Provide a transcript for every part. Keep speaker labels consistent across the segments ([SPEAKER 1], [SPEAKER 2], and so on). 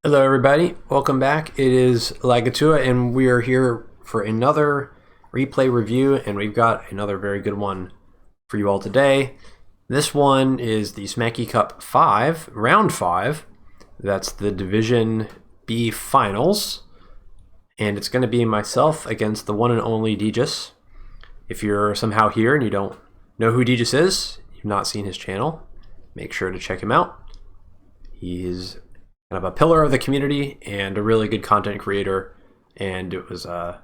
[SPEAKER 1] Hello everybody, welcome back. It is Elagatua and we are here for another replay review, and we've got another very good one for you all today. This one is the Smacky Cup 5, round 5. That's the Division B finals, and it's going to be myself against the one and only Degis. If you're somehow here and you don't know who Degis is, you've not seen his channel, make sure to check him out. He's kind of a pillar of the community and a really good content creator, and it was a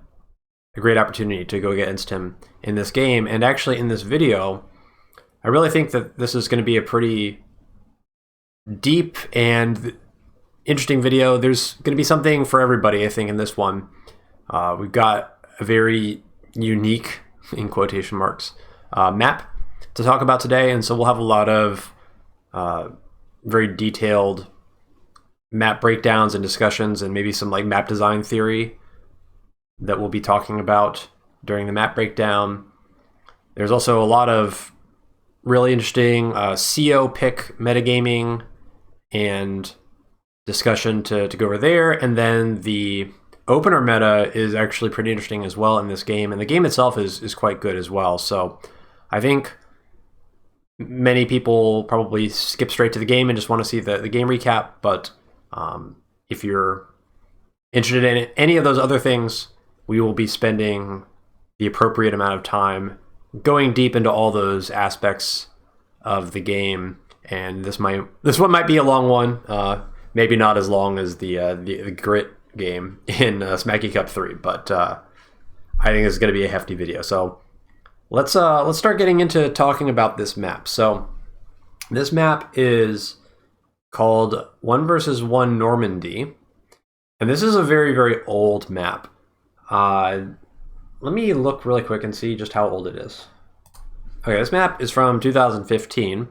[SPEAKER 1] great opportunity to go against him in this game. And actually in this video, I really think that this is going to be a pretty deep and interesting video. There's going to be something for everybody, I think, in this one. We've got a very unique, in quotation marks, map to talk about today, and so we'll have a lot of very detailed map breakdowns and discussions, and maybe some like map design theory that we'll be talking about during the map breakdown. There's also a lot of really interesting CO pick metagaming and discussion to go over there. And then the opener meta is actually pretty interesting as well in this game, and the game itself is quite good as well. So I think many people probably skip straight to the game and just want to see the game recap, but if you're interested in any of those other things, we will be spending the appropriate amount of time going deep into all those aspects of the game. And this one might be a long one, maybe not as long as the Grit game in Smacky Cup 3, but I think it's going to be a hefty video. So let's start getting into talking about this map. So this map is called 1 vs 1 Normandy, and this is a very, very old map. Let me look really quick and see just how old it is. Okay, this map is from 2015,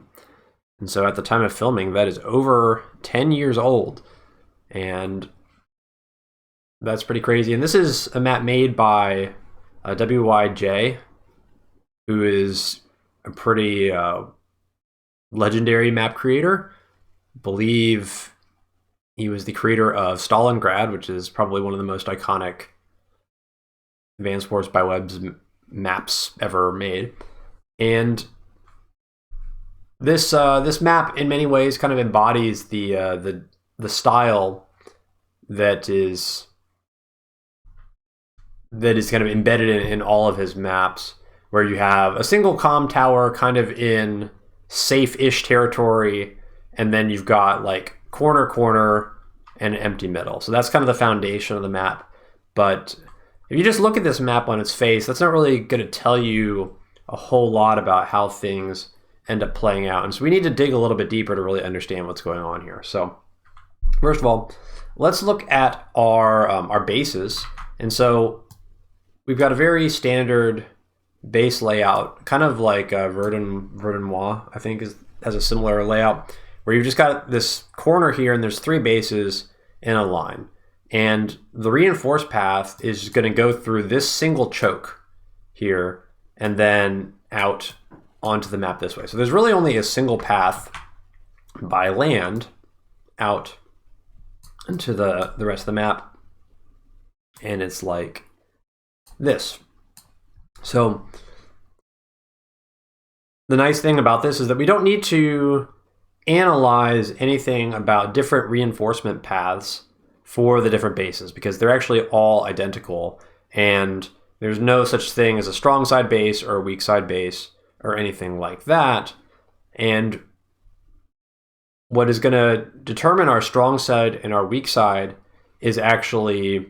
[SPEAKER 1] and so at the time of filming, that is over 10 years old, and that's pretty crazy. And this is a map made by WYJ, who is a pretty legendary map creator. Believe he was the creator of Stalingrad, which is probably one of the most iconic Advanced Wars by Web's maps ever made. And this map in many ways kind of embodies the style that is kind of embedded in all of his maps, where you have a single comm tower kind of in safe-ish territory, and then you've got like corner and empty middle. So that's kind of the foundation of the map. But if you just look at this map on its face, that's not really going to tell you a whole lot about how things end up playing out. And so we need to dig a little bit deeper to really understand what's going on here. So first of all, let's look at our bases. And so we've got a very standard base layout, kind of like Verdenois, I think, has a similar layout, where you've just got this corner here and there's 3 bases in a line. And the reinforced path is going to go through this single choke here and then out onto the map this way. So there's really only a single path by land out into the rest of the map. And it's like this. So the nice thing about this is that we don't need to analyze anything about different reinforcement paths for the different bases, because they're actually all identical, and there's no such thing as a strong side base or a weak side base or anything like that. And what is going to determine our strong side and our weak side is actually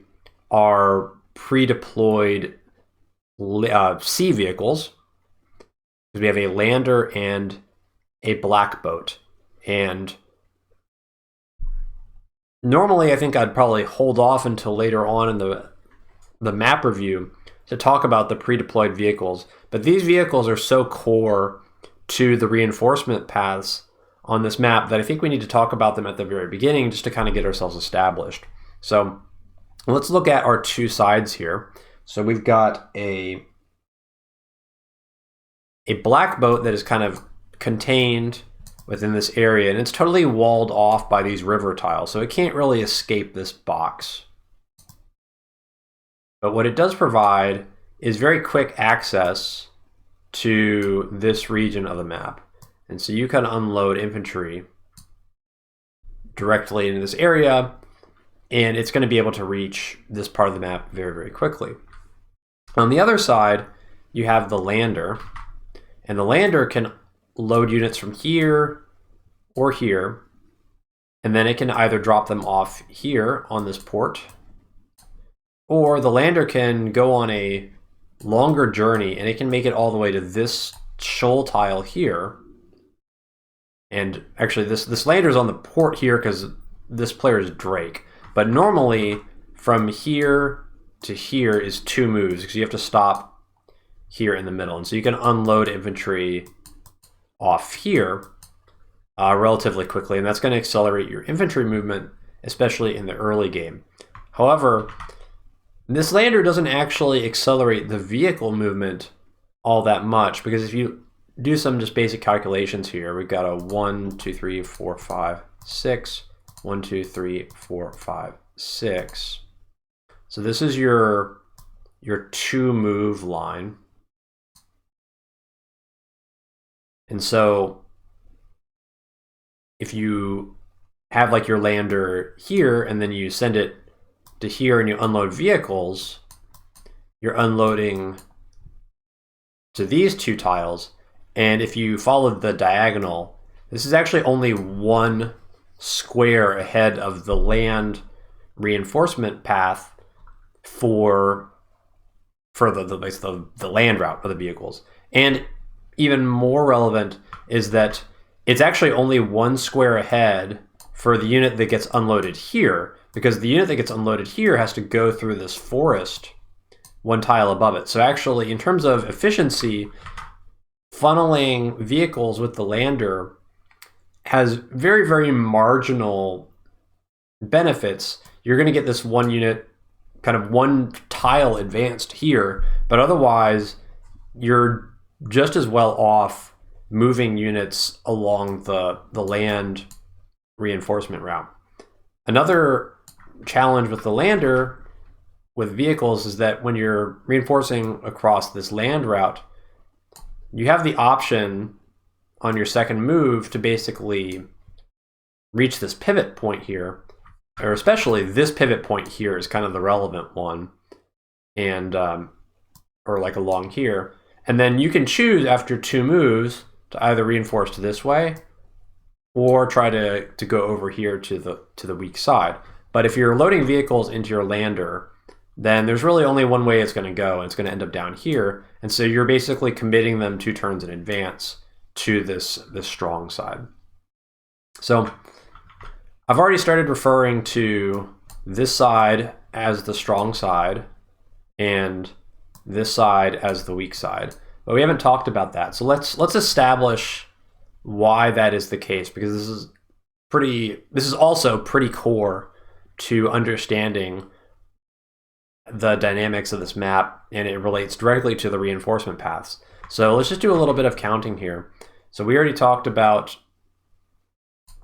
[SPEAKER 1] our pre-deployed sea vehicles, because we have a lander and a black boat. And normally I think I'd probably hold off until later on in the map review to talk about the pre-deployed vehicles, but these vehicles are so core to the reinforcement paths on this map that I think we need to talk about them at the very beginning just to kind of get ourselves established. So let's look at our 2 sides here. So we've got a black boat that is kind of contained within this area, and it's totally walled off by these river tiles, so it can't really escape this box. But what it does provide is very quick access to this region of the map. And so you can unload infantry directly into this area, and it's going to be able to reach this part of the map very, very quickly. On the other side, you have the lander, and the lander can load units from here or here, and then it can either drop them off here on this port, or the lander can go on a longer journey, and it can make it all the way to this shoal tile here. And actually, this lander is on the port here because this player is Drake. But normally, from here to here is 2 moves, because you have to stop here in the middle. And so you can unload infantry off here relatively quickly, and that's going to accelerate your infantry movement, especially in the early game. However, this lander doesn't actually accelerate the vehicle movement all that much, because if you do some just basic calculations here, we've got a 1, 2, 3, 4, 5, 6, 1, 2, 3, 4, 5, 6. So this is your 2 move line. And so if you have like your lander here and then you send it to here and you unload vehicles, you're unloading to these 2 tiles. And if you follow the diagonal, this is actually only 1 square ahead of the land reinforcement path for the land route of the vehicles. And even more relevant is that it's actually only 1 square ahead for the unit that gets unloaded here, because the unit that gets unloaded here has to go through this forest 1 tile above it. So actually, in terms of efficiency, funneling vehicles with the lander has very, very marginal benefits. You're going to get this 1 unit, kind of 1 tile advanced here, but otherwise you're just as well off moving units along the land reinforcement route. Another challenge with the lander with vehicles is that when you're reinforcing across this land route, you have the option on your second move to basically reach this pivot point here, or especially this pivot point here is kind of the relevant one, and or like along here. And then you can choose after 2 moves to either reinforce to this way or try to go over here to the weak side. But if you're loading vehicles into your lander, then there's really only one way it's going to go, and it's going to end up down here. And so you're basically committing them 2 turns in advance to this strong side. So I've already started referring to this side as the strong side and this side as the weak side, but we haven't talked about that. So let's establish why that is the case, because this is also pretty core to understanding the dynamics of this map, and it relates directly to the reinforcement paths. So let's just do a little bit of counting here. So we already talked about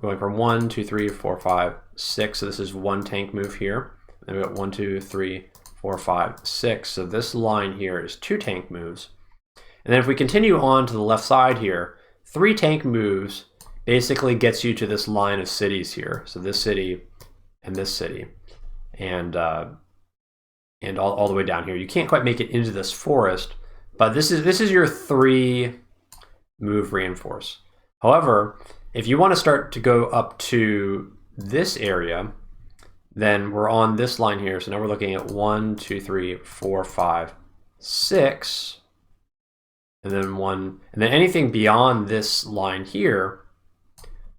[SPEAKER 1] going from 1, 2, 3, 4, 5, 6. So this is 1 tank move here. Then we got 1, 2, 3, 4, 5, 6. So this line here is 2 tank moves. And then if we continue on to the left side here, 3 tank moves basically gets you to this line of cities here. So this city and this city, and all the way down here. You can't quite make it into this forest, but this is your 3 move reinforce. However, if you want to start to go up to this area, then we're on this line here. So now we're looking at 1, 2, 3, 4, 5, 6, and then 1, and then anything beyond this line here,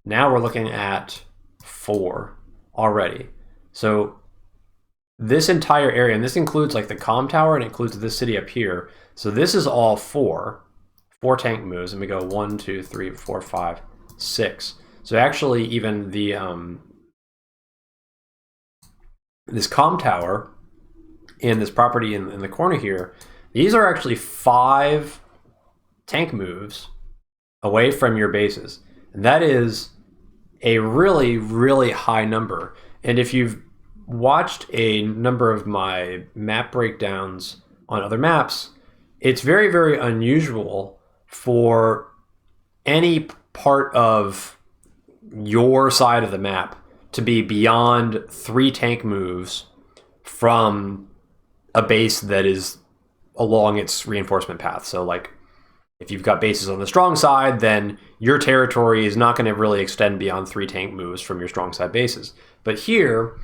[SPEAKER 1] now we're looking at 4 already. So this entire area, and this includes like the comm tower, and it includes this city up here. So this is all 4 tank moves, and we go 1, 2, 3, 4, 5, 6. So actually, even the this comm tower and this property in the corner here, these are actually 5 tank moves away from your bases. And that is a really, really high number. And if you've watched a number of my map breakdowns on other maps, it's very, very unusual for any part of your side of the map to be beyond 3 tank moves from a base that is along its reinforcement path. So like if you've got bases on the strong side, then your territory is not going to really extend beyond 3 tank moves from your strong side bases. But here,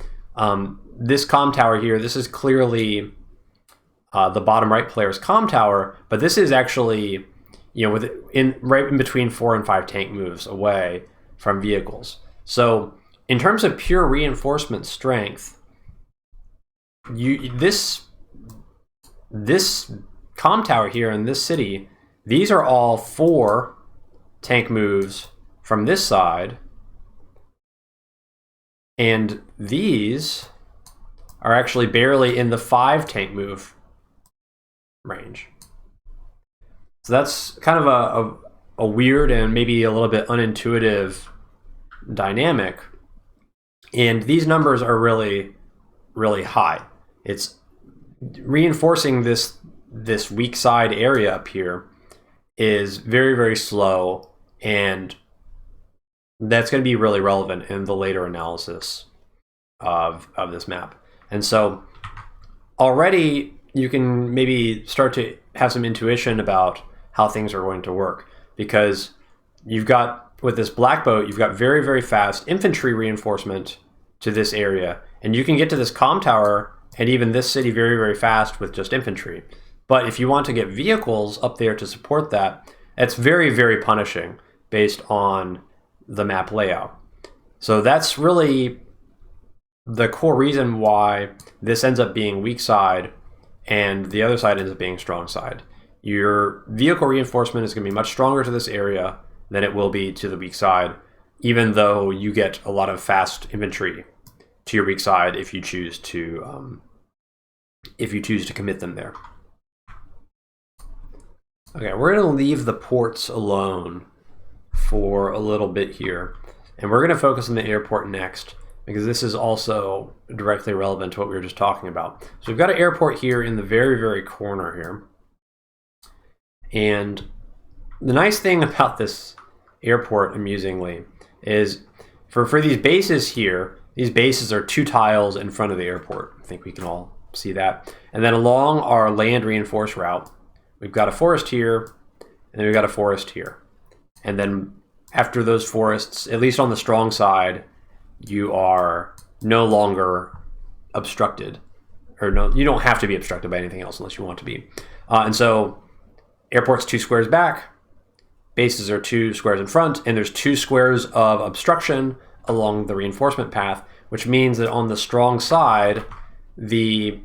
[SPEAKER 1] this comm tower here, this is clearly the bottom right player's comm tower, but this is actually, you know, right in between 4 and 5 tank moves away from vehicles. So in terms of pure reinforcement strength, this comm tower here in this city, these are all 4 tank moves from this side, and these are actually barely in the 5 tank move range. So that's kind of a weird and maybe a little bit unintuitive dynamic. And these numbers are really, really high. It's reinforcing this weak side area up here is very, very slow, and that's going to be really relevant in the later analysis of this map. And so already you can maybe start to have some intuition about how things are going to work, because you've got, with this black boat, you've got very, very fast infantry reinforcement to this area, and you can get to this comm tower and even this city very, very fast with just infantry. But if you want to get vehicles up there to support that, it's very, very punishing based on the map layout. So that's really the core reason why this ends up being weak side and the other side ends up being strong side. Your vehicle reinforcement is going to be much stronger to this area than it will be to the weak side, even though you get a lot of fast infantry to your weak side if you choose to commit them there. Okay, we're going to leave the ports alone for a little bit here, and we're going to focus on the airport next, because this is also directly relevant to what we were just talking about. So we've got an airport here in the very, very corner here. And the nice thing about this airport, amusingly, is for these bases here, these bases are 2 tiles in front of the airport. I think we can all see that. And then along our land reinforced route, we've got a forest here, and then we've got a forest here. And then after those forests, at least on the strong side, you are no longer obstructed. Or no, you don't have to be obstructed by anything else unless you want to be. And so airport's 2 squares back, bases are 2 squares in front, and there's 2 squares of obstruction along the reinforcement path, which means that on the strong side, the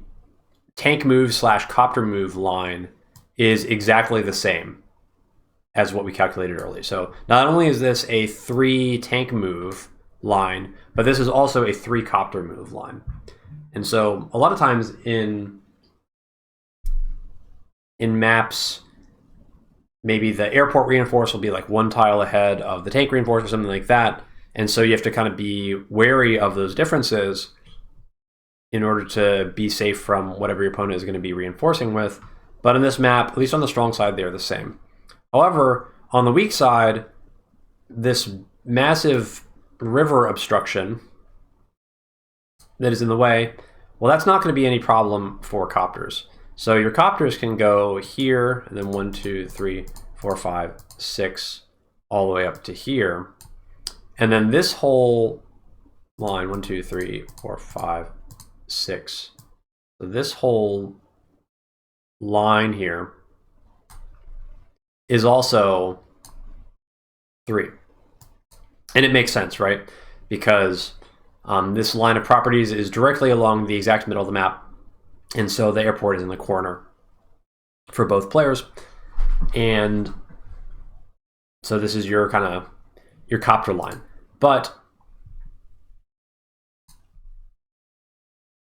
[SPEAKER 1] tank move / copter move line is exactly the same as what we calculated earlier. So not only is this a 3 tank move line, but this is also a 3 copter move line. And so a lot of times in maps, maybe the airport reinforce will be like 1 tile ahead of the tank reinforce or something like that. And so you have to kind of be wary of those differences in order to be safe from whatever your opponent is going to be reinforcing with. But in this map, at least on the strong side, they're the same. However, on the weak side, this massive river obstruction that is in the way, well, that's not going to be any problem for copters. So your copters can go here, and then 1, 2, 3, 4, 5, 6, all the way up to here. And then this whole line, 1, 2, 3, 4, 5, 6. So this whole line here is also 3. And it makes sense, right? Because this line of properties is directly along the exact middle of the map. And so the airport is in the corner for both players. And so this is your kind of your copter line. But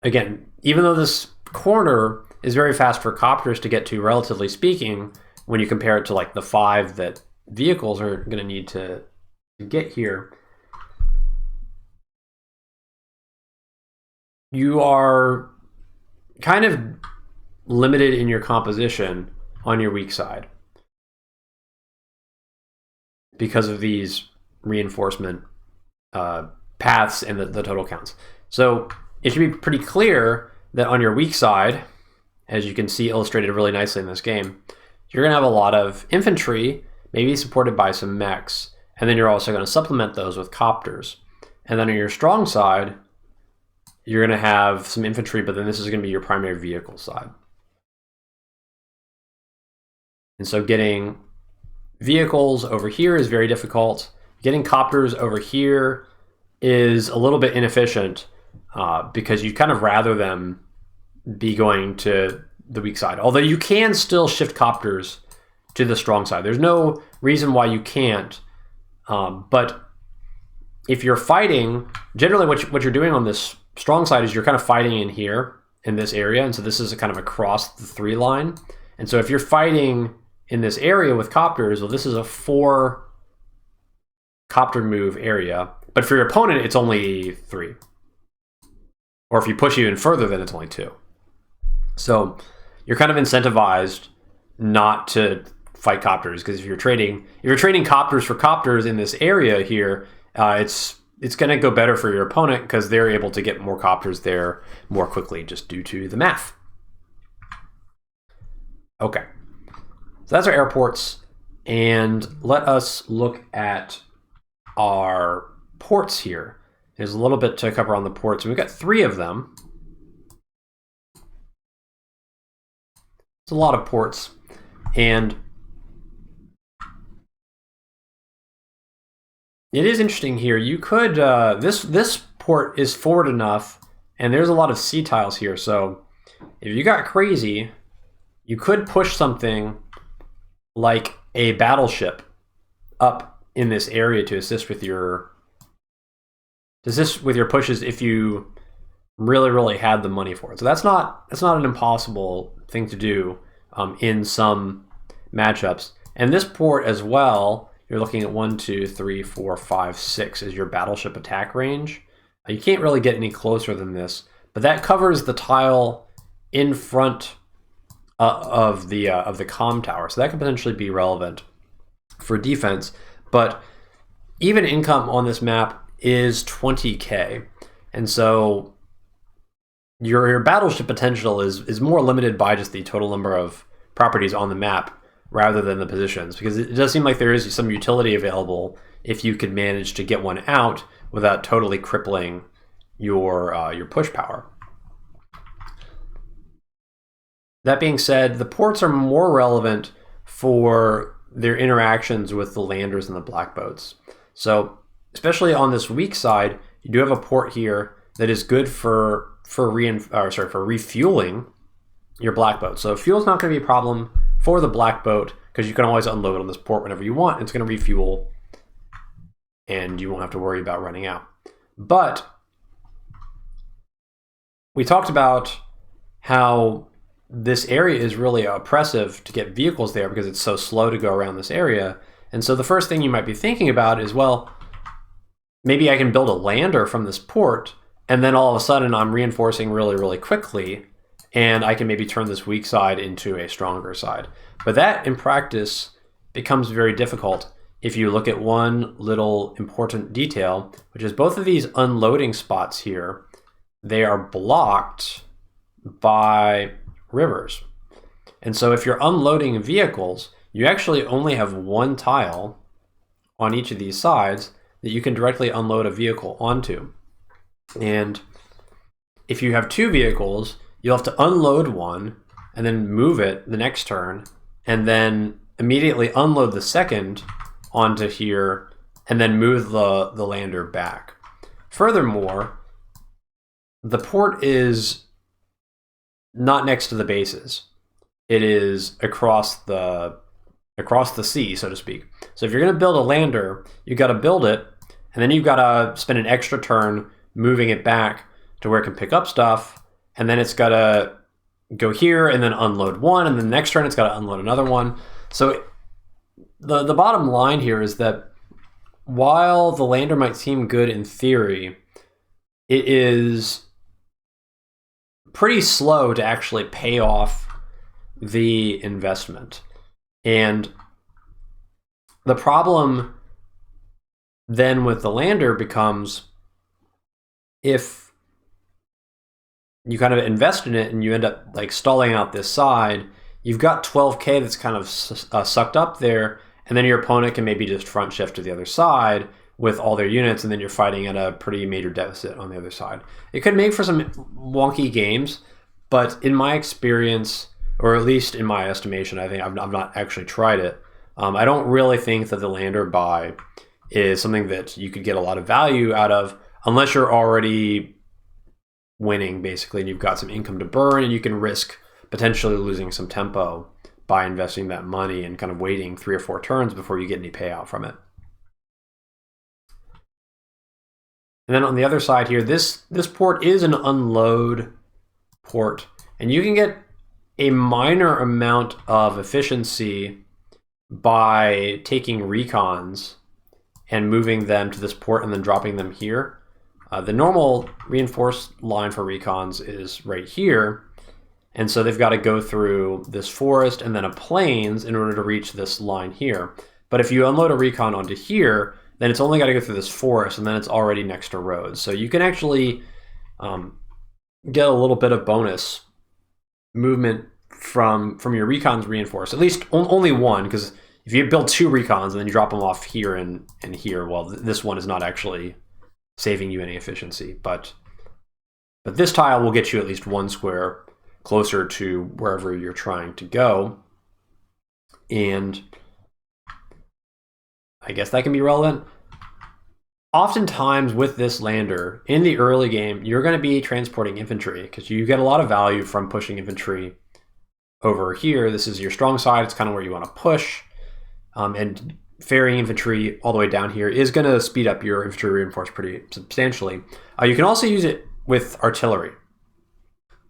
[SPEAKER 1] again, even though this corner is very fast for copters to get to, relatively speaking, when you compare it to like the 5 that vehicles are going to need to to get here, you are kind of limited in your composition on your weak side because of these reinforcement paths and the total counts. So it should be pretty clear that on your weak side, as you can see illustrated really nicely in this game, you're going to have a lot of infantry, maybe supported by some mechs, and then you're also going to supplement those with copters. And then on your strong side, you're going to have some infantry, but then this is going to be your primary vehicle side. And so getting vehicles over here is very difficult. Getting copters over here is a little bit inefficient because you'd kind of rather them be going to the weak side. Although you can still shift copters to the strong side. There's no reason why you can't. But if you're fighting, generally what you're doing on this strong side is you're kind of fighting in here in this area. And so this is a kind of across the 3 line. And so if you're fighting in this area with copters, well, this is a 4 copter move area. But for your opponent, it's only 3. Or if you push even further, then it's only 2. So you're kind of incentivized not to fight copters, because if you're trading copters for copters in this area here, it's going to go better for your opponent because they're able to get more copters there more quickly just due to the math. Okay, so that's our airports, and let us look at our ports here. There's a little bit to cover on the ports, and we've got 3 of them. It's a lot of ports, and it is interesting here. You could this port is forward enough, and there's a lot of sea tiles here. So if you got crazy, you could push something like a battleship up in this area to assist with your pushes if you really had the money for it. So that's not an impossible thing to do in some matchups. And this port as well, you're looking at 1, 2, 3, 4, 5, 6 as your battleship attack range. You can't really get any closer than this, but that covers the tile in front of the comm tower, so that could potentially be relevant for defense. But even income on this map is 20k, and so your battleship potential is more limited by just the total number of properties on the map rather than the positions, because it does seem like there is some utility available if you could manage to get one out without totally crippling your push power. That being said, the ports are more relevant for their interactions with the landers and the black boats. So especially on this weak side, you do have a port here that is good for refueling your black boat. So fuel's not going to be a problem for the black boat because you can always unload on this port whenever you want. It's going to refuel and you won't have to worry about running out. But we talked about how this area is really oppressive to get vehicles there because it's so slow to go around this area. And so the first thing you might be thinking about is, well, maybe I can build a lander from this port, and then all of a sudden I'm reinforcing really quickly, and I can maybe turn this weak side into a stronger side. But that in practice becomes very difficult if you look at one little important detail, which is both of these unloading spots here, they are blocked by rivers. And so if you're unloading vehicles, you actually only have one tile on each of these sides that you can directly unload a vehicle onto. And if you have 2 vehicles, you'll have to unload one and then move it the next turn, and then immediately unload the second onto here, and then move the lander back. Furthermore, the port is not next to the bases. It is across the sea, so to speak. So if you're going to build a lander, you got to build it, and then you've got to spend an extra turn moving it back to where it can pick up stuff, and then it's got to go here and then unload one, and then the next turn it's got to unload another one. So the bottom line here is that while the lander might seem good in theory, it is pretty slow to actually pay off the investment. And the problem then with the lander becomes, if you kind of invest in it and you end up like stalling out this side, you've got 12k that's kind of sucked up there, and then your opponent can maybe just front shift to the other side with all their units, and then you're fighting at a pretty major deficit on the other side. It could make for some wonky games, but in my experience, or at least in my estimation, I think I've not actually tried it. I don't really think that the lander buy is something that you could get a lot of value out of unless you're already winning, basically, and you've got some income to burn, and you can risk potentially losing some tempo by investing that money and kind of waiting 3 or 4 turns before you get any payout from it. And then on the other side here, this port is an unload port, and you can get a minor amount of efficiency by taking recons and moving them to this port and then dropping them here. The normal reinforced line for recons is right here, and so they've got to go through this forest and then a plains in order to reach this line here. But if you unload a recon onto here, then it's only got to go through this forest, and then it's already next to roads. So you can actually get a little bit of bonus movement from your recons reinforced. At least only one, because if you build 2 recons and then you drop them off here and here, well, this one is not actually saving you any efficiency. But this tile will get you at least 1 square closer to wherever you're trying to go. And I guess that can be relevant. Oftentimes with this lander, in the early game, you're going to be transporting infantry because you get a lot of value from pushing infantry over here. This is your strong side. It's kind of where you want to push. And ferrying infantry all the way down here is going to speed up your infantry reinforce pretty substantially. You can also use it with artillery.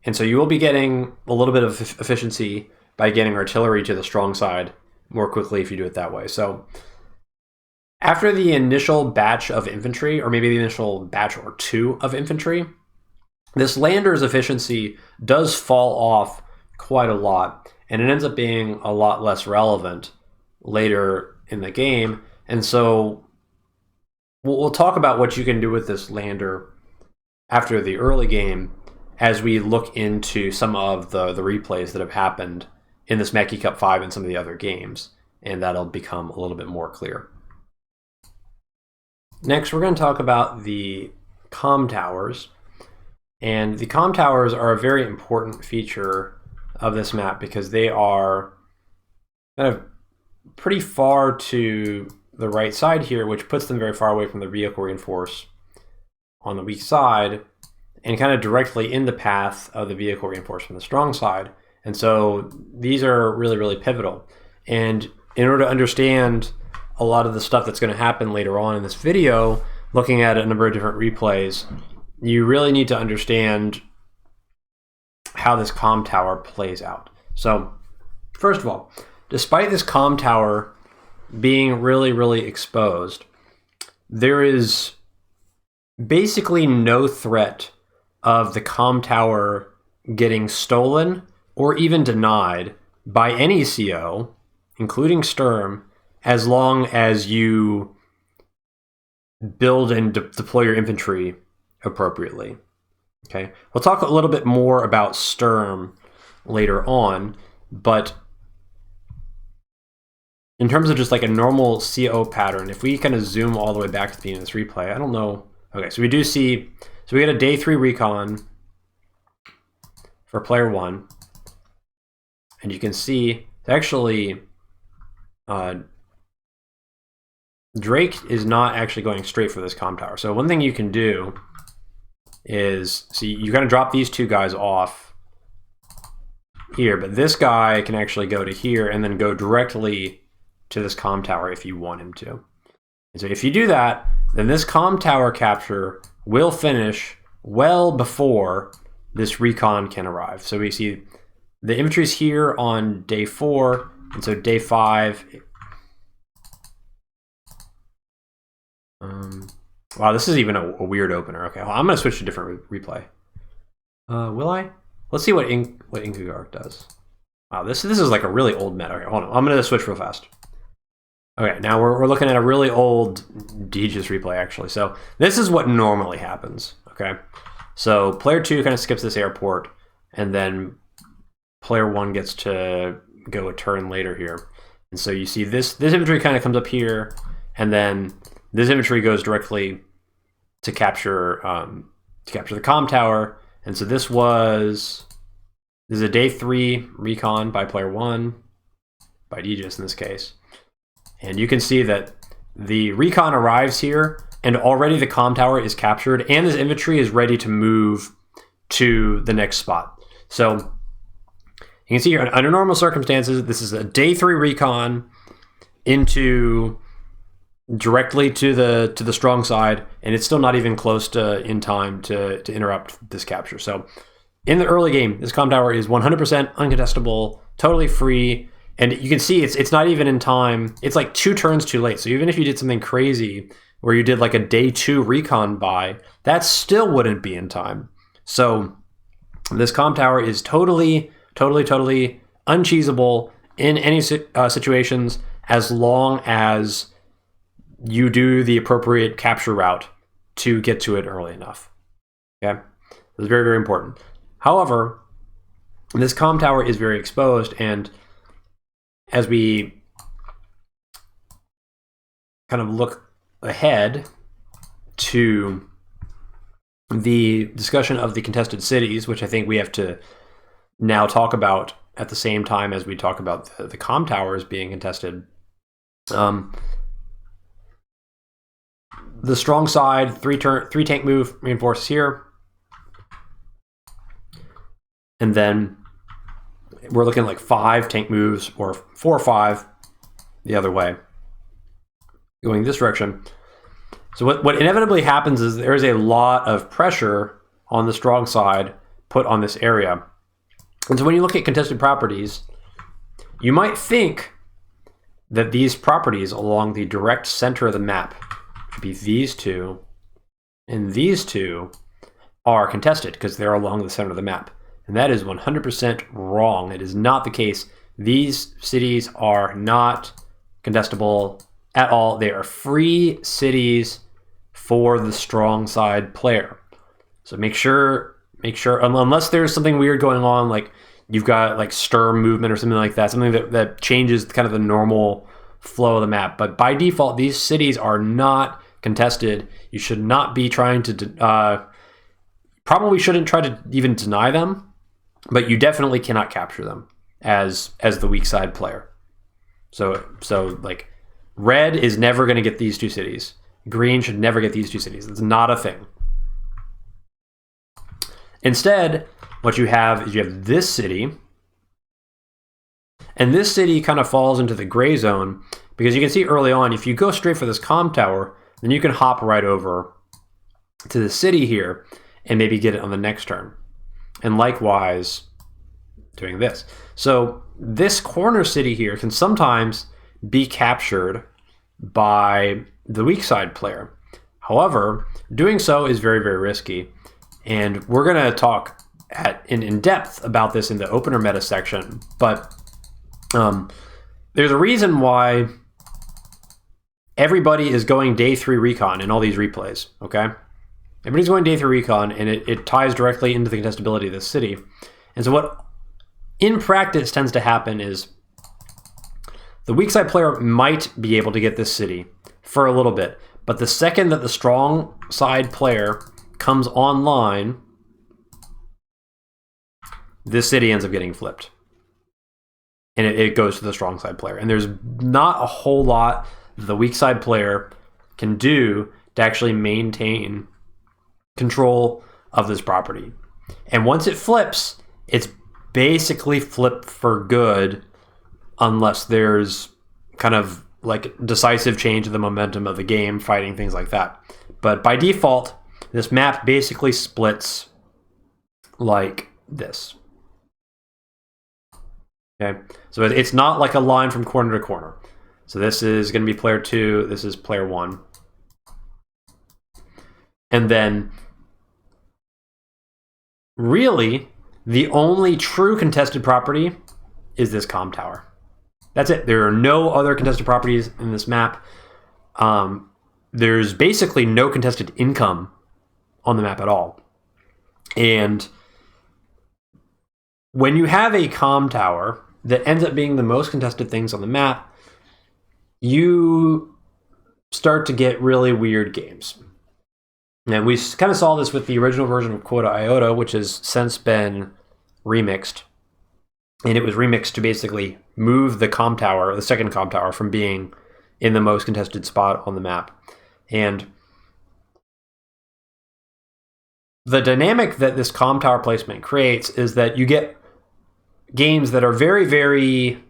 [SPEAKER 1] And so you will be getting a little bit of efficiency by getting artillery to the strong side more quickly if you do it that way. So after the initial batch of infantry, or maybe the initial batch or 2 of infantry, this lander's efficiency does fall off quite a lot, and it ends up being a lot less relevant later in the game. And so we'll talk about what you can do with this lander after the early game as we look into some of the replays that have happened in this Meki Cup 5 and some of the other games, and that'll become a little bit more clear. Next, we're going to talk about the comm towers. And the comm towers are a very important feature of this map because they are kind of pretty far to the right side here, which puts them very far away from the vehicle reinforce on the weak side and kind of directly in the path of the vehicle reinforce from the strong side. And so these are really, really pivotal. And in order to understand a lot of the stuff that's going to happen later on in this video, looking at a number of different replays, you really need to understand how this comm tower plays out. So first of all, despite this comm tower being really, really exposed, there is basically no threat of the comm tower getting stolen or even denied by any CO, including Sturm, as long as you build and deploy your infantry appropriately. Okay, we'll talk a little bit more about Sturm later on, but in terms of just like a normal CO pattern, if we kind of zoom all the way back to the beginning of this replay, I don't know. Okay, so we do see, so we get a day 3 recon for player 1, and you can see actually Drake is not actually going straight for this comm tower. So one thing you can do is, see, you kind of drop these 2 guys off here, but this guy can actually go to here and then go directly to this comm tower if you want him to. And so if you do that, then this comm tower capture will finish well before this recon can arrive. So we see the infantry's here on day 4, and so day 5, Wow, this is even a weird opener. Okay, well, I'm going to switch to different replay. Will I? Let's see what Inkugar does. Wow, this is like a really old meta. Okay, hold on. I'm going to switch real fast. Okay, now we're looking at a really old Aegis replay, actually. So this is what normally happens, okay? So player 2 kind of skips this airport, and then player 1 gets to go a turn later here. And so you see this infantry kind of comes up here, and then this infantry goes directly to capture the comm tower. And so this is a day 3 recon by player 1, by Aegis in this case. And you can see that the recon arrives here, and already the comm tower is captured, and this infantry is ready to move to the next spot. So you can see here, under normal circumstances, this is a day 3 recon directly to the strong side, and it's still not even close to in time to interrupt this capture. So in the early game, this comm tower is 100% uncontestable, totally free. And you can see it's not even in time. It's like 2 turns too late. So even if you did something crazy where you did like a day 2 recon buy, that still wouldn't be in time. So this comm tower is totally uncheesable in any situations, as long as you do the appropriate capture route to get to it early enough. Okay, it's very, very important. However, this comm tower is very exposed, and as we kind of look ahead to the discussion of the contested cities, which I think we have to now talk about at the same time as we talk about the comm towers being contested. The strong side, 3 tank move reinforces here. And then we're looking like 5 tank moves, or 4 or 5 the other way, going this direction. So what inevitably happens is there is a lot of pressure on the strong side put on this area. And so when you look at contested properties, you might think that these properties along the direct center of the map, which would be these 2 and these 2, are contested because they're along the center of the map. And that is 100% wrong. It is not the case. These cities are not contestable at all. They are free cities for the strong side player. So make sure, unless there's something weird going on, like you've got like Sturm movement or something like that, something that changes kind of the normal flow of the map. But by default, these cities are not contested. You should not be trying to, probably shouldn't try to even deny them. But you definitely cannot capture them as the weak side player. So like red is never going to get these 2 cities. Green should never get these 2 cities. It's not a thing. Instead, what you have is you have this city, and this city kind of falls into the gray zone because you can see early on, if you go straight for this comm tower, then you can hop right over to the city here and maybe get it on the next turn. And likewise, doing this. So this corner city here can sometimes be captured by the weak side player. However, doing so is very, very risky. And we're going to talk in depth about this in the opener meta section. But there's a reason why everybody is going day 3 recon in all these replays, okay? Everybody's going day 3 recon, and it ties directly into the contestability of this city. And so what in practice tends to happen is the weak side player might be able to get this city for a little bit, but the second that the strong side player comes online, this city ends up getting flipped. And it goes to the strong side player. And there's not a whole lot the weak side player can do to actually maintain control of this property. And once it flips, it's basically flipped for good, unless there's kind of like decisive change in the momentum of the game, fighting, things like that. But by default, this map basically splits like this. Okay, so it's not like a line from corner to corner. So this is going to be player 2, this is player 1. And then really the only true contested property is this comm tower. That's it. There are no other contested properties in this map. There's basically no contested income on the map at all. And when you have a comm tower that ends up being the most contested things on the map, you start to get really weird games. And we kind of saw this with the original version of Quota Iota, which has since been remixed. And it was remixed to basically move the comm tower, the second comm tower, from being in the most contested spot on the map. And the dynamic that this comm tower placement creates is that you get games that are very, very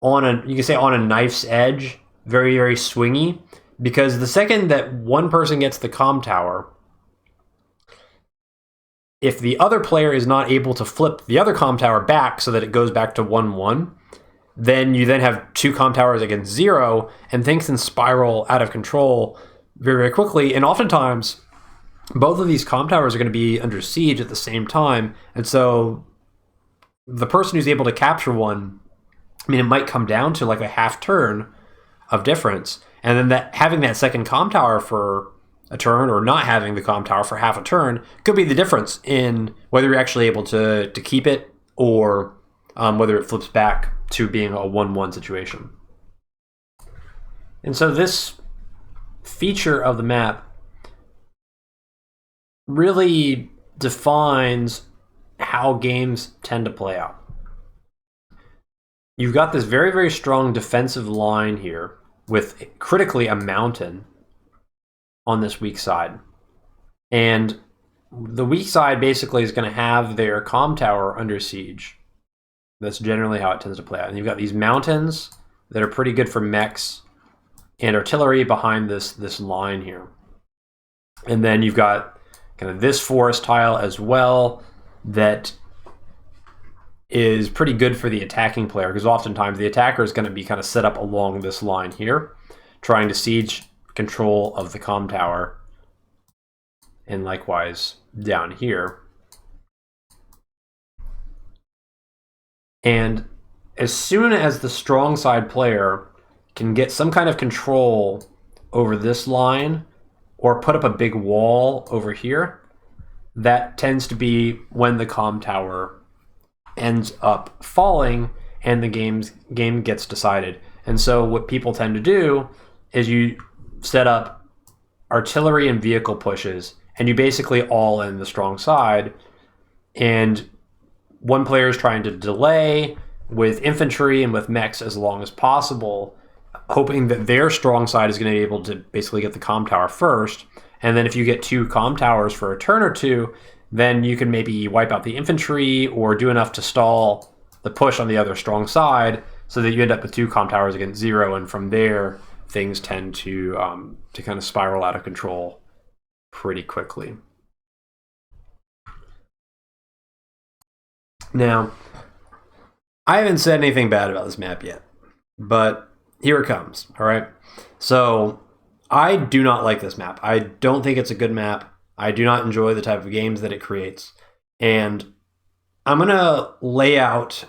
[SPEAKER 1] you can say on a knife's edge, very, very swingy, because the second that one person gets the comm tower, if the other player is not able to flip the other comm tower back so that it goes back to 1-1, then you then have two comm towers against 0, and things can spiral out of control very, very quickly. And oftentimes, both of these comm towers are going to be under siege at the same time. And so the person who's able to capture one, I mean, it might come down to like a half turn of difference. And then having that second comm tower for a turn or not having the comm tower for half a turn could be the difference in whether you're actually able to keep it or whether it flips back to being a 1-1 situation. And so this feature of the map really defines how games tend to play out. You've got this very, very strong defensive line here with critically a mountain on this weak side. And the weak side basically is going to have their comm tower under siege. That's generally how it tends to play out. And you've got these mountains that are pretty good for mechs and artillery behind this line here. And then you've got kind of this forest tile as well that is pretty good for the attacking player, because oftentimes the attacker is going to be kind of set up along this line here, trying to siege control of the comm tower, and likewise down here. And as soon as the strong side player can get some kind of control over this line or put up a big wall over here, that tends to be when the comm tower ends up falling and the game gets decided. And so what people tend to do is you set up artillery and vehicle pushes, and you basically all in the strong side, and one player is trying to delay with infantry and with mechs as long as possible, hoping that their strong side is going to be able to basically get the comm tower first. And then if you get two comm towers for a turn or two, then you can maybe wipe out the infantry or do enough to stall the push on the other strong side so that you end up with two comm towers against 0. And from there, things tend to kind of spiral out of control pretty quickly. Now, I haven't said anything bad about this map yet, but here it comes, all right? So I do not like this map. I don't think it's a good map. I do not enjoy the type of games that it creates. And I'm going to lay out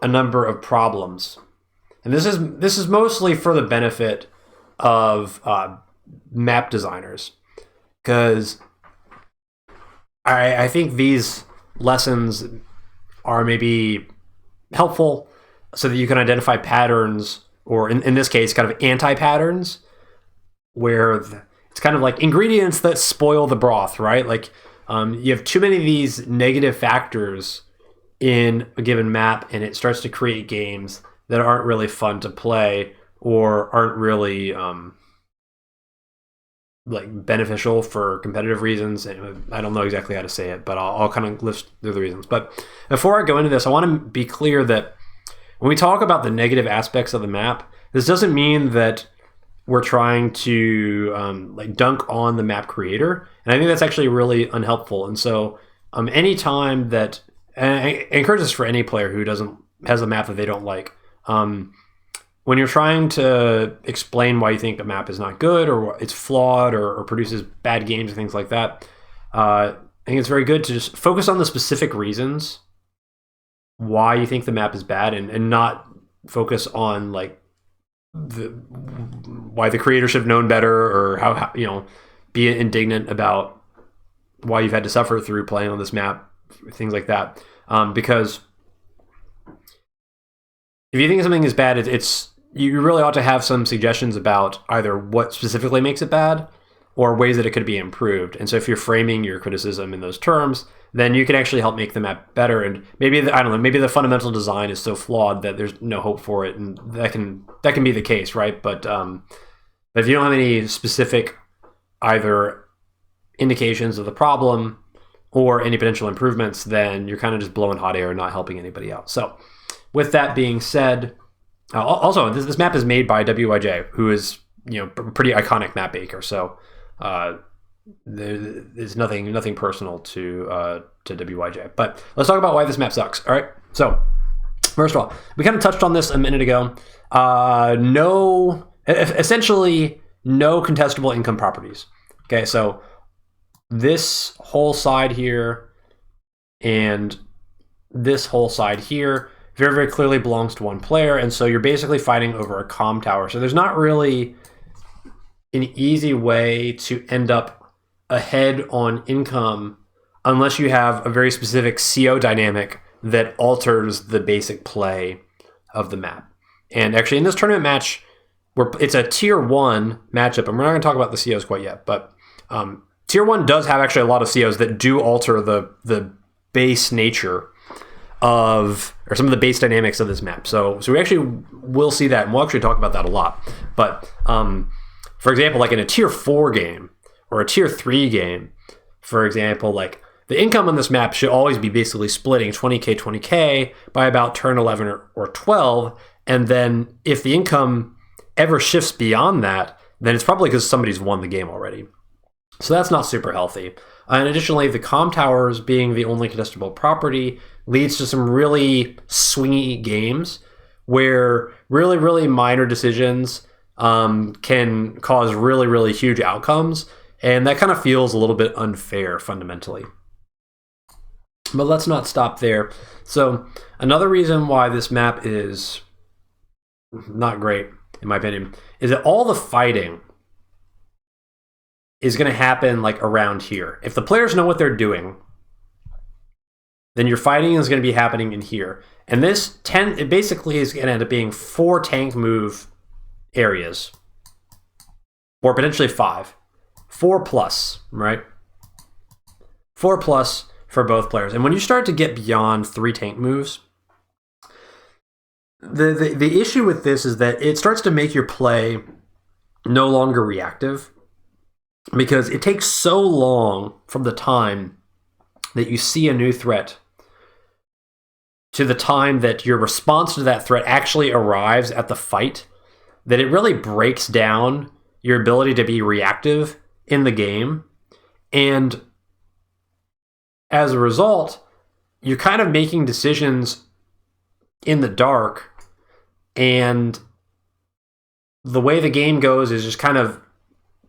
[SPEAKER 1] a number of problems. And this is mostly for the benefit of map designers, because I think these lessons are maybe helpful so that you can identify patterns, or in this case, kind of anti-patterns, where it's kind of like ingredients that spoil the broth, right? Like you have too many of these negative factors in a given map, and it starts to create games that aren't really fun to play or aren't really like beneficial for competitive reasons. I don't know exactly how to say it, but I'll kind of list the reasons. But before I go into this, I want to be clear that when we talk about the negative aspects of the map, this doesn't mean that we're trying to like dunk on the map creator. And I think that's actually really unhelpful. And so anytime that, and I encourage this for any player who has a map that they don't like, when when you're trying to explain why you think a map is not good or it's flawed or produces bad games and things like that, I think it's very good to just focus on the specific reasons why you think the map is bad and not focus on like why the creator should have known better or how be indignant about why you've had to suffer through playing on this map, things like that. Because if you think something is bad, you really ought to have some suggestions about either what specifically makes it bad or ways that it could be improved. And so if you're framing your criticism in those terms, then you can actually help make the map better. And maybe maybe the fundamental design is so flawed that there's no hope for it, and that can be the case, right? But if you don't have any specific either indications of the problem or any potential improvements, then you're kind of just blowing hot air and not helping anybody out. So with that being said, also this map is made by WYJ, who is a pretty iconic map maker. So there's nothing personal to WYJ. But let's talk about why this map sucks. All right. So first of all, we kind of touched on this a minute ago. Essentially no contestable income properties. Okay, so this whole side here and this whole side here very, very clearly belongs to one player, and so you're basically fighting over a comm tower. So there's not really an easy way to end up ahead on income unless you have a very specific CO dynamic that alters the basic play of the map. And actually in this tournament match, it's a tier 1 matchup, and we're not going to talk about the COs quite yet, but tier 1 does have actually a lot of COs that do alter the base nature of, or some of the base dynamics of this map. So we actually will see that, and we'll actually talk about that a lot. But for example, like in a tier 4 game or a tier 3 game, for example, like the income on this map should always be basically splitting 20k 20k by about turn 11 or 12, and then if the income ever shifts beyond that, then it's probably because somebody's won the game already. So that's not super healthy. And additionally, the comm towers being the only contestable property leads to some really swingy games where really, really minor decisions can cause really, really huge outcomes. And that kind of feels a little bit unfair fundamentally. But let's not stop there. So another reason why this map is not great, in my opinion, is that all the fighting is going to happen like around here. If the players know what they're doing, then your fighting is going to be happening in here. And it basically is going to end up being 4 tank move areas, or potentially 5. 4 plus, right? 4 plus for both players. And when you start to get beyond 3 tank moves, the issue with this is that it starts to make your play no longer reactive, because it takes so long from the time that you see a new threat to the time that your response to that threat actually arrives at the fight, that it really breaks down your ability to be reactive in the game. And as a result, you're kind of making decisions in the dark, and the way the game goes is just kind of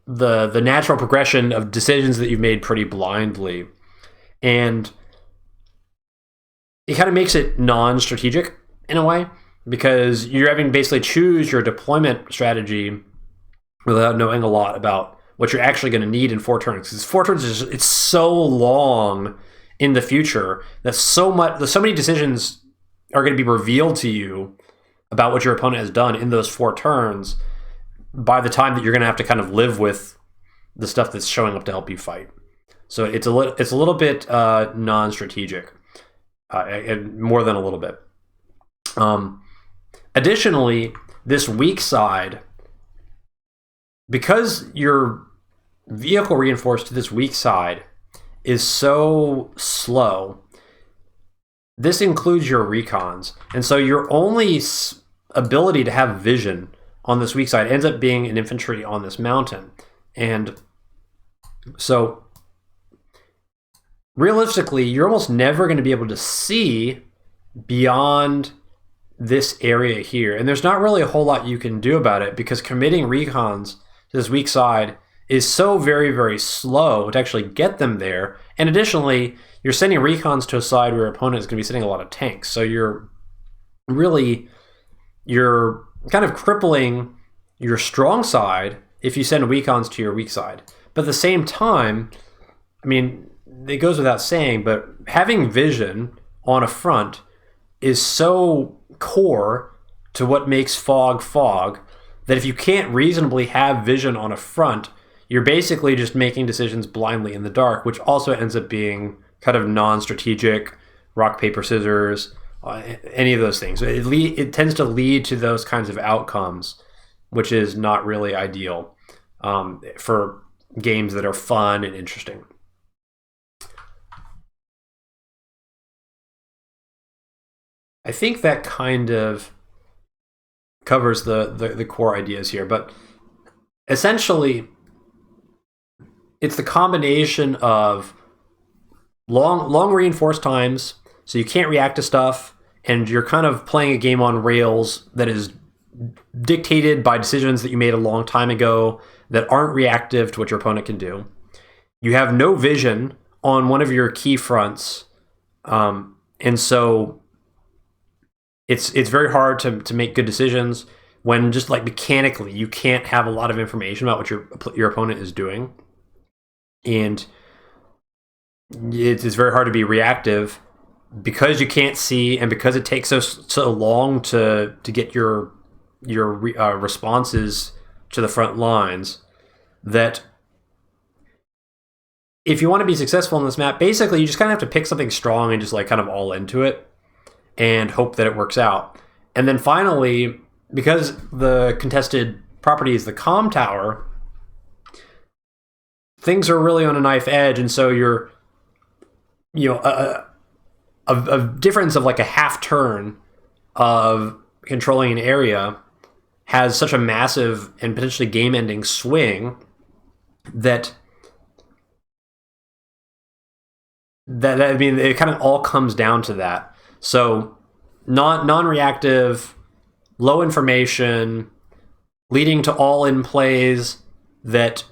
[SPEAKER 1] the natural progression of decisions that you've made pretty blindly. And it kind of makes it non-strategic in a way, because you're having to basically choose your deployment strategy without knowing a lot about what you're actually going to need in 4 turns. Because 4 turns it's so long in the future that so many decisions are going to be revealed to you about what your opponent has done in those 4 turns by the time that you're going to have to kind of live with the stuff that's showing up to help you fight. So it's a little bit non-strategic, and more than a little bit. Additionally, this weak side, because your vehicle reinforced to this weak side is so slow, this includes your recons. And so your only ability to have vision on this weak side ends up being an infantry on this mountain. And so realistically, you're almost never going to be able to see beyond this area here. And there's not really a whole lot you can do about it because committing recons to this weak side is so very, very slow to actually get them there. And additionally, you're sending recons to a side where your opponent is going to be sending a lot of tanks. So you're kind of crippling your strong side if you send recons to your weak side. But at the same time, I mean, it goes without saying, but having vision on a front is so core to what makes fog that if you can't reasonably have vision on a front, you're basically just making decisions blindly in the dark, which also ends up being kind of non-strategic, rock, paper, scissors, any of those things. It tends to lead to those kinds of outcomes, which is not really ideal for games that are fun and interesting. I think that kind of covers the core ideas here, but essentially it's the combination of long reinforced times, so you can't react to stuff, and you're kind of playing a game on rails that is dictated by decisions that you made a long time ago that aren't reactive to what your opponent can do. You have no vision on one of your key fronts, and so it's very hard to make good decisions when just like mechanically you can't have a lot of information about what your opponent is doing, and it's very hard to be reactive because you can't see and because it takes so long to get your responses to the front lines, that if you want to be successful in this map, basically you just kind of have to pick something strong and just like kind of all into it and hope that it works out. And then finally, because the contested property is the comm tower, things are really on a knife edge, and so you're, a difference of like a half turn of controlling an area has such a massive and potentially game-ending swing that I mean, it kind of all comes down to that. So non-reactive, low information, leading to all-in plays that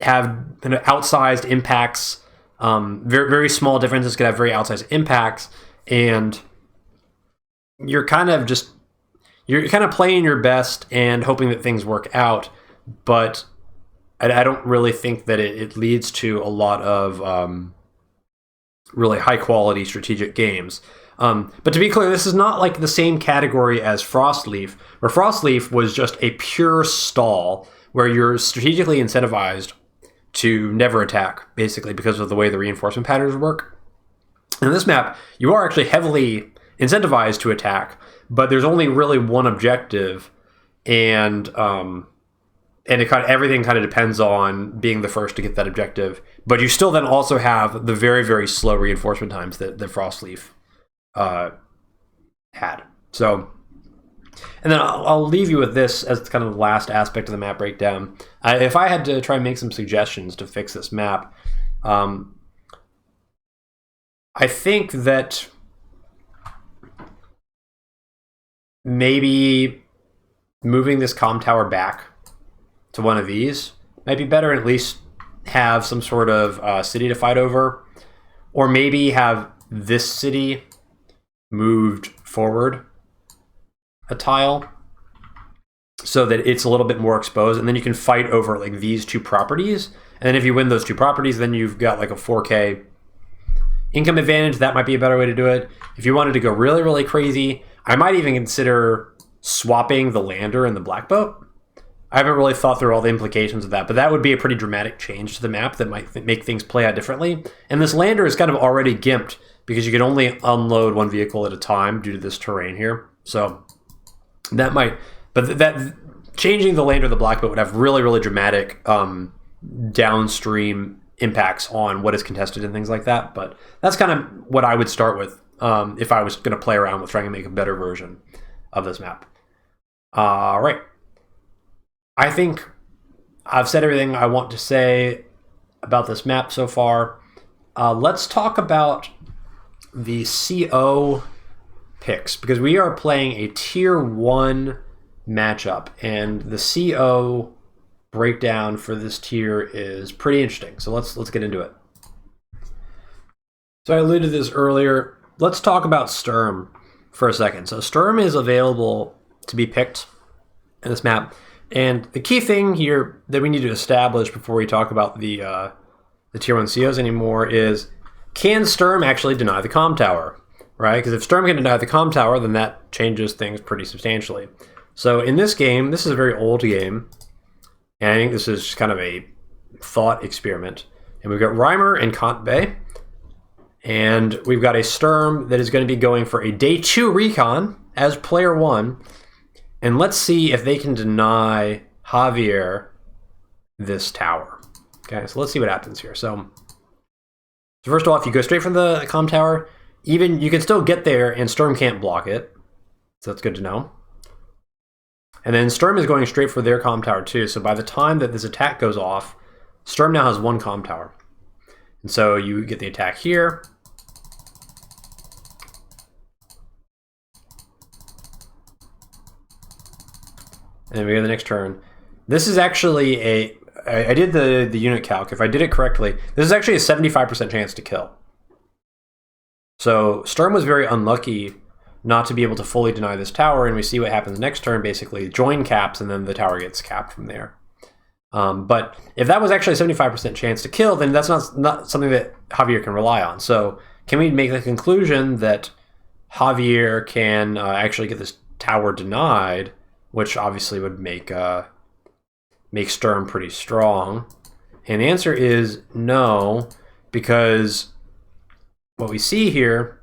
[SPEAKER 1] have kind of outsized impacts. Very, very small differences could have very outsized impacts, and you're kind of playing your best and hoping that things work out, but I don't really think that it leads to a lot of really high-quality strategic games. But to be clear, this is not like the same category as Frostleaf, where Frostleaf was just a pure stall, where you're strategically incentivized to never attack, basically, because of the way the reinforcement patterns work. In this map, you are actually heavily incentivized to attack, but there's only really one objective, and everything kind of depends on being the first to get that objective. But you still then also have the very, very slow reinforcement times that Frostleaf had. So, and then I'll leave you with this as kind of the last aspect of the map breakdown. If I had to try and make some suggestions to fix this map, I think that maybe moving this comm tower back to one of these might be better, and at least have some sort of city to fight over, or maybe have this city moved forward a tile so that it's a little bit more exposed, and then you can fight over like these two properties, and then if you win those two properties, then you've got like a 4K income advantage. That might be a better way to do it. If you wanted to go really, really crazy, I might even consider swapping the lander and the black boat. I haven't really thought through all the implications of that, but that would be a pretty dramatic change to the map that might make things play out differently. And this lander is kind of already gimped because you can only unload one vehicle at a time due to this terrain here. So that might, but that changing the lander to the black boat would have really, really dramatic downstream impacts on what is contested and things like that. But that's kind of what I would start with if I was going to play around with trying to make a better version of this map. All right. I think I've said everything I want to say about this map so far. Let's talk about the CO picks, because we are playing a tier 1 matchup, and the CO breakdown for this tier is pretty interesting. So let's get into it. So I alluded to this earlier. Let's talk about Sturm for a second. So Sturm is available to be picked in this map, and the key thing here that we need to establish before we talk about the tier 1 COs anymore is, can Sturm actually deny the comm tower, right? Because if Sturm can deny the comm tower, then that changes things pretty substantially. So in this game, this is a very old game, and I think this is just kind of a thought experiment. And we've got Reimer and Kant Bay, and we've got a Sturm that is going to be going for a day 2 recon as player 1, and let's see if they can deny Javier this tower. Okay, so let's see what happens here. So first off, you go straight from the comm tower. Even you can still get there, and Sturm can't block it, so that's good to know. And then Sturm is going straight for their comm tower too. So by the time that this attack goes off, Sturm now has 1 comm tower, and so you get the attack here. And then we go to the next turn. This is actually I did the unit calc. If I did it correctly, this is actually a 75% chance to kill. So Sturm was very unlucky not to be able to fully deny this tower, and we see what happens next turn. Basically, join caps, and then the tower gets capped from there. But if that was actually a 75% chance to kill, then that's not something that Javier can rely on. So can we make the conclusion that Javier can actually get this tower denied, which obviously would make Sturm pretty strong? And the answer is no, because what we see here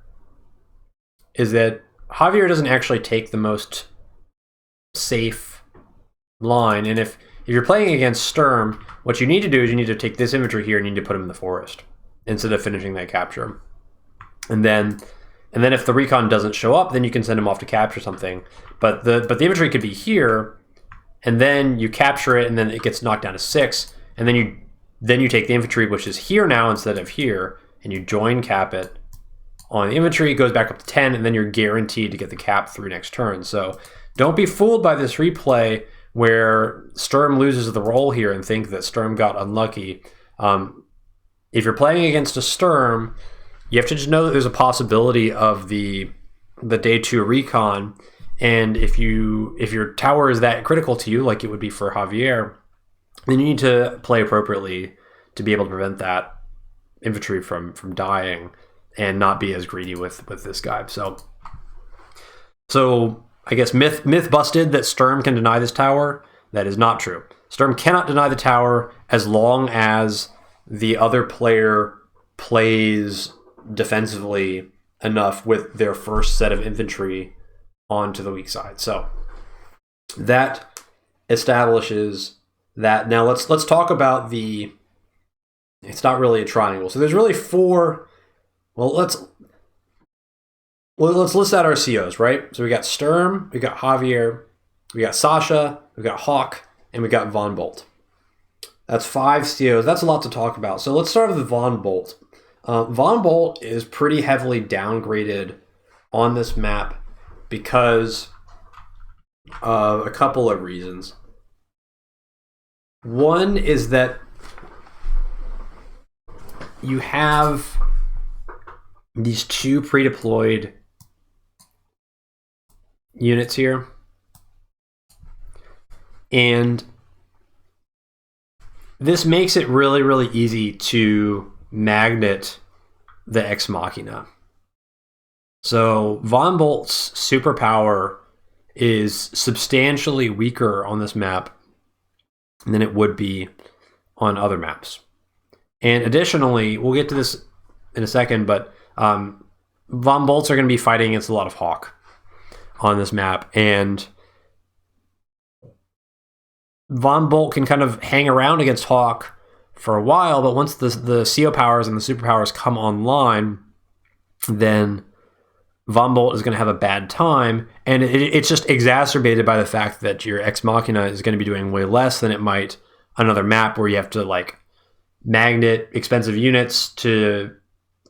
[SPEAKER 1] is that Javier doesn't actually take the most safe line. And if you're playing against Sturm, what you need to do is you need to take this infantry here and you need to put him in the forest instead of finishing that capture. And then if the recon doesn't show up, then you can send him off to capture something. But the infantry could be here, and then you capture it, and then it gets knocked down to 6, and then you take the infantry, which is here now instead of here, and you join cap it on the infantry. It goes back up to 10, and then you're guaranteed to get the cap through next turn. So don't be fooled by this replay where Sturm loses the roll here and think that Sturm got unlucky. If you're playing against a Sturm, you have to just know that there's a possibility of the day 2 recon, and if your tower is that critical to you, like it would be for Javier, then you need to play appropriately to be able to prevent that infantry from dying and not be as greedy with this guy. So I guess myth busted that Sturm can deny this tower. That is not true. Sturm cannot deny the tower as long as the other player plays defensively enough with their first set of infantry onto the weak side. So that establishes that. Now let's talk about it's not really a triangle. So there's really 4. Well, let's list out our COs, right? So we got Sturm, we got Javier, we got Sasha, we got Hawk, and we got Von Bolt. That's 5 COs. That's a lot to talk about. So let's start with Von Bolt. Von Bolt is pretty heavily downgraded on this map because of a couple of reasons. One is that you have these 2 pre-deployed units here, and this makes it really, really easy to magnet the Ex Machina. So Von Bolt's superpower is substantially weaker on this map than it would be on other maps. And additionally, we'll get to this in a second, but Von Bolts are going to be fighting against a lot of Hawk on this map, and Von Bolt can kind of hang around against Hawk for a while, but once the CO powers and the superpowers come online, then Von Bolt is going to have a bad time, and it's just exacerbated by the fact that your Ex Machina is going to be doing way less than it might on another map where you have to magnet expensive units to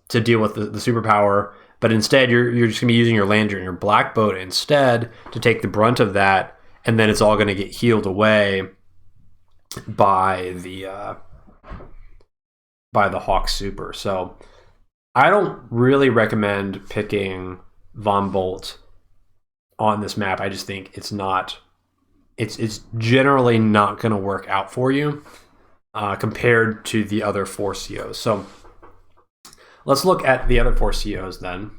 [SPEAKER 1] deal with the superpower, but instead you're just going to be using your lander and your black boat instead to take the brunt of that, and then it's all going to get healed away by the Hawk Super. So I don't really recommend picking Von Bolt on this map. I just think it's generally not going to work out for you compared to the other 4 COs. So let's look at the other 4 COs then.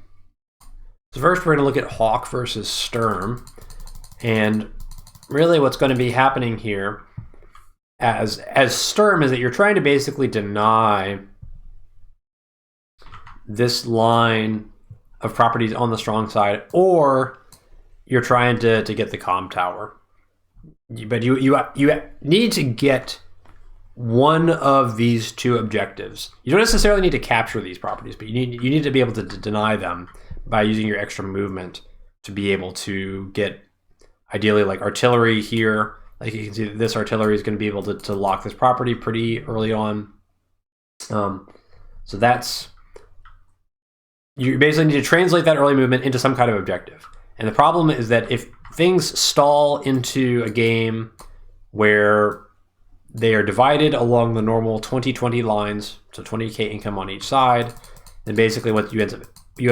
[SPEAKER 1] So first we're going to look at Hawk versus Sturm. And really what's going to be happening here as Sturm is that you're trying to basically deny this line of properties on the strong side, or you're trying to get the comm tower. But you need to get one of these 2 objectives. You don't necessarily need to capture these properties, but you need to be able to deny them by using your extra movement to be able to get, ideally, like artillery here. Like you can see, this artillery is going to be able to lock this property pretty early on. So that's, you basically need to translate that early movement into some kind of objective. And the problem is that if things stall into a game where they are divided along the normal 20-20 lines, so 20k income on each side, then basically what you end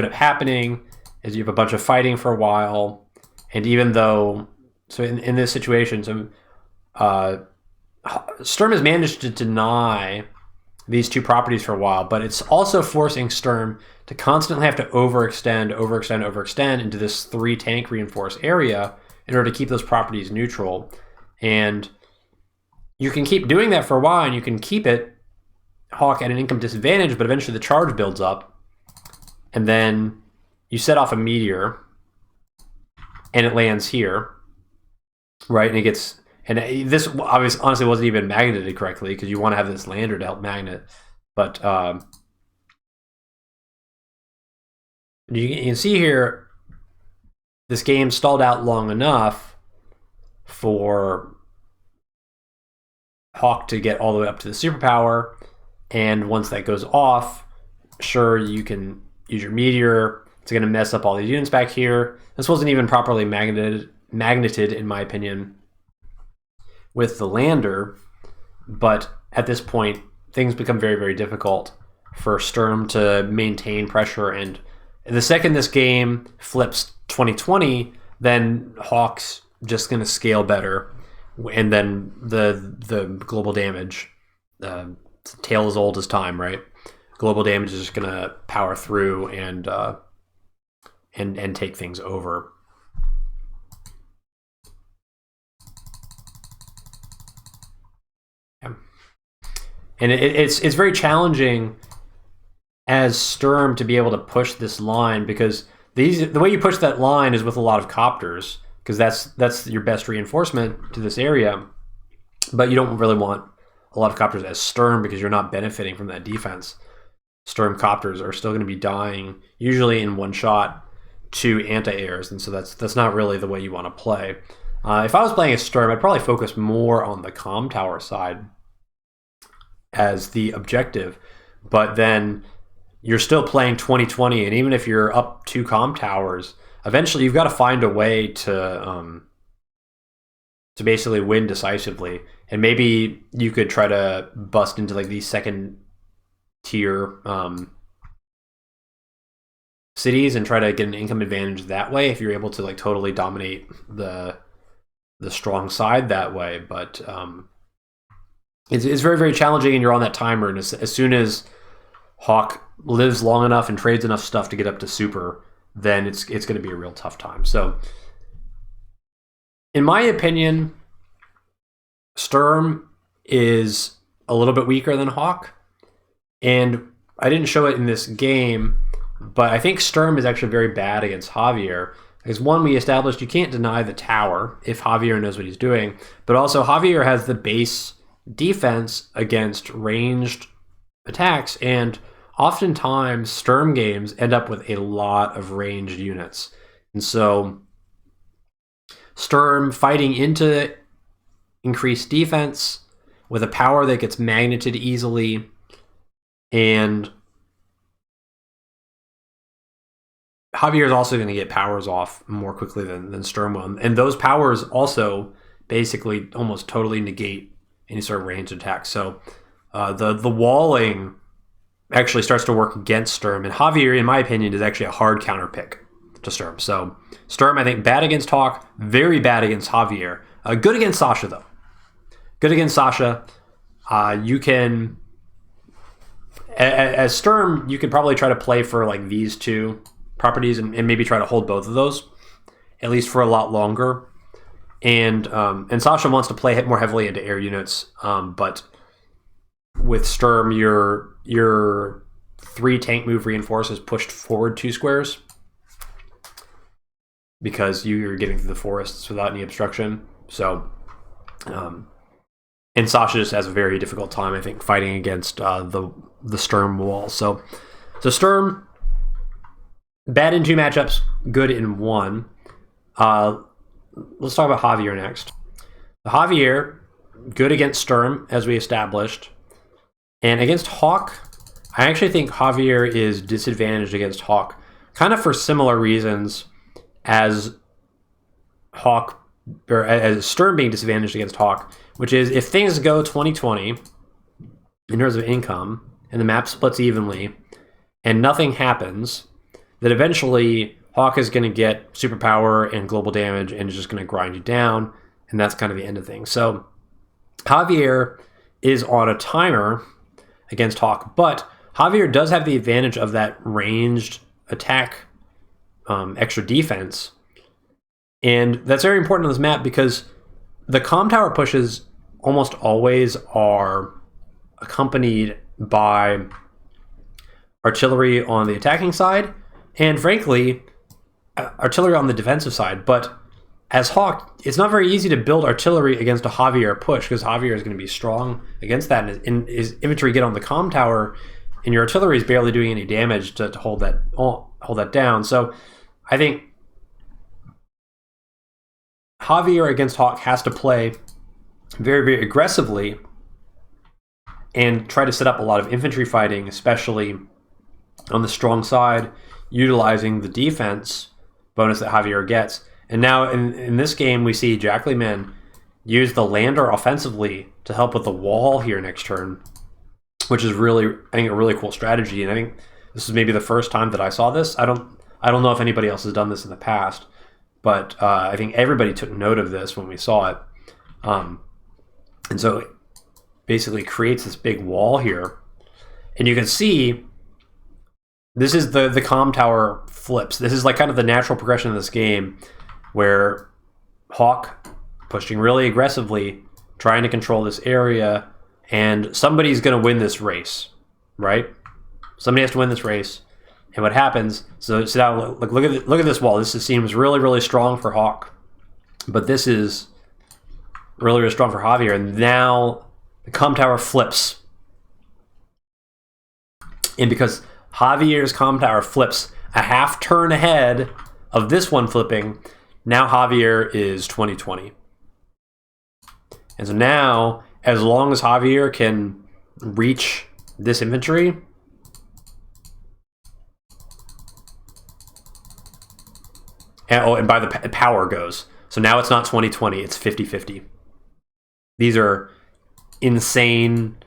[SPEAKER 1] up happening is you have a bunch of fighting for a while, and even though, so in this situation, Sturm has managed to deny these 2 properties for a while, but it's also forcing Sturm to constantly have to overextend into this 3 tank reinforced area in order to keep those properties neutral. And you can keep doing that for a while, and you can keep Hawk at an income disadvantage, but eventually the charge builds up, and then you set off a meteor, and it lands here, right? And it gets, and this obviously honestly wasn't even magneted correctly because you want to have this lander to help magnet, but you can see here this game stalled out long enough for Hawk to get all the way up to the superpower, and once that goes off, sure, you can use your meteor. It's going to mess up all these units back here. This wasn't even properly magneted in my opinion with the lander, but at this point things become very, very difficult for Sturm to maintain pressure, and the second this game flips 20-20, then Hawk's just going to scale better, and then the global damage, tale as old as time, right? Global damage is just going to power through and take things over. Yeah. And it's very challenging as Sturm to be able to push this line, because the way you push that line is with a lot of copters, because that's your best reinforcement to this area. But you don't really want a lot of copters as Sturm because you're not benefiting from that defense. Sturm copters are still going to be dying, usually in one shot, to anti-airs, and so that's not really the way you want to play. If I was playing a Sturm, I'd probably focus more on the comm tower side as the objective, but then you're still playing 20-20, and even if you're up 2 comm towers, eventually you've got to find a way to basically win decisively. And maybe you could try to bust into like these second tier cities and try to get an income advantage that way if you're able to like totally dominate the strong side that way. But it's very, very challenging, and you're on that timer, and as soon as Hawk lives long enough and trades enough stuff to get up to super, then it's going to be a real tough time. So in my opinion, Sturm is a little bit weaker than Hawk, and I didn't show it in this game, but I think Sturm is actually very bad against Javier, because one, we established you can't deny the tower if Javier knows what he's doing, but also Javier has the base defense against ranged attacks, and oftentimes Sturm games end up with a lot of ranged units. And so Sturm fighting into increased defense with a power that gets magneted easily, and Javier is also going to get powers off more quickly than Sturm will. And those powers also basically almost totally negate any sort of ranged attack. So the walling actually starts to work against Sturm. And Javier, in my opinion, is actually a hard counter pick to Sturm. So Sturm, I think, bad against Hawk, very bad against Javier. Good against Sasha, though. Good against Sasha. You can... As Sturm, you could probably try to play for like these two properties and maybe try to hold both of those, at least for a lot longer. And Sasha wants to play more heavily into air units, but with Sturm, your 3 tank move reinforce is pushed forward 2 squares because you're getting through the forests without any obstruction. So, and Sasha just has a very difficult time, I think, fighting against the Sturm wall. So Sturm, bad in 2 matchups, good in 1. Let's talk about Javier next. Javier, good against Sturm, as we established. And against Hawk, I actually think Javier is disadvantaged against Hawk, kind of for similar reasons as Hawk, or as Sturm being disadvantaged against Hawk, which is if things go 20-20 in terms of income, and the map splits evenly, and nothing happens, that eventually Hawk is going to get superpower and global damage and is just going to grind you down, and that's kind of the end of things. So Javier is on a timer against Hawk, but Javier does have the advantage of that ranged attack, extra defense, and that's very important on this map because the comm tower pushes almost always are accompanied by artillery on the attacking side, and frankly, artillery on the defensive side. But as Hawk, it's not very easy to build artillery against a Javier push because Javier is going to be strong against that, and his infantry get on the comm tower, and your artillery is barely doing any damage to hold that down. So I think Javier against Hawk has to play very, very aggressively and try to set up a lot of infantry fighting, especially on the strong side, utilizing the defense bonus that Javier gets. And now in this game, we see Jack Lehman use the lander offensively to help with the wall here next turn, which is really, I think, a really cool strategy. And I think this is maybe the first time that I saw this. I don't know if anybody else has done this in the past, but I think everybody took note of this when we saw it. And so it basically creates this big wall here. And you can see this is the comm tower flips. This is like kind of the natural progression of this game where Hawk pushing really aggressively, trying to control this area, and somebody's going to win this race, right? Somebody has to win this race. And what happens, so now look at this wall. This seems really, really strong for Hawk, but this is really, really strong for Javier. And now the comm tower flips. And because Javier's comm tower flips a half turn ahead of this one flipping, now Javier is 20-20. And so now, as long as Javier can reach this infantry, and by the power goes. So now it's not 20-20, it's 50-50. These are insane.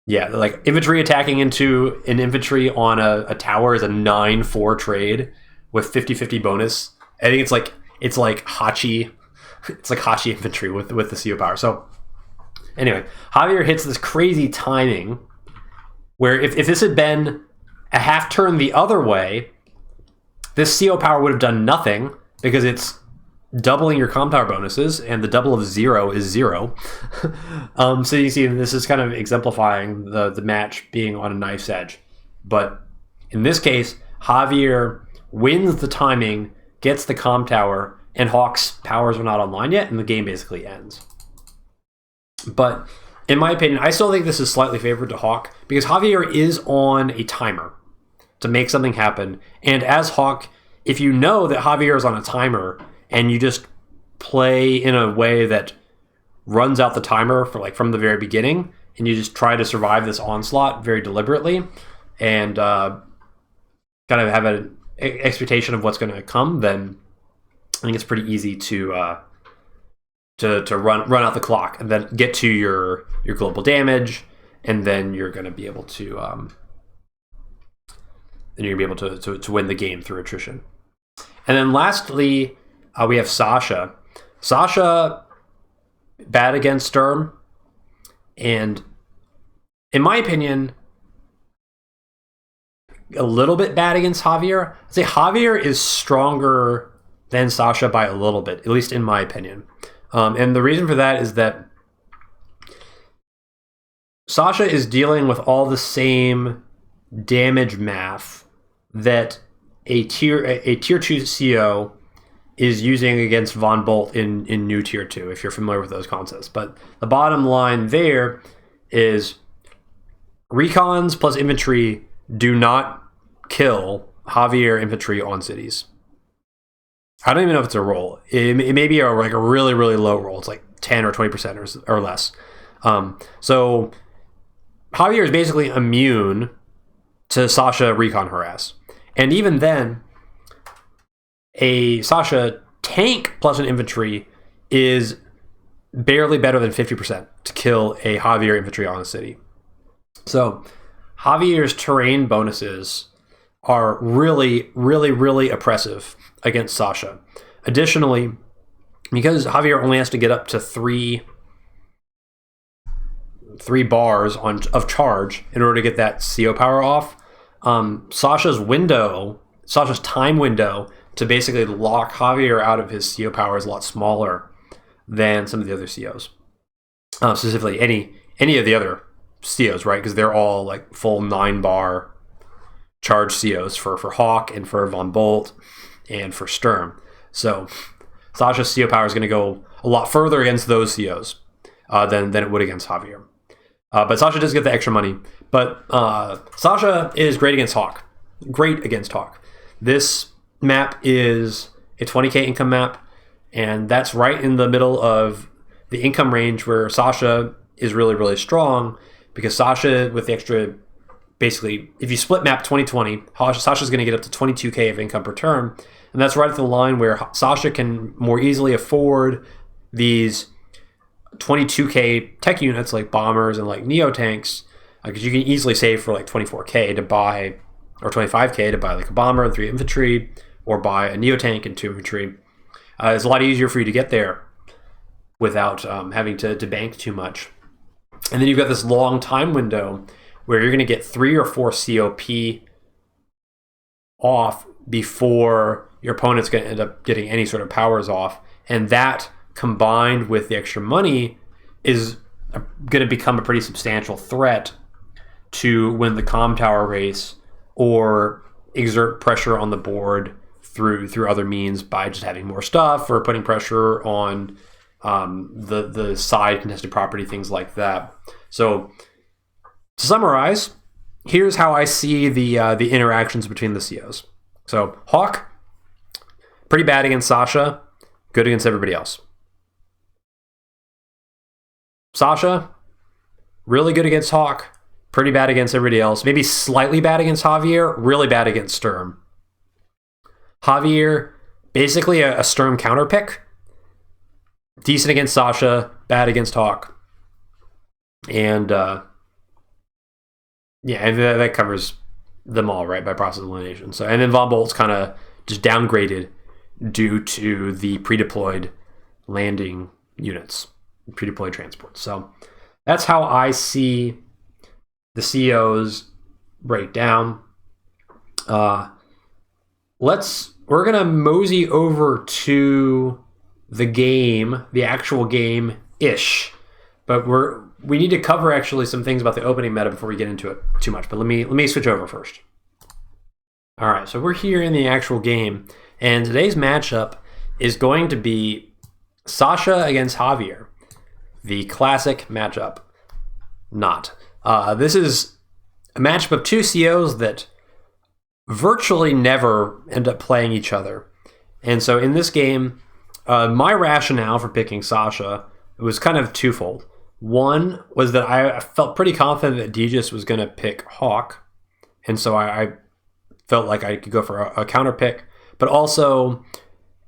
[SPEAKER 1] Yeah, like infantry attacking into an infantry on a tower is a 9-4 trade with 50-50 bonus. I think it's like Hachi. It's like Hachi infantry with the CO power. So anyway, Javier hits this crazy timing where if this had been a half turn the other way, this CO power would have done nothing because it's doubling your comm tower bonuses, and the double of 0 is 0. So you see this is kind of exemplifying the match being on a knife's edge. But in this case, Javier wins the timing, gets the comm tower, and Hawk's powers are not online yet, and the game basically ends. But in my opinion, I still think this is slightly favored to Hawk because Javier is on a timer to make something happen. And as Hawk, if you know that Javier is on a timer and you just play in a way that runs out the timer for from the very beginning, and you just try to survive this onslaught very deliberately and kind kind of have an expectation of what's going to come, then I think it's pretty easy to run out the clock and then get to your global damage, and then you're going to be able to to win the game through attrition. And then lastly, we have Sasha. Sasha, bad against Sturm, and in my opinion, a little bit bad against Javier. I'd say Javier is stronger than Sasha by a little bit, at least in my opinion. And the reason for that is that Sasha is dealing with all the same damage math that a tier 2 CO is using against Von Bolt in new tier 2, if you're familiar with those concepts. But the bottom line there is recons plus infantry do not kill Javier infantry on cities. I don't even know if it's a roll. It may be like a really, really low roll. It's like 10 or 20% or less. So Javier is basically immune to Sasha recon harass. And even then, a Sasha tank plus an infantry is barely better than 50% to kill a Javier infantry on a city. So Javier's terrain bonuses are really, really, really oppressive against Sasha. Additionally, because Javier only has to get up to three bars of charge in order to get that CO power off, Sasha's time window to basically lock Javier out of his CO power is a lot smaller than some of the other COs. Specifically, any of the other COs, right? Because they're all like full 9-bar charge COs for Hawk and for Von Bolt and for Sturm. So Sasha's CO power is going to go a lot further against those COs than it would against Javier. But Sasha does get the extra money. But Sasha is great against Hawk. Great against Hawk. This map is a 20k income map, and that's right in the middle of the income range where Sasha is really, really strong, because Sasha, with the extra, basically, if you split map 2020, Sasha's going to get up to 22k of income per turn, and that's right at the line where Sasha can more easily afford these 22k tech units like bombers and like neo tanks, because you can easily save for like 24k to buy, or 25k to buy like a bomber and 3 infantry, or buy a neo tank and 2 infantry. It's a lot easier for you to get there without having to bank too much. And then you've got this long time window where you're going to get 3 or 4 COP off before your opponent's going to end up getting any sort of powers off. And that, combined with the extra money, is going to become a pretty substantial threat to win the comm tower race or exert pressure on the board through other means by just having more stuff or putting pressure on the side contested property, things like that. So to summarize, here's how I see the interactions between the COs. So Hawk, pretty bad against Sasha, good against everybody else. Sasha, really good against Hawk, pretty bad against everybody else. Maybe slightly bad against Javier, really bad against Sturm. Javier, basically a Sturm counter pick. Decent against Sasha, bad against Hawk. And and that covers them all, right, by process of elimination. So, and then Von Bolt's kind of just downgraded due to the pre-deployed landing units, pre-deployed transports. So that's how I see the COs break down. We're gonna mosey over to the game, the actual game-ish, but we need to cover actually some things about the opening meta before we get into it too much. But let me switch over first. All right, so we're here in the actual game, and today's matchup is going to be Sasha against Javier, the classic matchup. This is a matchup of 2 COs that virtually never end up playing each other. And so in this game, my rationale for picking Sasha was kind of twofold. One was that I felt pretty confident that Degis was going to pick Hawk, and so I felt like I could go for a counter pick. But also,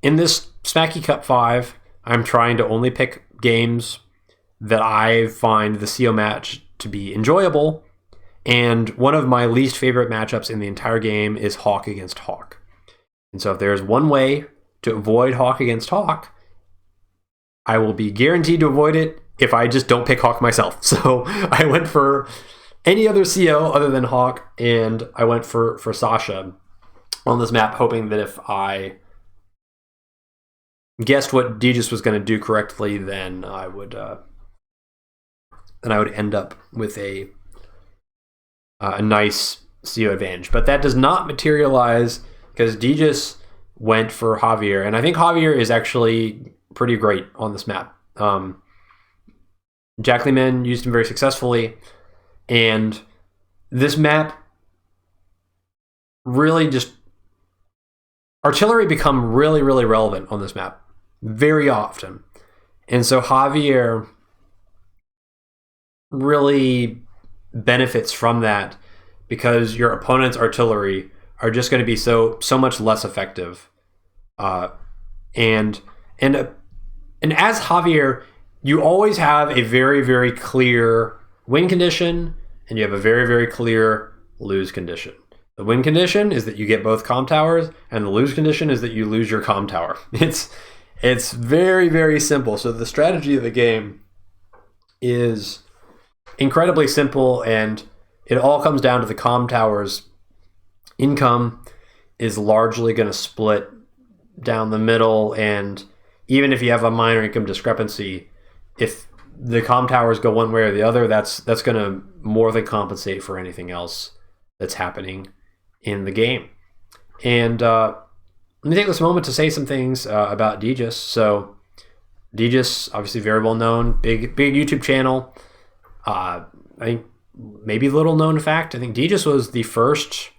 [SPEAKER 1] in this Smacky Cup 5, I'm trying to only pick games that I find the CO match to be enjoyable. And one of my least favorite matchups in the entire game is Hawk against Hawk. And so if there's one way to avoid Hawk against Hawk, I will be guaranteed to avoid it if I just don't pick Hawk myself. So I went for any other CO other than Hawk, and I went for Sasha on this map, hoping that if I guessed what Degis was going to do correctly, then I would end up with a nice CO advantage. But that does not materialize because Degis went for Javier, and I think Javier is actually pretty great on this map. Jack Lehman used him very successfully, and this map really just artillery become really, really relevant on this map very often. And so Javier really benefits from that because your opponent's artillery are just going to be so much less effective. And as Javier, you always have a very, very clear win condition, and you have a very, very clear lose condition. The win condition is that you get both comm towers, and the lose condition is that you lose your comm tower. It's very, very simple. So the strategy of the game is incredibly simple, and it all comes down to the comm towers. Income is largely going to split down the middle, and even if you have a minor income discrepancy, if the comm towers go one way or the other, that's going to more than compensate for anything else that's happening in the game. And let me take this moment to say some things about Degis. So Degis, obviously very well known, big YouTube channel. I think maybe little known fact, I think Degis was the first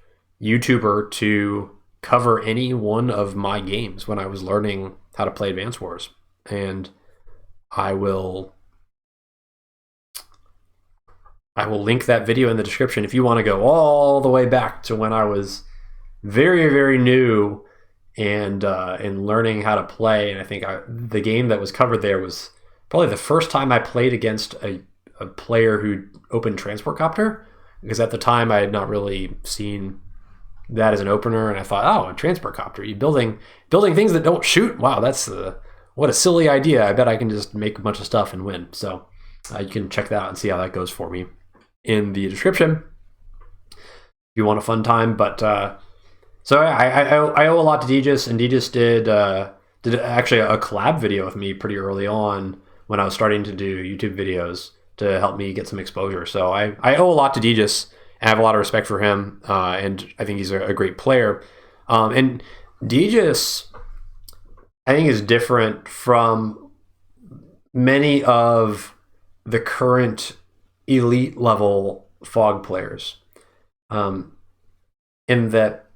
[SPEAKER 1] YouTuber to cover any one of my games when I was learning how to play Advance Wars. And I will link that video in the description if you want to go all the way back to when I was very, very new and learning how to play. And I think the game that was covered there was probably the first time I played against a player who opened Transport Copter, because at the time I had not really seen that as an opener, and I thought, oh, a Transport Copter, you building things that don't shoot? Wow, that's what a silly idea. I bet I can just make a bunch of stuff and win. So you can check that out and see how that goes for me in the description if you want a fun time. But so I owe a lot to Degis, and Degis did actually a collab video with me pretty early on when I was starting to do YouTube videos to help me get some exposure. So I owe a lot to Degis, and I have a lot of respect for him, and I think he's a great player. And Degis, I think, is different from many of the current elite level Fog players, in that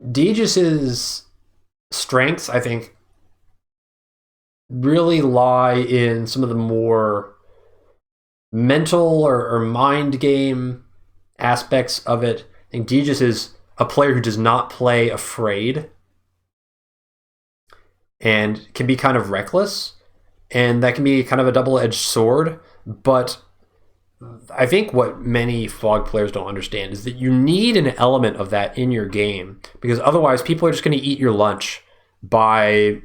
[SPEAKER 1] Degis's strengths, I think, really lie in some of the more mental or mind game aspects of it. I think Degis is a player who does not play afraid and can be kind of reckless, and that can be kind of a double-edged sword. But I think what many Fog players don't understand is that you need an element of that in your game, because otherwise people are just going to eat your lunch by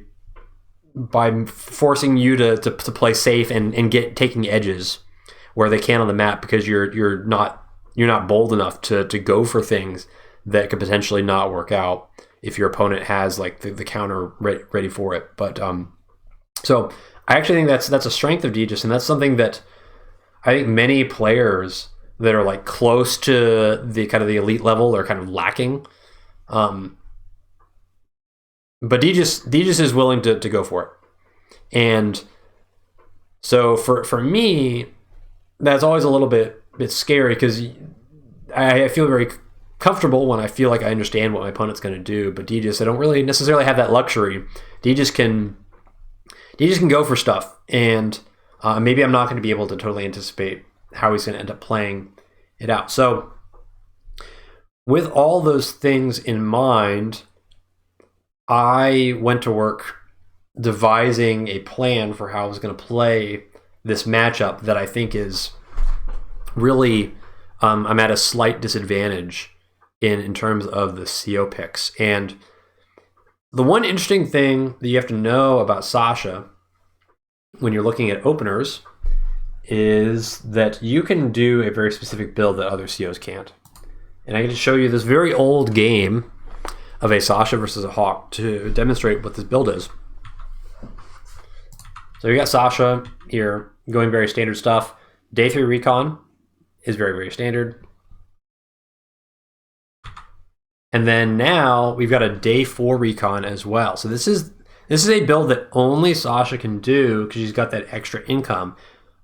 [SPEAKER 1] forcing you to play safe and taking edges where they can on the map, because you're not bold enough to go for things that could potentially not work out if your opponent has like the counter ready for it. But so I actually think that's a strength of Degis, and that's something that I think many players that are like close to the kind of the elite level are kind of lacking. But Degis is willing to go for it. And so for me, that's always a little bit scary, because I feel very comfortable when I feel like I understand what my opponent's going to do. But Degis, I don't really necessarily have that luxury. Degis can go for stuff, and maybe I'm not going to be able to totally anticipate how he's going to end up playing it out. So with all those things in mind, I went to work devising a plan for how I was going to play this matchup that I think is really, I'm at a slight disadvantage in terms of the CO picks. And the one interesting thing that you have to know about Sasha when you're looking at openers is that you can do a very specific build that other COs can't. And I get to show you this very old game of a Sasha versus a Hawk to demonstrate what this build is. So you got Sasha here going very standard stuff. Day 3 recon is very, very standard. And then now we've got a day 4 recon as well. So this is a build that only Sasha can do because she's got that extra income.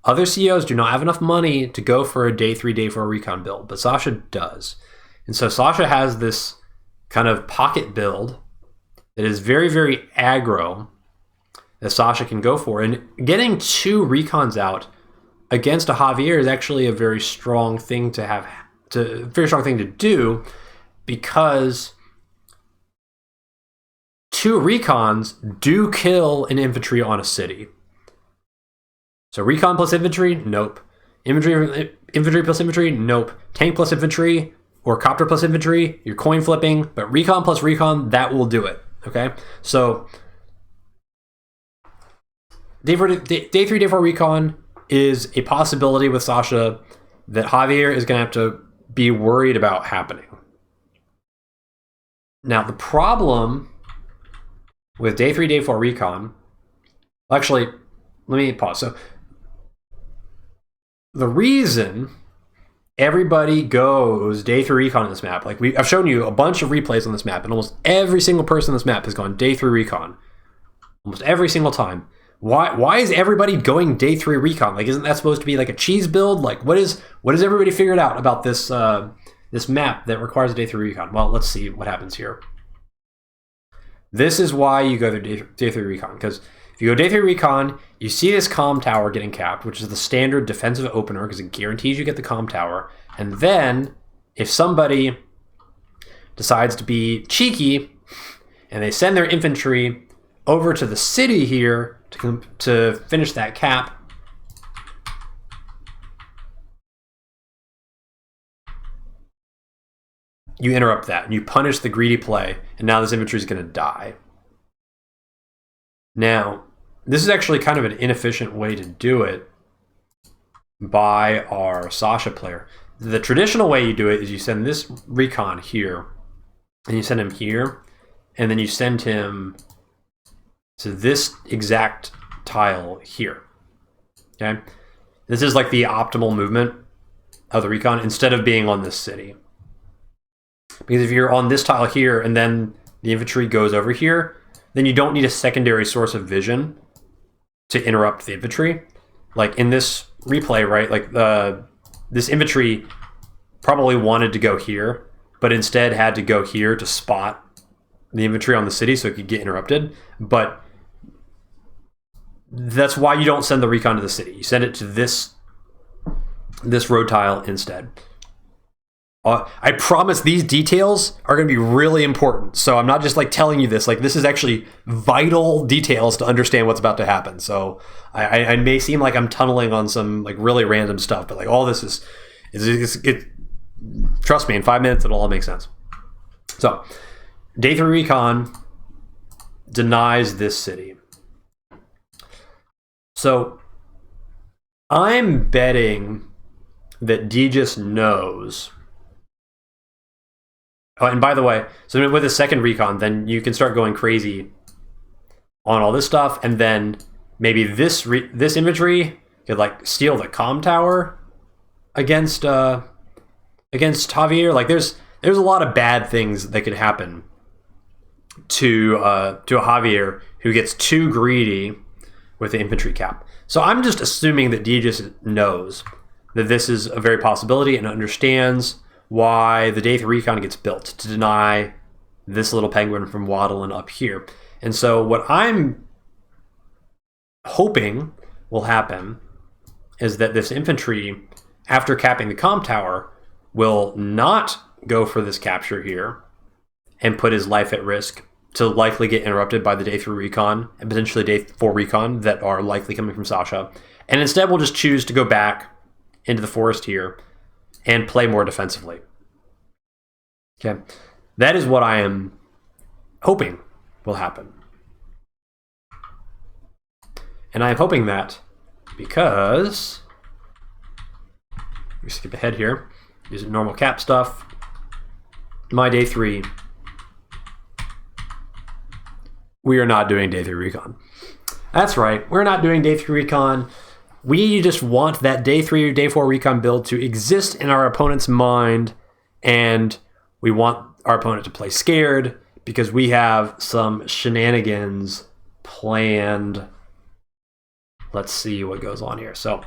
[SPEAKER 1] Other COs do not have enough money to go for a day 3, day 4 recon build, but Sasha does. And so Sasha has this kind of pocket build that is very, very aggro that Sasha can go for. And getting 2 recons out against a Javier is actually a very strong thing to do, because 2 recons do kill an infantry on a city. So recon plus infantry, nope. Infantry plus infantry, nope. Tank plus infantry, or copter plus infantry, you're coin flipping, but recon plus recon, that will do it, okay? So day 3, day 4 recon is a possibility with Sasha that Javier is going to have to be worried about happening. Now, the problem with day 3, day 4 recon, actually, let me pause. So the reason everybody goes day 3 recon on this map, like I've shown you a bunch of replays on this map, and almost every single person on this map has gone day 3 recon. Almost every single time. Why is everybody going day 3 recon? Like, isn't that supposed to be like a cheese build? Like, what has everybody figured out about this this map that requires a day 3 recon? Well, let's see what happens here. This is why you go to day 3 recon, because if you go day 3 recon, you see this comm tower getting capped, which is the standard defensive opener because it guarantees you get the comm tower. And then if somebody decides to be cheeky and they send their infantry over to the city here to finish that cap, you interrupt that and you punish the greedy play, and now this infantry is going to die. Now, this is actually kind of an inefficient way to do it by our Sasha player. The traditional way you do it is you send this recon here, and you send him here, and then you send him to this exact tile here. Okay? This is like the optimal movement of the recon instead of being on this city. Because if you're on this tile here and then the infantry goes over here, then you don't need a secondary source of vision to interrupt the infantry. Like in this replay, right? Like this infantry probably wanted to go here, but instead had to go here to spot the infantry on the city so it could get interrupted. But that's why you don't send the recon to the city. You send it to this road tile instead. I promise these details are going to be really important. So I'm not just like telling you this. Like, this is actually vital details to understand what's about to happen. So I may seem like I'm tunneling on some like really random stuff, but like all this is trust me, in 5 minutes it'll all make sense. So day 3 recon denies this city. So I'm betting that D just knows. Oh, and by the way, so with a second recon, then you can start going crazy on all this stuff, and then maybe this infantry could like steal the comm tower against Javier. Like there's a lot of bad things that could happen to a Javier who gets too greedy with the infantry cap. So I'm just assuming that D just knows that this is a very possibility and understands why the day 3 recon gets built to deny this little penguin from waddling up here. And so what I'm hoping will happen is that this infantry, after capping the comm tower, will not go for this capture here and put his life at risk to likely get interrupted by the day 3 recon and potentially day 4 recon that are likely coming from Sasha. And instead we'll just choose to go back into the forest here and play more defensively. Okay, that is what I am hoping will happen. And I'm hoping that because we skip ahead here, use normal cap stuff. My day 3, we are not doing day 3 recon. That's right, we're not doing day 3 recon. We just want that day 3 or day 4 recon build to exist in our opponent's mind, and we want our opponent to play scared because we have some shenanigans planned. Let's see what goes on here. So,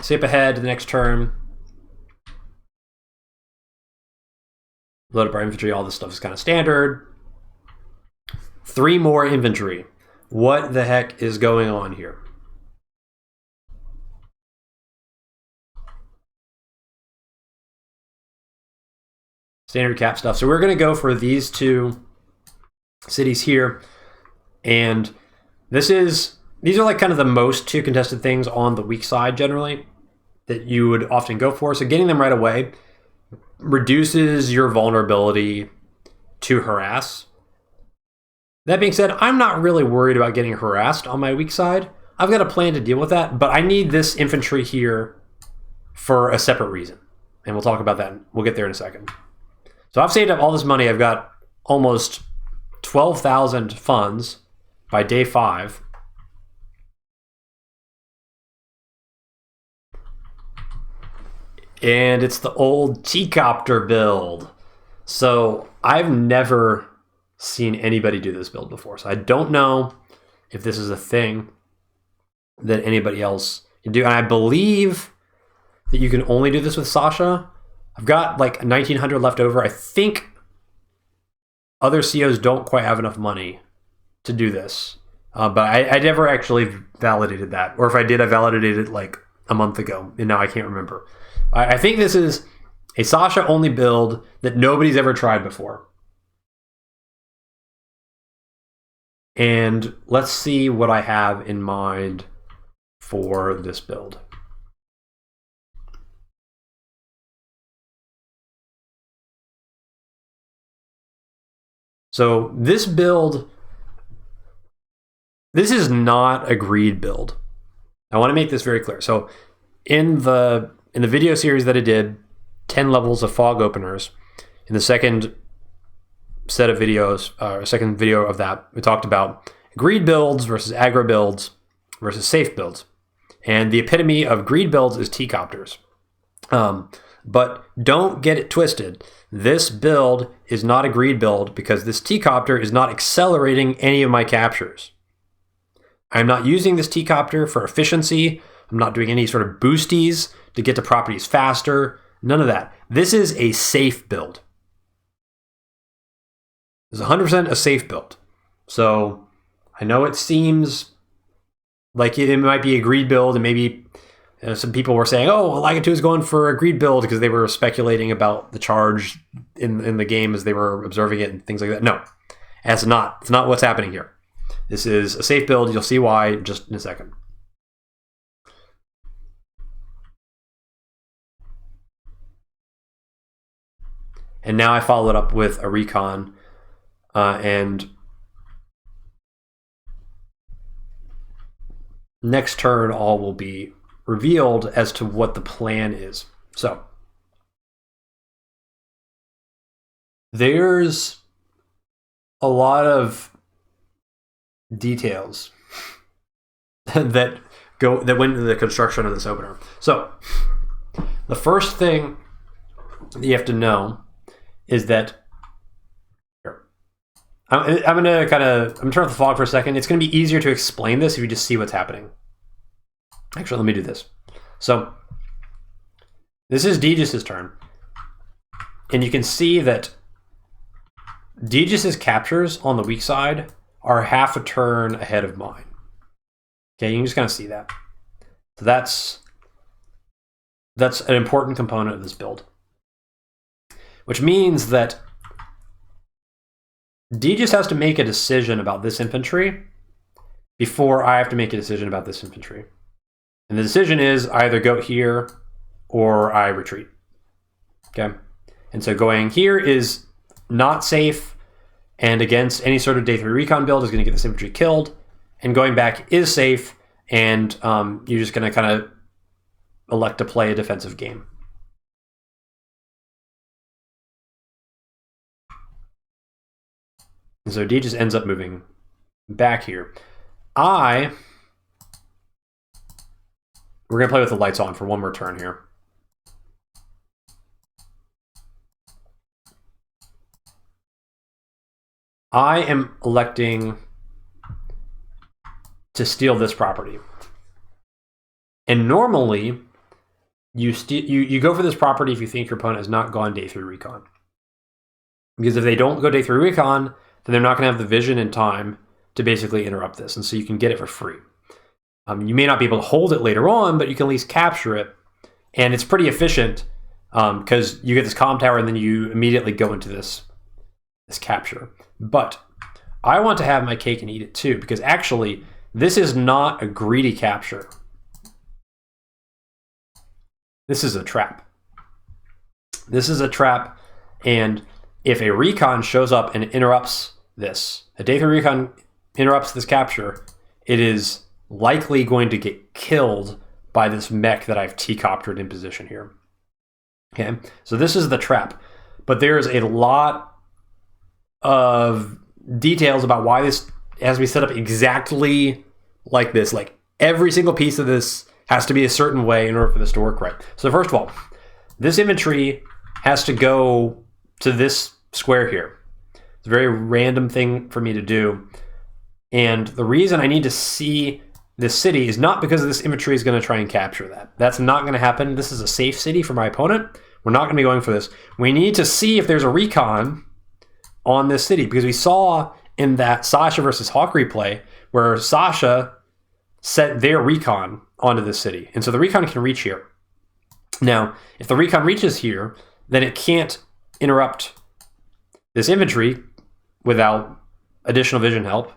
[SPEAKER 1] skip ahead to the next turn. Load up our infantry. All this stuff is kind of standard. 3 more infantry. What the heck is going on here? Standard cap stuff. So we're going to go for these 2 cities here. And these are like kind of the most 2 contested things on the weak side generally that you would often go for. So getting them right away reduces your vulnerability to harass. That being said, I'm not really worried about getting harassed on my weak side. I've got a plan to deal with that, but I need this infantry here for a separate reason. And we'll talk about that. We'll get there in a second. So I've saved up all this money. I've got almost 12,000 funds by day 5. And it's the old t-copter build. So I've never seen anybody do this build before. So I don't know if this is a thing that anybody else can do. And I believe that you can only do this with Sasha. I've got like 1,900 left over. I think other COs don't quite have enough money to do this. But I never actually validated that. Or if I did, I validated it like a month ago. And now I can't remember. I think this is a Sasha only build that nobody's ever tried before. And let's see what I have in mind for this build. So this build, this is not a greed build. I want to make this very clear. So in the video series that I did, 10 levels of fog openers, in the second set of videos, second video of that, we talked about greed builds versus aggro builds versus safe builds. And the epitome of greed builds is t-copters. But don't get it twisted. This build is not a greed build because this t-copter is not accelerating any of my captures. I'm not using this t-copter for efficiency. I'm not doing any sort of boosties to get to properties faster. None of that. This is a safe build. It's 100% a safe build. So I know it seems like it might be a greed build, and maybe some people were saying, oh, Elagatua is going for a greed build because they were speculating about the charge in the game as they were observing it and things like that. No, it's not. It's not what's happening here. This is a safe build. You'll see why just in a second. And now I follow it up with a recon, and next turn all will be revealed as to what the plan is. So there's a lot of details that went into the construction of this opener. So the first thing that you have to know is that I'm gonna turn off the fog for a second. It's gonna be easier to explain this if you just see what's happening. Actually, let me do this. So this is Degis's turn, and you can see that Degis's captures on the weak side are half a turn ahead of mine. Okay, you can just kind of see that. So that's an important component of this build. which means that D just has to make a decision about this infantry before I have to make a decision about this infantry. And the decision is I either go here or I retreat. Okay. And so going here is not safe, and against any sort of day 3 recon build is going to get this infantry killed. And going back is safe, and you're just going to kind of elect to play a defensive game. And so D just ends up moving back here. We're going to play with the lights on for one more turn here. I am electing to steal this property. And normally, you go for this property if you think your opponent has not gone day 3 recon. Because if they don't go day 3 recon, then they're not going to have the vision in time to basically interrupt this. And so you can get it for free. You may not be able to hold it later on, but you can at least capture it. And it's pretty efficient because you get this comm tower and then you immediately go into this capture. But I want to have my cake and eat it too, because actually this is not a greedy capture. This is a trap. This is a trap, and if a recon shows up and interrupts this, a day 3 recon interrupts this capture, it is likely going to get killed by this mech that I've t-coptered in position here. Okay, so this is the trap, but there's a lot of details about why this has to be set up exactly like this. Like every single piece of this has to be a certain way in order for this to work right. So first of all, this infantry has to go to this square here. It's a very random thing for me to do. And the reason I need to see this city is not because this infantry is going to try and capture that. That's not going to happen. This is a safe city for my opponent. We're not going to be going for this. We need to see if there's a recon on this city, because we saw in that Sasha versus Hawk replay where Sasha set their recon onto this city. And so the recon can reach here. Now, if the recon reaches here, then it can't interrupt this infantry without additional vision help.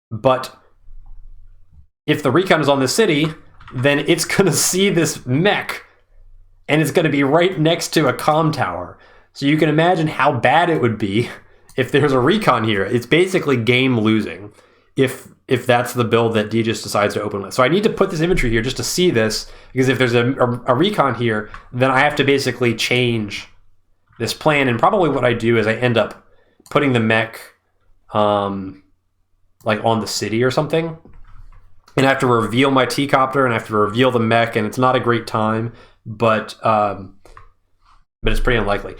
[SPEAKER 1] But if the recon is on this city, then it's going to see this mech, and it's going to be right next to a comm tower. So you can imagine how bad it would be if there's a recon here. It's basically game losing if that's the build that D just decides to open with. So I need to put this infantry here just to see this, because if there's a recon here, then I have to basically change this plan. And probably what I do is I end up putting the mech like on the city or something. And I have to reveal my t-copter and I have to reveal the mech, and it's not a great time, but it's pretty unlikely.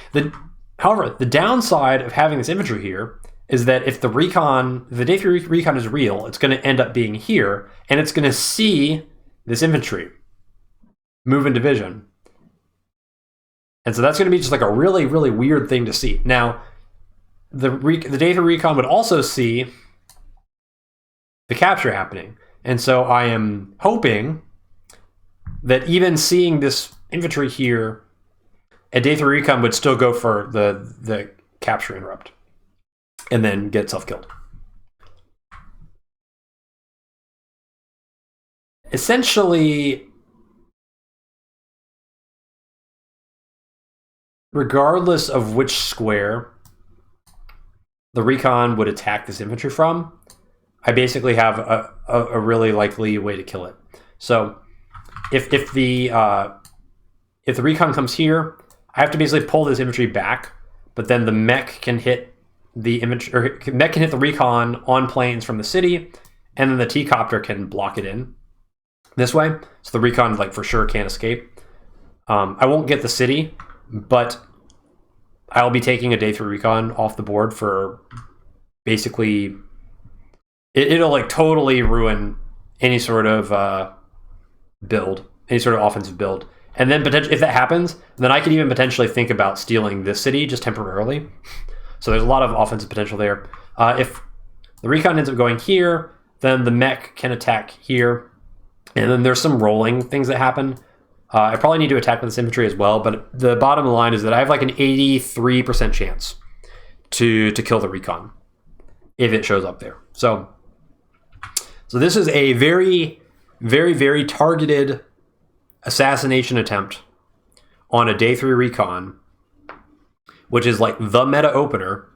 [SPEAKER 1] However, the downside of having this infantry here is that if the day 3 recon is real, it's going to end up being here, and it's going to see this infantry move into vision. And so that's going to be just like a really, really weird thing to see. Now, the day 3 recon would also see the capture happening. And so I am hoping that even seeing this infantry here, a day 3 recon would still go for the capture interrupt and then get itself killed. Essentially, regardless of which square the recon would attack this infantry from, I basically have a really likely way to kill it. So if the recon comes here, I have to basically pull this infantry back, but then the mech can hit the recon on planes from the city, and then the t-copter can block it in this way, so the recon for sure can't escape. I won't get the city, but I'll be taking a day 3 recon off the board for basically it'll totally ruin any sort of build, any sort of offensive build. And then if that happens, then I could even potentially think about stealing this city just temporarily. So there's a lot of offensive potential there. If the recon ends up going here, then the mech can attack here. And then there's some rolling things that happen. I probably need to attack with this infantry as well, but the bottom line is that I have like an 83% chance to kill the recon if it shows up there. So this is a very, very, very targeted assassination attempt on a day 3 recon, which is like the meta opener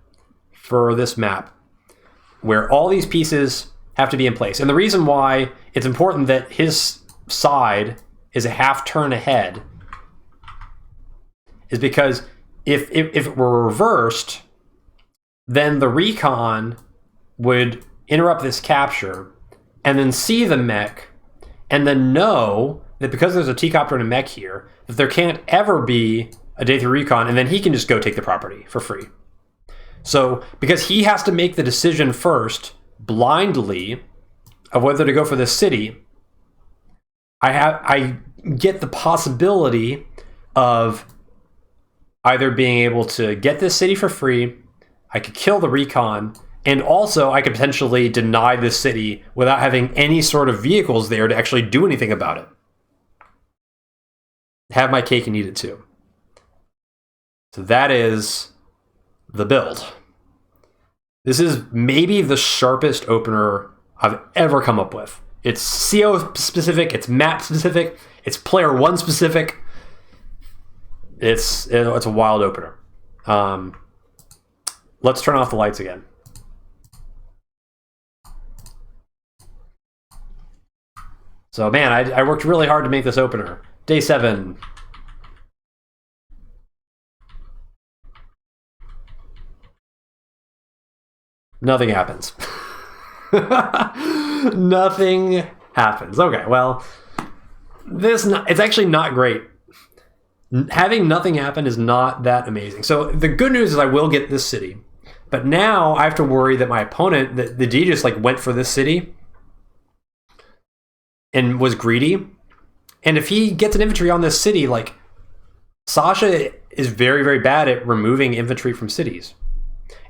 [SPEAKER 1] for this map, where all these pieces have to be in place. And the reason why it's important that his side is a half turn ahead is because if it were reversed, then the recon would interrupt this capture and then see the mech and then know that because there's a t-copter and a mech here, that there can't ever be a day 3 recon, and then he can just go take the property for free. So because he has to make the decision first blindly of whether to go for this city, I get the possibility of either being able to get this city for free, I could kill the recon, and also I could potentially deny this city without having any sort of vehicles there to actually do anything about it. Have my cake and eat it too. So that is the build. This is maybe the sharpest opener I've ever come up with. It's CO specific, it's map specific, it's player 1 specific. It's a wild opener. Let's turn off the lights again. So man, I worked really hard to make this opener. Day 7. Nothing happens. Nothing happens. Okay, well, it's actually not great. Having nothing happen is not that amazing. So the good news is I will get this city, but now I have to worry that my opponent, the D just like went for this city and was greedy. And if he gets an infantry on this city, like Sasha is very, very bad at removing infantry from cities.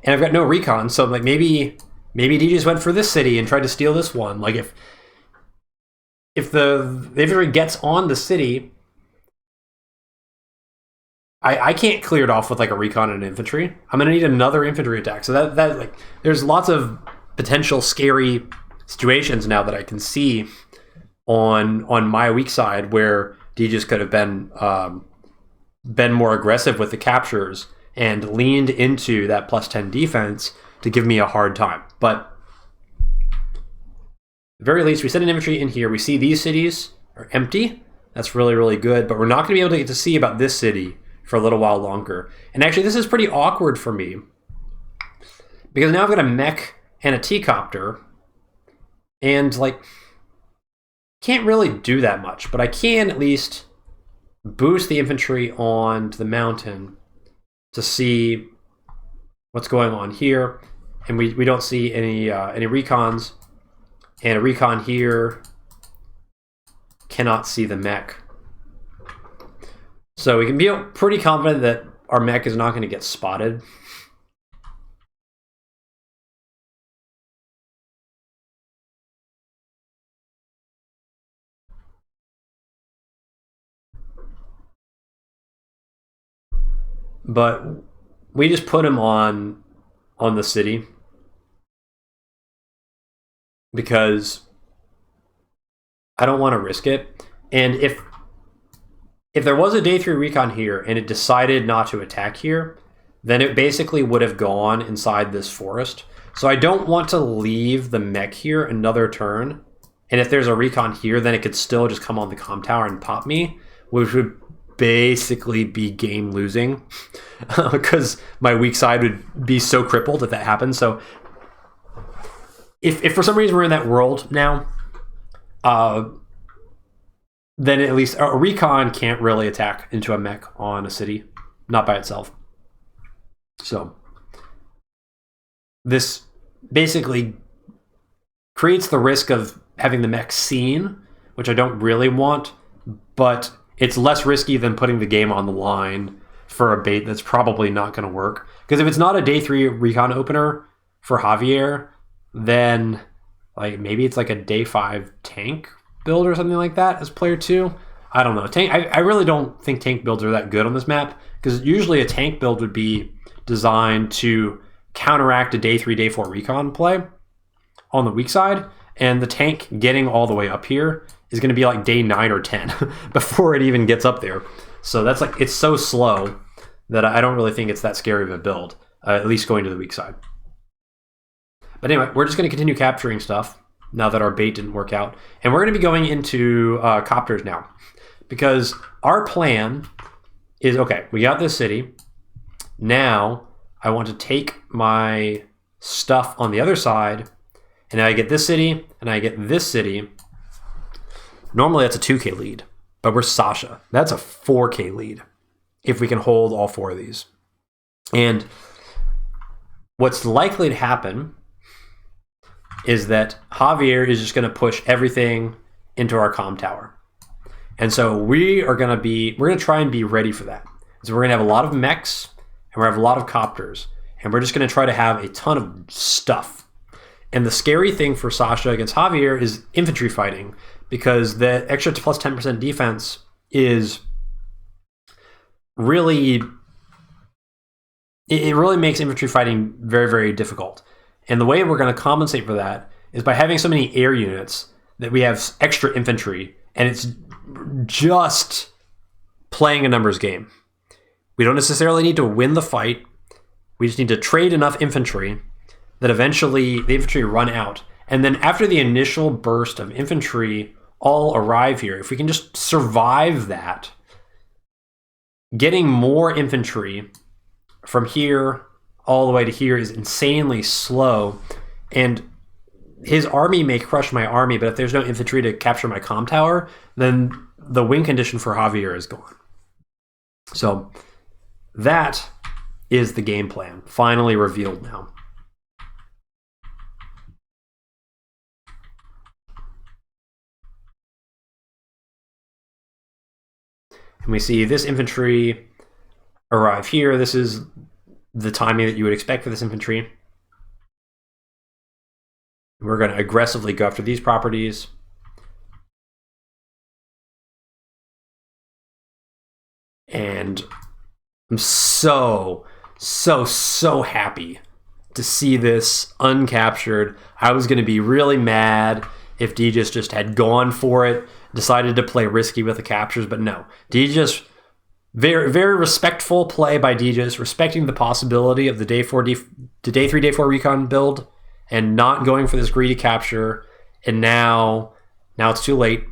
[SPEAKER 1] And I've got no recon, so like maybe D just went for this city and tried to steal this one. Like if the infantry gets on the city, I can't clear it off with like a recon and an infantry. I'm gonna need another infantry attack. So that like there's lots of potential scary situations now that I can see on my weak side where D just could have been more aggressive with the captures and leaned into that +10 defense to give me a hard time. But at the very least, we send an infantry in here. We see these cities are empty. That's really, really good. But we're not going to be able to get to see about this city for a little while longer. And actually, this is pretty awkward for me because now I've got a mech and a t-copter, and like can't really do that much. But I can at least boost the infantry onto the mountain to see what's going on here, and we don't see any recons, and a recon here cannot see the mech. So we can be pretty confident that our mech is not going to get spotted. But we just put him on the city because I don't want to risk it. And if there was a day 3 recon here and it decided not to attack here, then it basically would have gone inside this forest. So I don't want to leave the mech here another turn. And if there's a recon here, then it could still just come on the comm tower and pop me, which would basically be game losing because my weak side would be so crippled if that happens. So if for some reason we're in that world now, then at least a recon can't really attack into a mech on a city, not by itself. So this basically creates the risk of having the mech seen, which I don't really want, but it's less risky than putting the game on the line for a bait that's probably not going to work. Because if it's not a day 3 recon opener for Javier, then like maybe it's like a day 5 tank build or something like that as player 2. I don't know. I really don't think tank builds are that good on this map, because usually a tank build would be designed to counteract a day 3, day 4 recon play on the weak side, and the tank getting all the way up here is going to be like day 9 or 10 before it even gets up there. So that's like, it's so slow that I don't really think it's that scary of a build, at least going to the weak side. But anyway, we're just going to continue capturing stuff now that our bait didn't work out. And we're going to be going into copters now, because our plan is, okay, we got this city. Now I want to take my stuff on the other side, and I get this city, and I get this city. Normally that's a 2K lead, but we're Sasha. That's a 4K lead if we can hold all 4 of these. And what's likely to happen is that Javier is just going to push everything into our comm tower. And so we're going to try and be ready for that. So we're going to have a lot of mechs, and we're going to have a lot of copters, and we're just going to try to have a ton of stuff. And the scary thing for Sasha against Javier is infantry fighting, because the extra plus 10% defense is really, it really makes infantry fighting very, very difficult. And the way we're going to compensate for that is by having so many air units that we have extra infantry, and it's just playing a numbers game. We don't necessarily need to win the fight. We just need to trade enough infantry that eventually the infantry run out. And then after the initial burst of infantry all arrive here, if we can just survive that, getting more infantry from here all the way to here is insanely slow. And his army may crush my army, but if there's no infantry to capture my comm tower, then the win condition for Javier is gone. So that is the game plan, finally revealed now. And we see this infantry arrive here. This is the timing that you would expect for this infantry. We're going to aggressively go after these properties. And I'm so happy to see this uncaptured. I was going to be really mad if Djus just had gone for it, decided to play risky with the captures, but no. Djus, very, very respectful play by Djus, respecting the possibility of the day 3, day 4 recon build, and not going for this greedy capture. And now it's too late.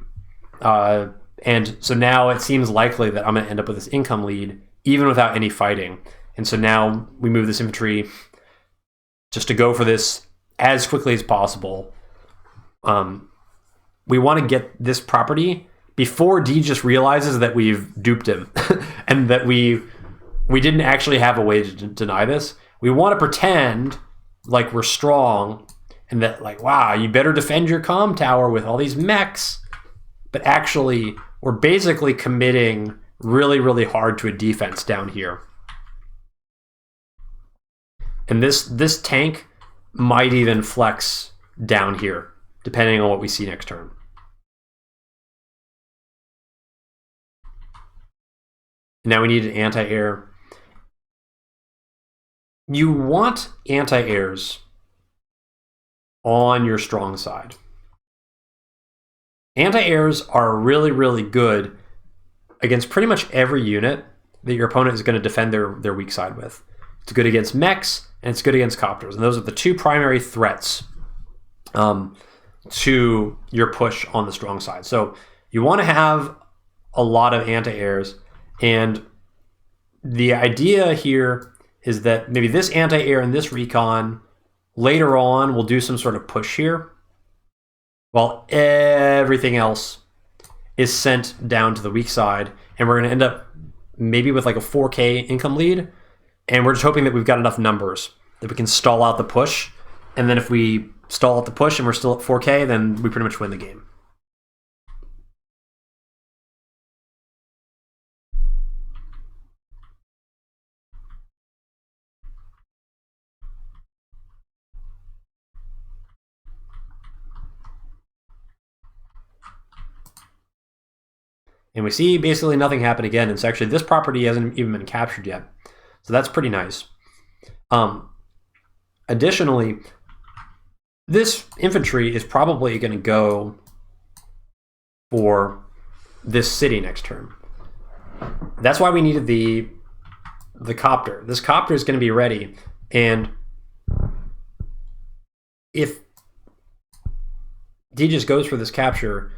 [SPEAKER 1] And so now it seems likely that I'm going to end up with this income lead, even without any fighting. And so now we move this infantry just to go for this as quickly as possible. We want to get this property before Djus realizes that we've duped him and that we didn't actually have a way to deny this. We want to pretend like we're strong and that, like, wow, you better defend your comm tower with all these mechs. But actually, we're basically committing really, really hard to a defense down here. And this tank might even flex down here, depending on what we see next turn. Now we need an anti-air. You want anti-airs on your strong side. Anti-airs are really, really good against pretty much every unit that your opponent is going to defend their weak side with. It's good against mechs, and it's good against copters. And those are the two primary threats to your push on the strong side. So you want to have a lot of anti-airs. And the idea here is that maybe this anti-air and this recon later on will do some sort of push here, while everything else is sent down to the weak side. And we're going to end up maybe with like a 4K income lead. And we're just hoping that we've got enough numbers that we can stall out the push. And then if we stall out the push and we're still at 4K, then we pretty much win the game. And we see basically nothing happen again. And so actually this property hasn't even been captured yet. So that's pretty nice. Additionally, this infantry is probably going to go for this city next turn. That's why we needed the copter. This copter is going to be ready, and if D just goes for this capture,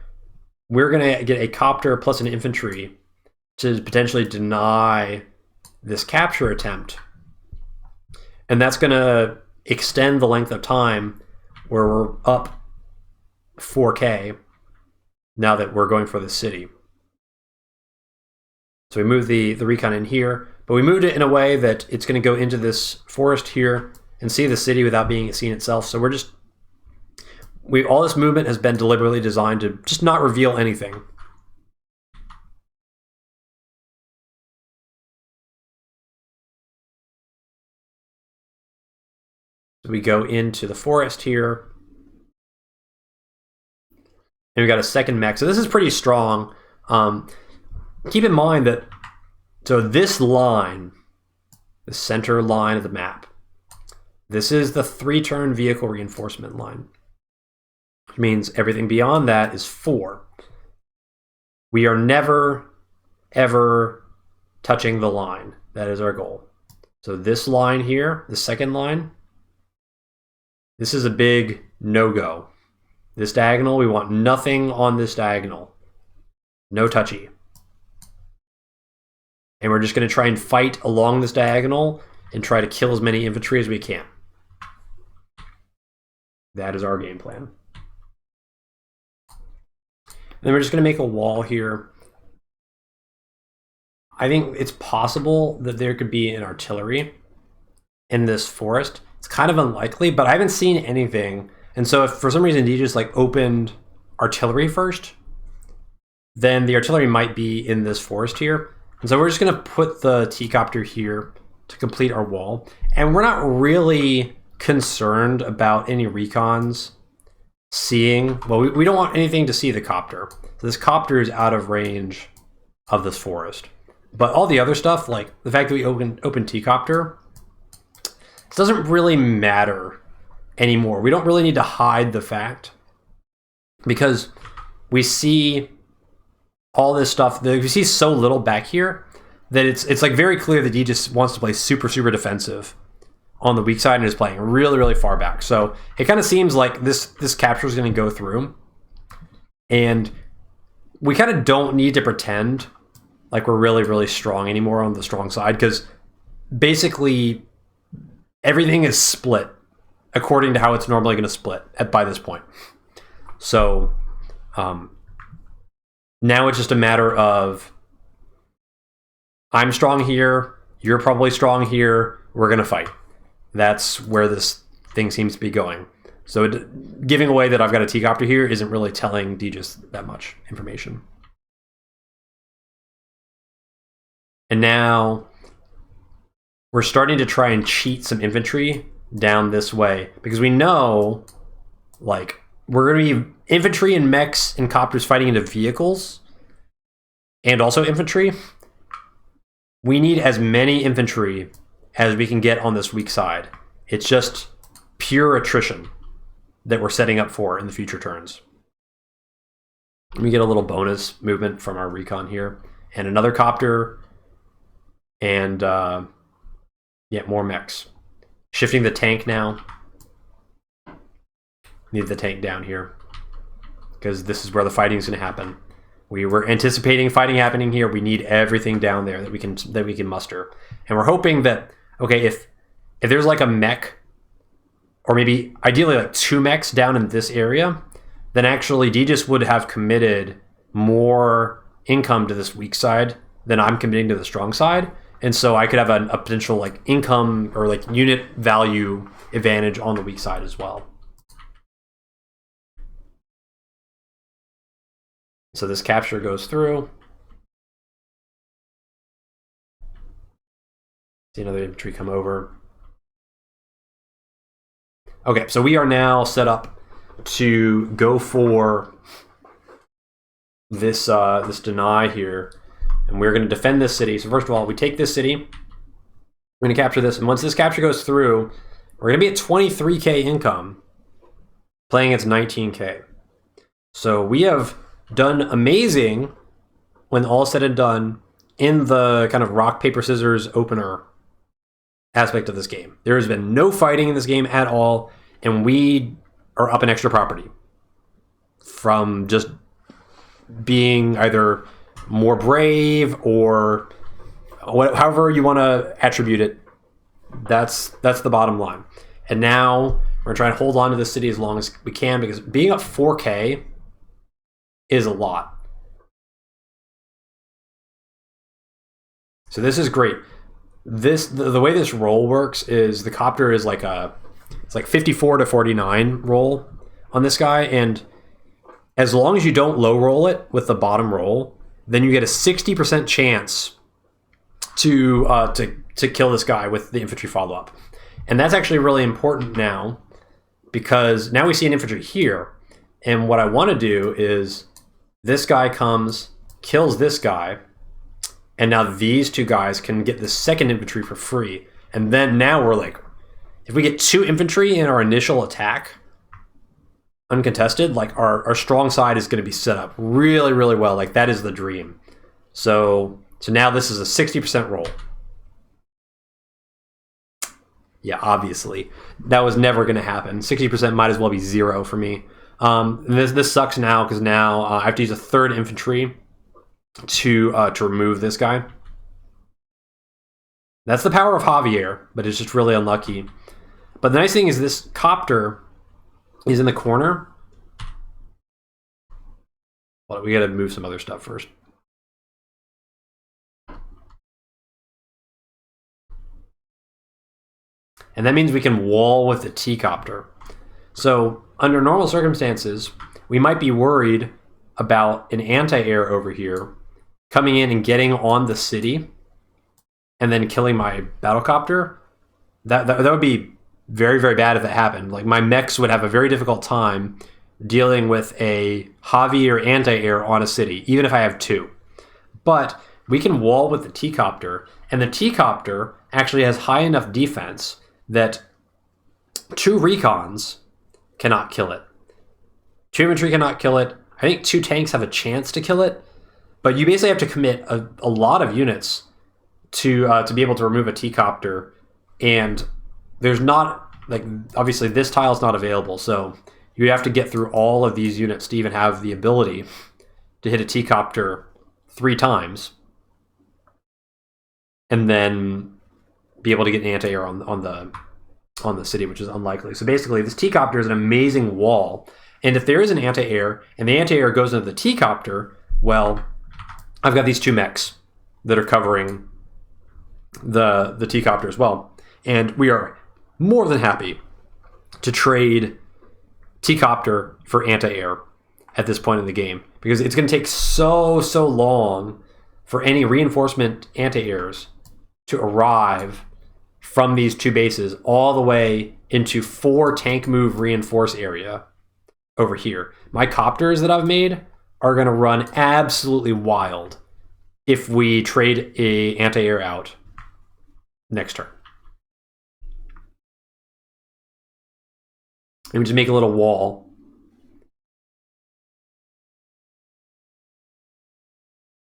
[SPEAKER 1] we're going to get a copter plus an infantry to potentially deny this capture attempt, and that's going to extend the length of time where we're up 4K now that we're going for the city. So we moved the recon in here, but we moved it in a way that it's going to go into this forest here and see the city without being seen itself. So all this movement has been deliberately designed to just not reveal anything. So we go into the forest here. And we got a second mech. So this is pretty strong. Keep in mind that, so this line, the center line of the map, this is the 3-turn vehicle reinforcement line, which means everything beyond that is 4. We are never, ever touching the line. That is our goal. So this line here, the second line, this is a big no-go. This diagonal, we want nothing on this diagonal. No touchy. And we're just going to try and fight along this diagonal and try to kill as many infantry as we can. That is our game plan. And then we're just going to make a wall here. I think it's possible that there could be an artillery in this forest. It's kind of unlikely, but I haven't seen anything. And so if for some reason D just like opened artillery first, then the artillery might be in this forest here. And so we're just going to put the t-copter here to complete our wall. And we're not really concerned about any recons seeing, well, we don't want anything to see the copter. So this copter is out of range of this forest. But all the other stuff, like the fact that we open t-copter, it doesn't really matter anymore. We don't really need to hide the fact, because we see all this stuff. We see so little back here that it's like very clear that he just wants to play super defensive on the weak side and is playing really far back. So it kind of seems like this capture is going to go through, and we kind of don't need to pretend like we're really strong anymore on the strong side, because basically everything is split according to how it's normally going to split by this point. So now it's just a matter of, I'm strong here, you're probably strong here, we're going to fight. That's where this thing seems to be going. So giving away that I've got a t-copter here isn't really telling Degis that much information. And now we're starting to try and cheat some infantry down this way, because we know, like, we're going to be infantry and mechs and copters fighting into vehicles and also infantry. We need as many infantry as we can get on this weak side. It's just pure attrition that we're setting up for in the future turns. We get a little bonus movement from our recon here, and another copter, and yeah, more mechs. Shifting the tank now. Need the tank down here, because this is where the fighting is going to happen. We were anticipating fighting happening here. We need everything down there that we can muster, and we're hoping that, okay, if there's like a mech, or maybe ideally like 2 mechs down in this area, then actually Degis would have committed more income to this weak side than I'm committing to the strong side. And so I could have a potential like income or like unit value advantage on the weak side as well. So this capture goes through. See another infantry come over. Okay, so we are now set up to go for this this deny here, and we're going to defend this city. So first of all, we take this city. We're going to capture this, and once this capture goes through, we're going to be at 23k income, playing its 19k. So we have done amazing when all said and done in the kind of rock, paper, scissors opener aspect of this game. There has been no fighting in this game at all, and we are up an extra property from just being either more brave or however you want to attribute it. That's the bottom line. And now we're trying to hold on to the city as long as we can, because being up 4k is a lot. So this is great. The way this roll works is the copter is like it's like 54 to 49 roll on this guy, and as long as you don't low roll it with the bottom roll, then you get a 60% chance to kill this guy with the infantry follow up. And that's actually really important now, because now we see an infantry here, and what I want to do is this guy comes, kills this guy, and now these two guys can get the second infantry for free. And then now we're like, if we get 2 infantry in our initial attack, uncontested, like our strong side is going to be set up really, really well. Like that is the dream. So now this is a 60% roll. Yeah, obviously. That was never going to happen. 60% might as well be 0 for me. This sucks now, because now I have to use a 3rd infantry to remove this guy. That's the power of Javier, but it's just really unlucky. But the nice thing is this copter is in the corner. Well, we got to move some other stuff first. And that means we can wall with the t-copter. So under normal circumstances, we might be worried about an anti-air over here coming in and getting on the city and then killing my battlecopter. That would be very, very bad if that happened. Like my mechs would have a very difficult time dealing with a Javier anti-air on a city, even if I have 2. But we can wall with the t-copter, and the t-copter actually has high enough defense that 2 recons cannot kill it. 2 infantry cannot kill it. I think 2 tanks have a chance to kill it, but you basically have to commit a lot of units to be able to remove a t-copter, and there's not, like, obviously this tile's not available, so you have to get through all of these units to even have the ability to hit a t-copter 3 times and then be able to get an anti-air on the city, which is unlikely. So basically this t-copter is an amazing wall, and if there is an anti-air and the anti-air goes into the t-copter, well, I've got these 2 mechs that are covering the t-copter as well, and we are more than happy to trade t-copter for anti-air at this point in the game, because it's going to take so long for any reinforcement anti-airs to arrive from these 2 bases all the way into 4 tank move reinforce area over here. My copters that I've made are going to run absolutely wild if we trade a anti-air out next turn. And we just make a little wall.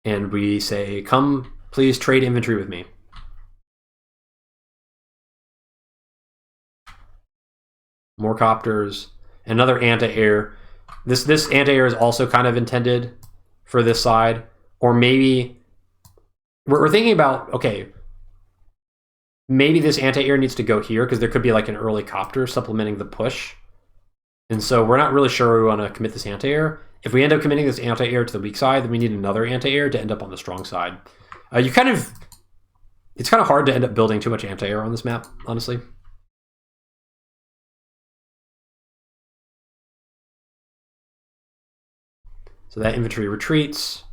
[SPEAKER 1] And we say, come, please trade infantry with me. More copters, another anti-air. This anti-air is also kind of intended for this side. Or maybe we're thinking about, okay, maybe this anti-air needs to go here because there could be like an early copter supplementing the push. And so we're not really sure we want to commit this anti-air. If we end up committing this anti-air to the weak side, then we need another anti-air to end up on the strong side. It's kind of hard to end up building too much anti-air on this map, honestly. So that infantry retreats.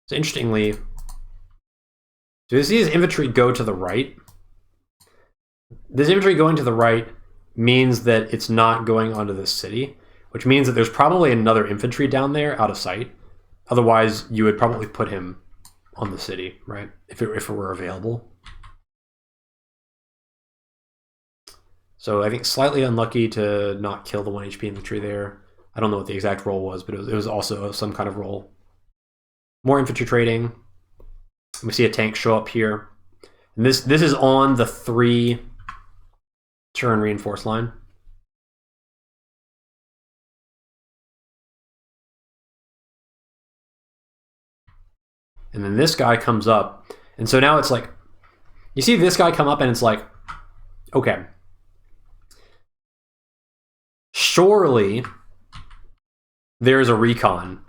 [SPEAKER 1] So interestingly, so you see this infantry go to the right. This infantry going to the right means that it's not going onto this city, which means that there's probably another infantry down there out of sight. Otherwise, you would probably put him on the city, right? If it were available. So I think slightly unlucky to not kill the 1 HP infantry there. I don't know what the exact roll was, but it was also some kind of roll. More infantry trading. We see a tank show up here. And this is on the 3 turn reinforced line. And then this guy comes up. And so now it's like, you see this guy come up and it's like, okay. Surely there's a recon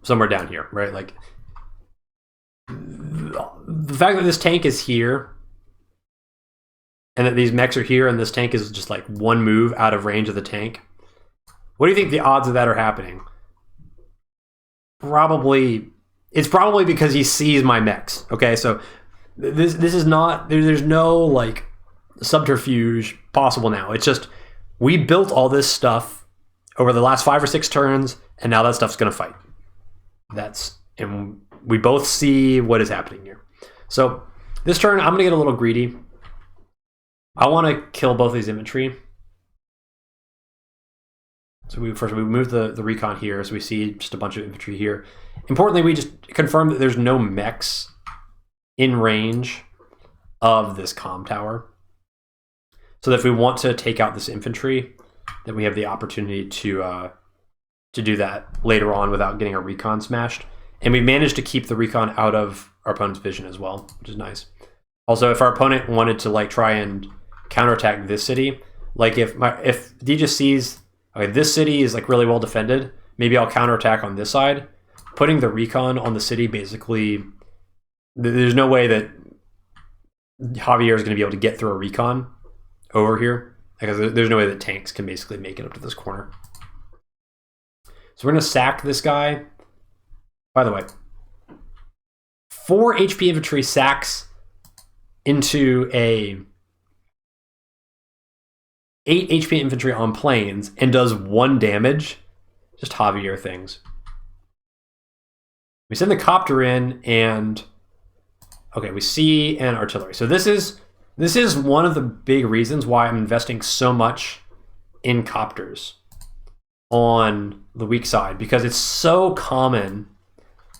[SPEAKER 1] somewhere down here, right? Like, the fact that this tank is here and that these mechs are here and this tank is just like 1 move out of range of the tank. What do you think the odds of that are happening? It's probably because he sees my mechs. Okay, so this is not, there's no like subterfuge possible now. It's just, we built all this stuff over the last 5 or 6 turns, and now that stuff's gonna fight. And we both see what is happening here. So this turn, I'm gonna get a little greedy. I want to kill both these infantry. So we move the recon here, so we see just a bunch of infantry here. Importantly, we just confirm that there's no mechs in range of this comm tower. So that if we want to take out this infantry, then we have the opportunity to do that later on without getting our recon smashed. And we managed to keep the recon out of our opponent's vision as well, which is nice. Also, if our opponent wanted to like try and counterattack this city, like if he just sees, okay, this city is like really well defended, maybe I'll counterattack on this side. Putting the recon on the city, basically, there's no way that Javier is going to be able to get through a recon over here, because there's no way that tanks can basically make it up to this corner. So we're going to sack this guy. By the way, 4 HP infantry sacks into a 8 HP infantry on planes and does 1 damage. Just Javier things. We send the copter in and okay, we see an artillery. So this is one of the big reasons why I'm investing so much in copters on the weak side, because it's so common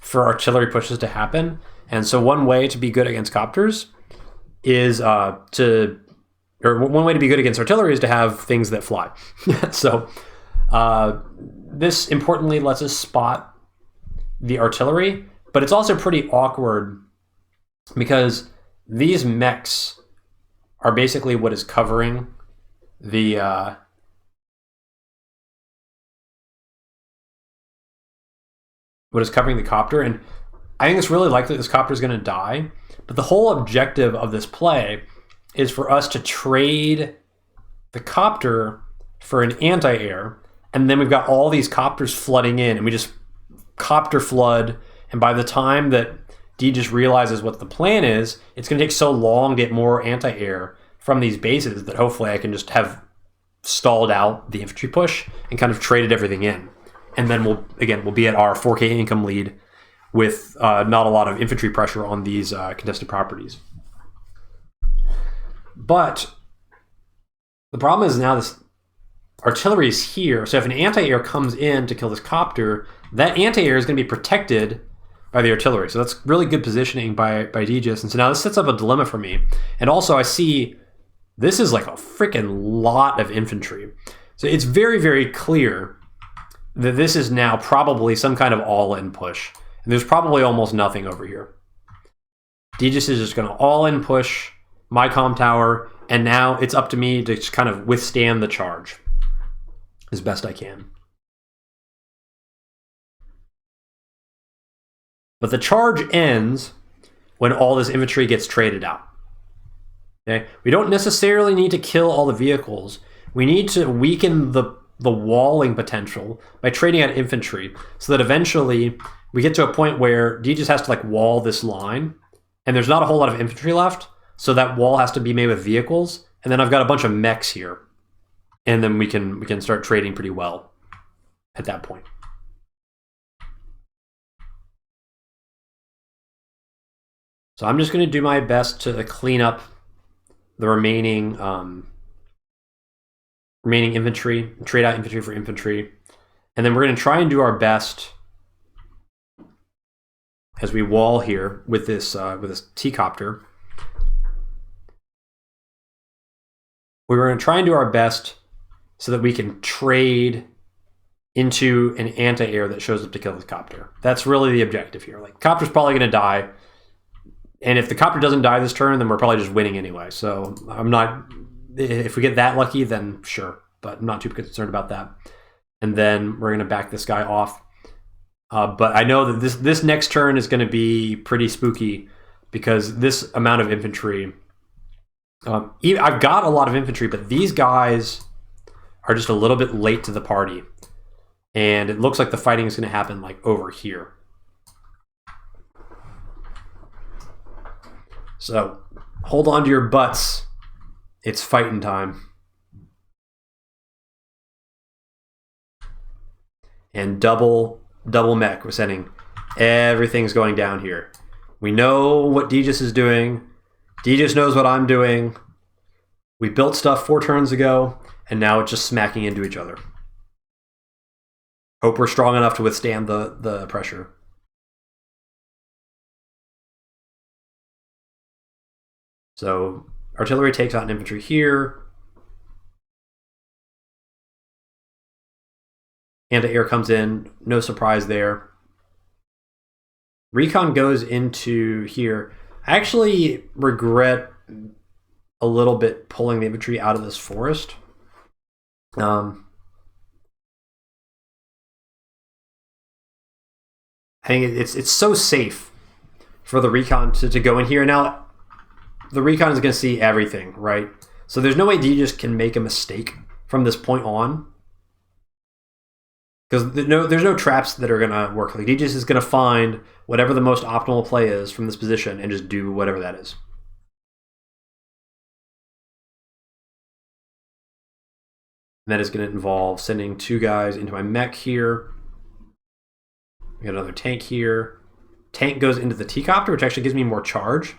[SPEAKER 1] for artillery pushes to happen. And so one way to be good against copters is one way to be good against artillery is to have things that fly. So this importantly lets us spot the artillery, but it's also pretty awkward because these mechs are basically what is covering the copter, and I think it's really likely this copter is going to die. But the whole objective of this play is for us to trade the copter for an anti-air, and then we've got all these copters flooding in, and we just copter flood, and by the time that D just realizes what the plan is, it's going to take so long to get more anti-air from these bases that hopefully I can just have stalled out the infantry push and kind of traded everything in. And then we'll be at our 4K income lead with not a lot of infantry pressure on these contested properties. But the problem is now this artillery is here, so if an anti-air comes in to kill this copter, that anti-air is going to be protected by the artillery. So that's really good positioning by Dgis. And so now this sets up a dilemma for me. And also I see this is like a freaking lot of infantry. So it's very, very clear that this is now probably some kind of all-in push. And there's probably almost nothing over here. Dgis is just going to all-in push my comm tower, and now it's up to me to just kind of withstand the charge as best I can. But the charge ends when all this infantry gets traded out. Okay? We don't necessarily need to kill all the vehicles. We need to weaken the walling potential by trading out infantry so that eventually we get to a point where D just has to like wall this line, and there's not a whole lot of infantry left, so that wall has to be made with vehicles, and then I've got a bunch of mechs here, and then we can start trading pretty well at that point. So I'm just going to do my best to clean up the remaining infantry, trade out infantry for infantry. And then we're going to try and do our best as we wall here with this t-copter. We're going to try and do our best so that we can trade into an anti-air that shows up to kill the copter. That's really the objective here. Like, copter's probably going to die. And if the copter doesn't die this turn, then we're probably just winning anyway. So I'm not... If we get that lucky, then sure. But I'm not too concerned about that. And then we're going to back this guy off. But I know that this next turn is going to be pretty spooky because this amount of infantry... I've got a lot of infantry, but these guys are just a little bit late to the party. And it looks like the fighting is going to happen like over here. So hold on to your butts. It's fighting time. And double mech we're sending. Everything's going down here. We know what Degis is doing. Degis knows what I'm doing. We built stuff 4 turns ago, and now it's just smacking into each other. Hope we're strong enough to withstand the pressure. So artillery takes out an infantry here. Anti-air comes in, no surprise there. Recon goes into here. I actually regret a little bit pulling the infantry out of this forest. I think it's so safe for the recon to go in here. Now, the recon is going to see everything, right? So there's no way Degis can make a mistake from this point on. Because there's no traps that are going to work. Like, Degis is going to find whatever the most optimal play is from this position and just do whatever that is. And that is going to involve sending 2 guys into my mech here. We got another tank here. Tank goes into the t-copter, which actually gives me more charge.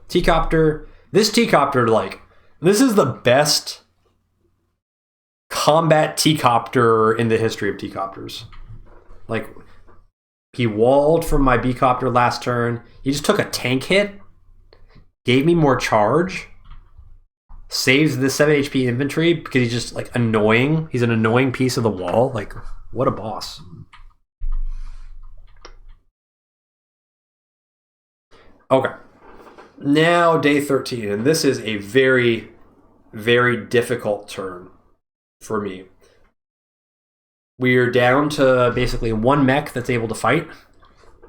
[SPEAKER 1] T-copter. This t-copter, like, this is the best combat t-copter in the history of t-copters. Like, he walled from my b-copter last turn. He just took a tank hit, gave me more charge, saves the 7 HP infantry because he's just, like, annoying. He's an annoying piece of the wall. Like, what a boss. Okay. Now, day 13. And this is a very, very difficult turn for me. We're down to basically 1 mech that's able to fight.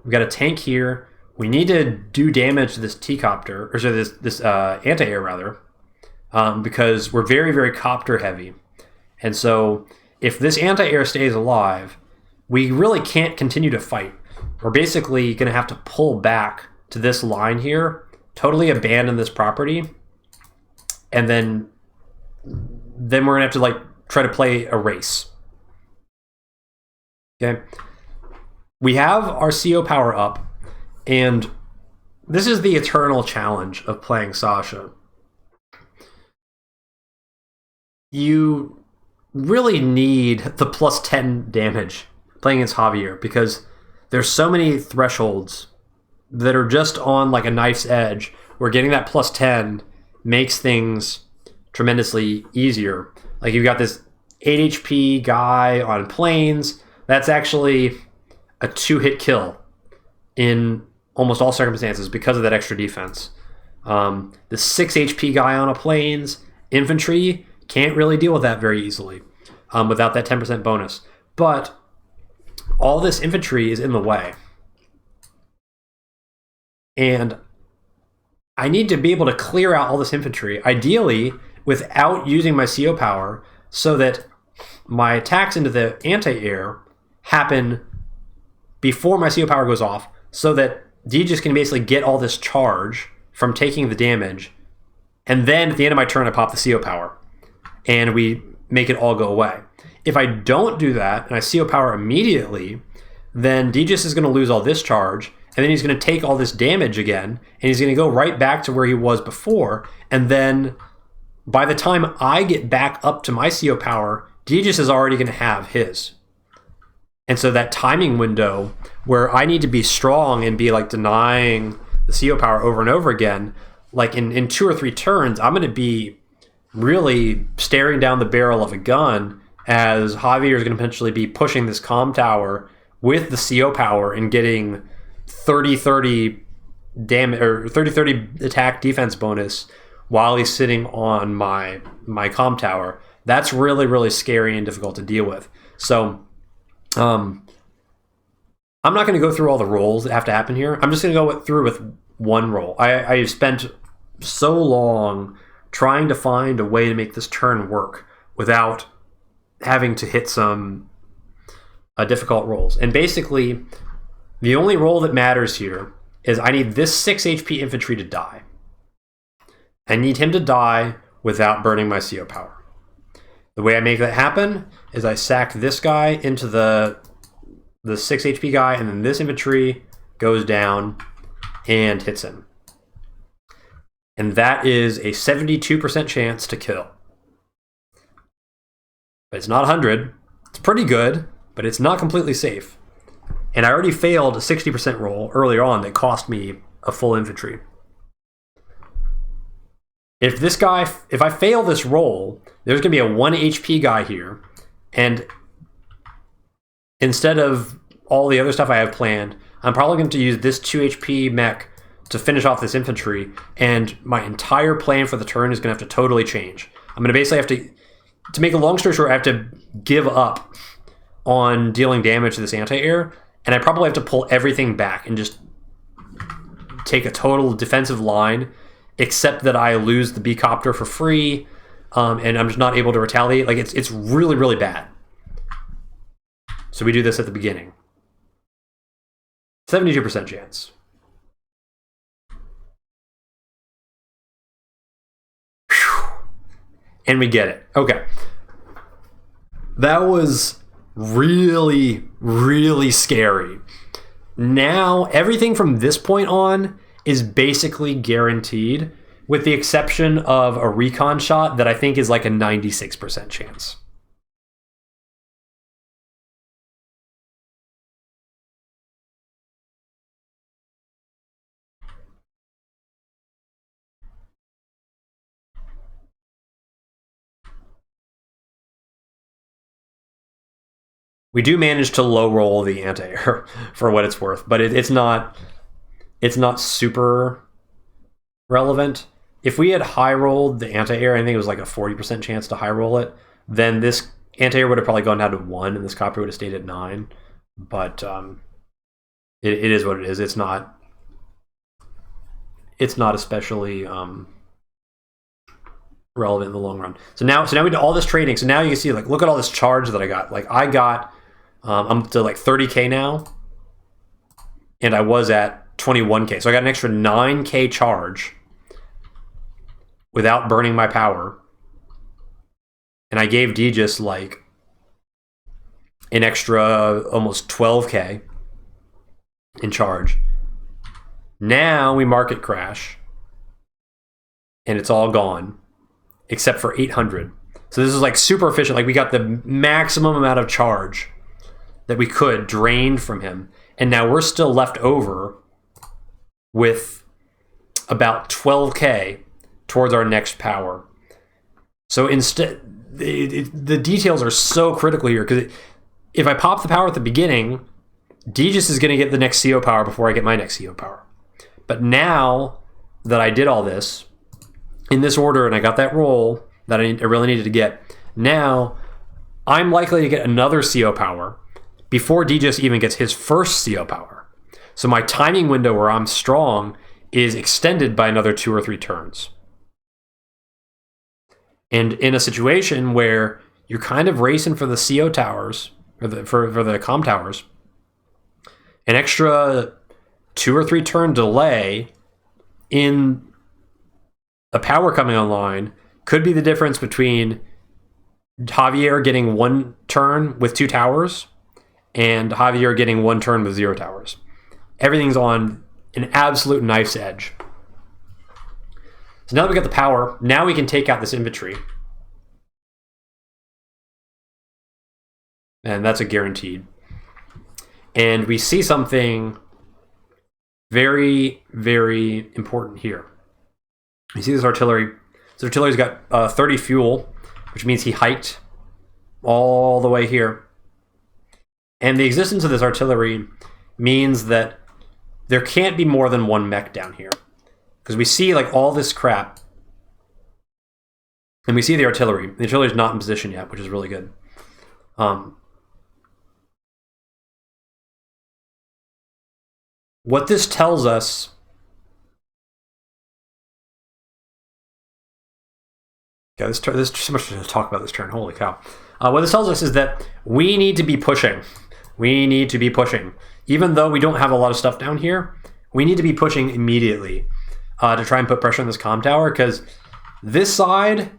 [SPEAKER 1] We've got a tank here. We need to do damage to this t-copter, or sorry, this anti-air rather, because we're very, very copter heavy. And so if this anti-air stays alive, we really can't continue to fight. We're basically going to have to pull back to this line here, totally abandon this property, and then we're going to have to, like, try to play a race. Okay? We have our CO power up, and this is the eternal challenge of playing Sasha. You really need the plus 10 damage playing against Javier because there's so many thresholds that are just on like a knife's edge where getting that plus 10 makes things tremendously easier. Like, you've got this 8 HP guy on planes. That's actually a 2-hit kill in almost all circumstances because of that extra defense. The 6 HP guy on a planes, infantry, can't really deal with that very easily without that 10% bonus. But all this infantry is in the way. And I need to be able to clear out all this infantry, ideally without using my CO power, so that my attacks into the anti-air happen before my CO power goes off, so that Degis can basically get all this charge from taking the damage, and then at the end of my turn I pop the CO power, and we make it all go away. If I don't do that, and I CO power immediately, then Degis is going to lose all this charge, and then he's going to take all this damage again, and he's going to go right back to where he was before, and then by the time I get back up to my CO power, Aegis is already going to have his. And so that timing window where I need to be strong and be like denying the CO power over and over again, like in 2 or 3 turns, I'm going to be really staring down the barrel of a gun as Javier is going to potentially be pushing this comm tower with the CO power and getting 30-30 damage or 30-30 attack defense bonus while he's sitting on my comm tower. That's really, really scary and difficult to deal with. So I'm not going to go through all the rolls that have to happen here. I'm just going to go through with one roll. I spent so long trying to find a way to make this turn work without having to hit some difficult rolls. And basically, the only roll that matters here is I need this 6 HP infantry to die. I need him to die without burning my CO power. The way I make that happen is I sack this guy into the 6 HP guy, and then this infantry goes down and hits him. And that is a 72% chance to kill. But it's not 100. It's pretty good, but it's not completely safe. And I already failed a 60% roll earlier on that cost me a full infantry. If I fail this roll, there's going to be a 1 HP guy here, and instead of all the other stuff I have planned, I'm probably going to use this 2 HP mech to finish off this infantry, and my entire plan for the turn is going to have to totally change. I'm going to basically have to make a long story short, I have to give up on dealing damage to this anti-air, and I probably have to pull everything back and just take a total defensive line, except that I lose the t-copter for free, and I'm just not able to retaliate. Like, it's really, really bad. So we do this at the beginning. 72% chance. Whew. And we get it. Okay. That was really, really scary. Now, everything from this point on is basically guaranteed, with the exception of a recon shot that I think is like a 96% chance. We do manage to low roll the anti-air for what it's worth, but it's not super relevant. If we had high rolled the anti-air, I think it was like a 40% chance to high roll it, then this anti-air would have probably gone down to 1 and this copter would have stayed at 9. But it is what it is. It's not especially relevant in the long run. So now we do all this trading. So now you can see, like, look at all this charge that I got. Like, I got I'm up to like 30k now, and I was at 21k. So I got an extra 9k charge without burning my power, and I gave Aegis like an extra almost 12k in charge. Now we market crash, and it's all gone except for 800. So this is like super efficient. Like, we got the maximum amount of charge that we could drained from him, and now we're still left over with about 12k towards our next power. So instead, the details are so critical here, because if I pop the power at the beginning, Aegis is going to get the next CO power before I get my next CO power. But now that I did all this in this order and I got that roll that I really needed to get, now I'm likely to get another CO power before Aegis even gets his first CO power. So my timing window where I'm strong is extended by another 2 or 3 turns. And in a situation where you're kind of racing for the CO towers, or for the comm towers, an extra 2 or 3 turn delay in a power coming online could be the difference between Javier getting 1 turn with 2 towers and Javier getting 1 turn with 0 towers. everything's on an absolute knife's edge. So now that we got the power, now we can take out this infantry. And that's a guaranteed. And we see something very, very important here. You see this artillery. This artillery's got 30 fuel, which means he hiked all the way here. And the existence of this artillery means that there can't be more than one mech down here. Because we see like all this crap. And we see the artillery. The artillery's not in position yet, which is really good. What this tells us... Yeah, there's so much to talk about this turn. Holy cow. What this tells us is that we need to be pushing. We need to be pushing. Even though we don't have a lot of stuff down here, we need to be pushing immediately to try and put pressure on this comm tower, because this side,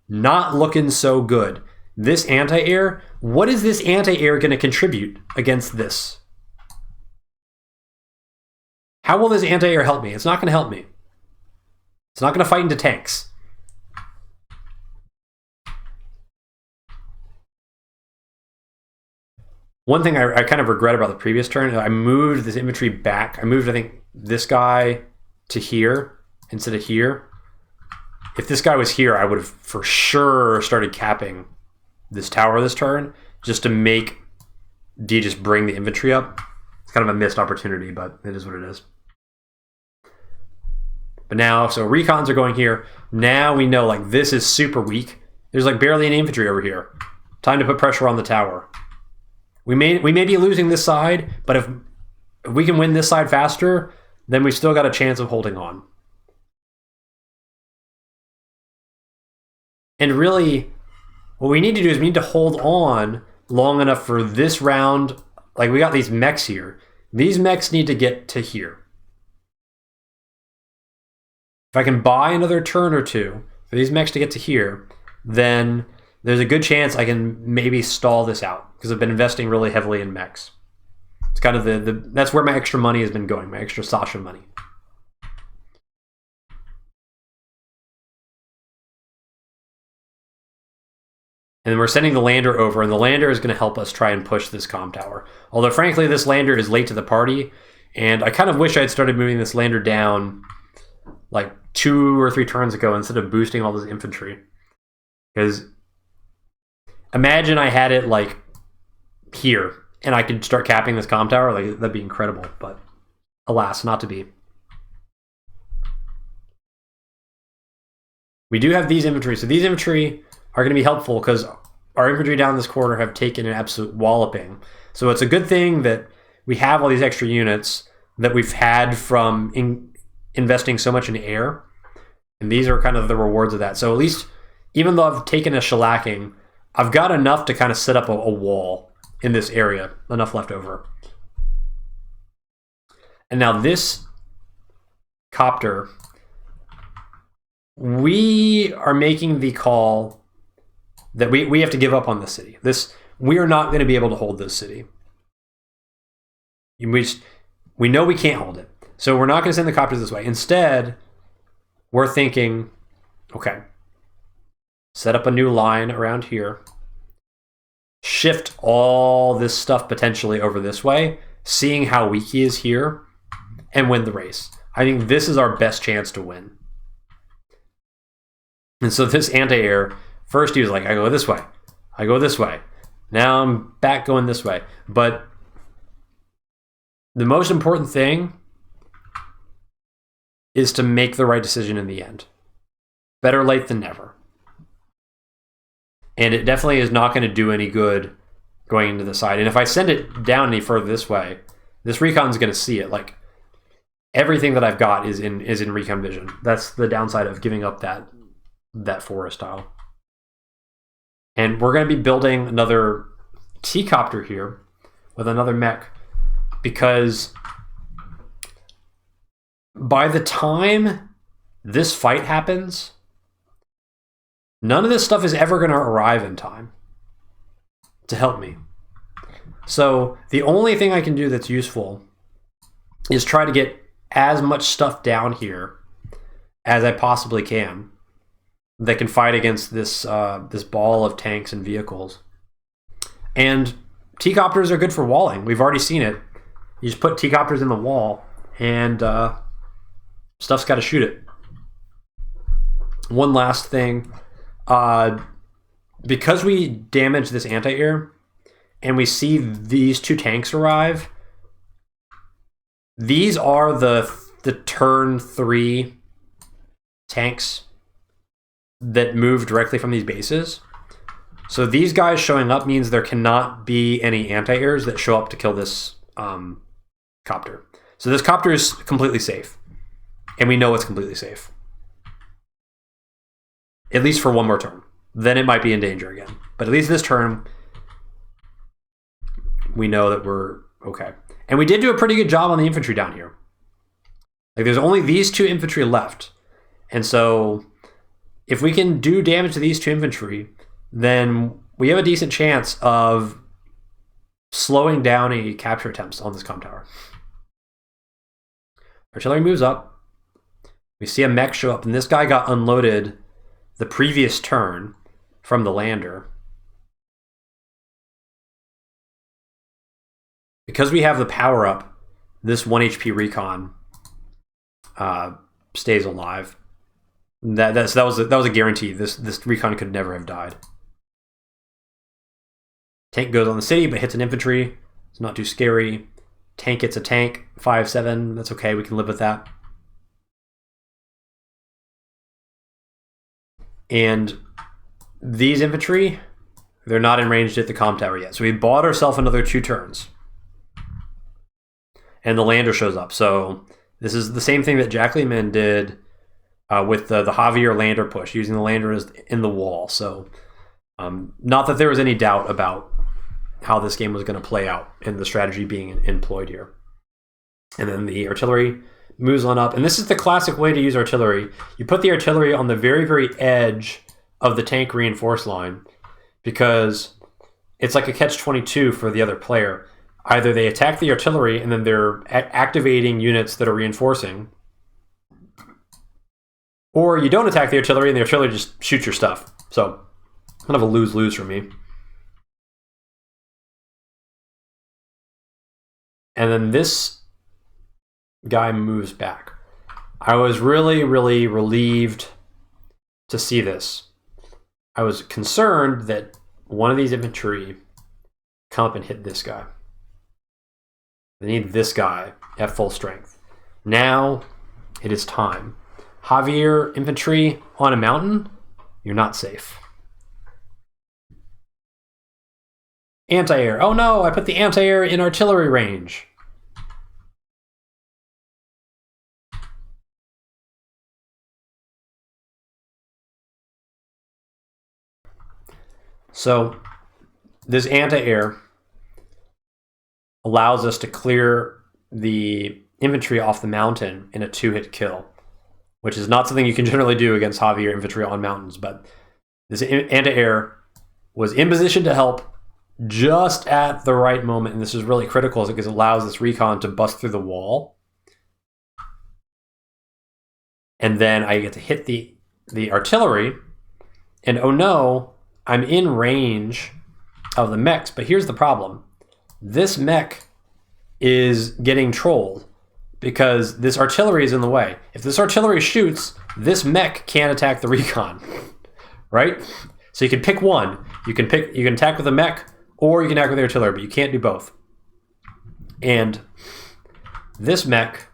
[SPEAKER 1] not looking so good. This anti-air, what is this anti-air going to contribute against this? How will this anti-air help me? It's not going to help me. It's not going to fight into tanks. One thing I kind of regret about the previous turn, I moved this infantry back. I moved, I think, this guy to here instead of here. If this guy was here, I would have for sure started capping this tower this turn just to make D just bring the infantry up. It's kind of a missed opportunity, but it is what it is. But now, so recons are going here. Now we know, like, this is super weak. There's like barely any infantry over here. Time to put pressure on the tower. We may be losing this side, but if we can win this side faster, then we've still got a chance of holding on. And really, what we need to do is we need to hold on long enough for this round. Like, we got these mechs here. These mechs need to get to here. If I can buy another turn or two for these mechs to get to here, then there's a good chance I can maybe stall this out, because I've been investing really heavily in mechs. It's kind of that's where my extra money has been going, my extra Sasha money. And then we're sending the lander over, and the lander is going to help us try and push this comm tower. Although, frankly, this lander is late to the party, and I kind of wish I'd started moving this lander down like 2 or 3 turns ago instead of boosting all this infantry. Because imagine I had it like here, and I could start capping this comm tower. Like, that'd be incredible, but alas, not to be. We do have these infantry, so these infantry are going to be helpful because our infantry down this corner have taken an absolute walloping. So it's a good thing that we have all these extra units that we've had from investing so much in air, and these are kind of the rewards of that. So at least, even though I've taken a shellacking, I've got enough to kind of set up a wall in this area, enough left over. And now this copter, we are making the call that we have to give up on the city. We are not going to be able to hold this city. We know we can't hold it. So we're not going to send the copters this way. Instead, we're thinking, okay, set up a new line around here. Shift all this stuff potentially over this way, seeing how weak he is here, and win the race. I think this is our best chance to win. And so this anti-air, first he was like, I go this way. I go this way. Now I'm back going this way. But the most important thing is to make the right decision in the end. Better late than never. And it definitely is not going to do any good going into the side. And if I send it down any further this way, this recon's going to see it. Like, everything that I've got is in recon vision. That's the downside of giving up that forest tile. And we're going to be building another t-copter here with another mech, because by the time this fight happens, none of this stuff is ever going to arrive in time to help me. So the only thing I can do that's useful is try to get as much stuff down here as I possibly can that can fight against this this ball of tanks and vehicles. And t-copters are good for walling. We've already seen it. You just put t-copters in the wall, and stuff's got to shoot it. One last thing. Because we damage this anti-air, and we see these two tanks arrive, these are the turn 3 tanks that move directly from these bases. So these guys showing up means there cannot be any anti-airs that show up to kill this copter. So this copter is completely safe. And we know it's completely safe. At least for one more turn. Then it might be in danger again. But at least this turn, we know that we're okay. And we did do a pretty good job on the infantry down here. Like, there's only these 2 infantry left. And so if we can do damage to these 2 infantry, then we have a decent chance of slowing down any capture attempts on this comm tower. Artillery moves up. We see a mech show up, and this guy got unloaded the previous turn from the lander. Because we have the power up, this 1 HP recon stays alive. That was a guarantee. This recon could never have died. Tank goes on the city, but hits an infantry. It's not too scary. Tank hits a tank. 5-7. That's okay. We can live with that. And these infantry, they're not in range to hit the comm tower yet. So we bought ourselves another 2 turns. And the lander shows up. So this is the same thing that Jack Lehman did with the Javier lander push, using the lander as in the wall. So not that there was any doubt about how this game was going to play out and the strategy being employed here. And then the artillery moves on up. And this is the classic way to use artillery. You put the artillery on the very, very edge of the tank reinforced line, because it's like a catch-22 for the other player. Either they attack the artillery and then they're activating units that are reinforcing, or you don't attack the artillery and the artillery just shoots your stuff. So kind of a lose-lose for me. And then this guy moves back. I was really, really relieved to see this. I was concerned that one of these infantry come up and hit this guy. They need this guy at full strength. Now it is time. Javier infantry on a mountain, you're not safe. Anti-air. Oh no, I put the anti-air in artillery range. So this anti-air allows us to clear the infantry off the mountain in a 2-hit kill, which is not something you can generally do against Javier infantry on mountains. But this anti-air was in position to help just at the right moment, and this is really critical because it allows this recon to bust through the wall. And then I get to hit the artillery, and oh no, I'm in range of the mechs. But here's the problem. This mech is getting trolled because this artillery is in the way. If this artillery shoots, this mech can't attack the recon, right? So you can pick one. You can attack with a mech, or you can attack with the artillery, but you can't do both. And this mech,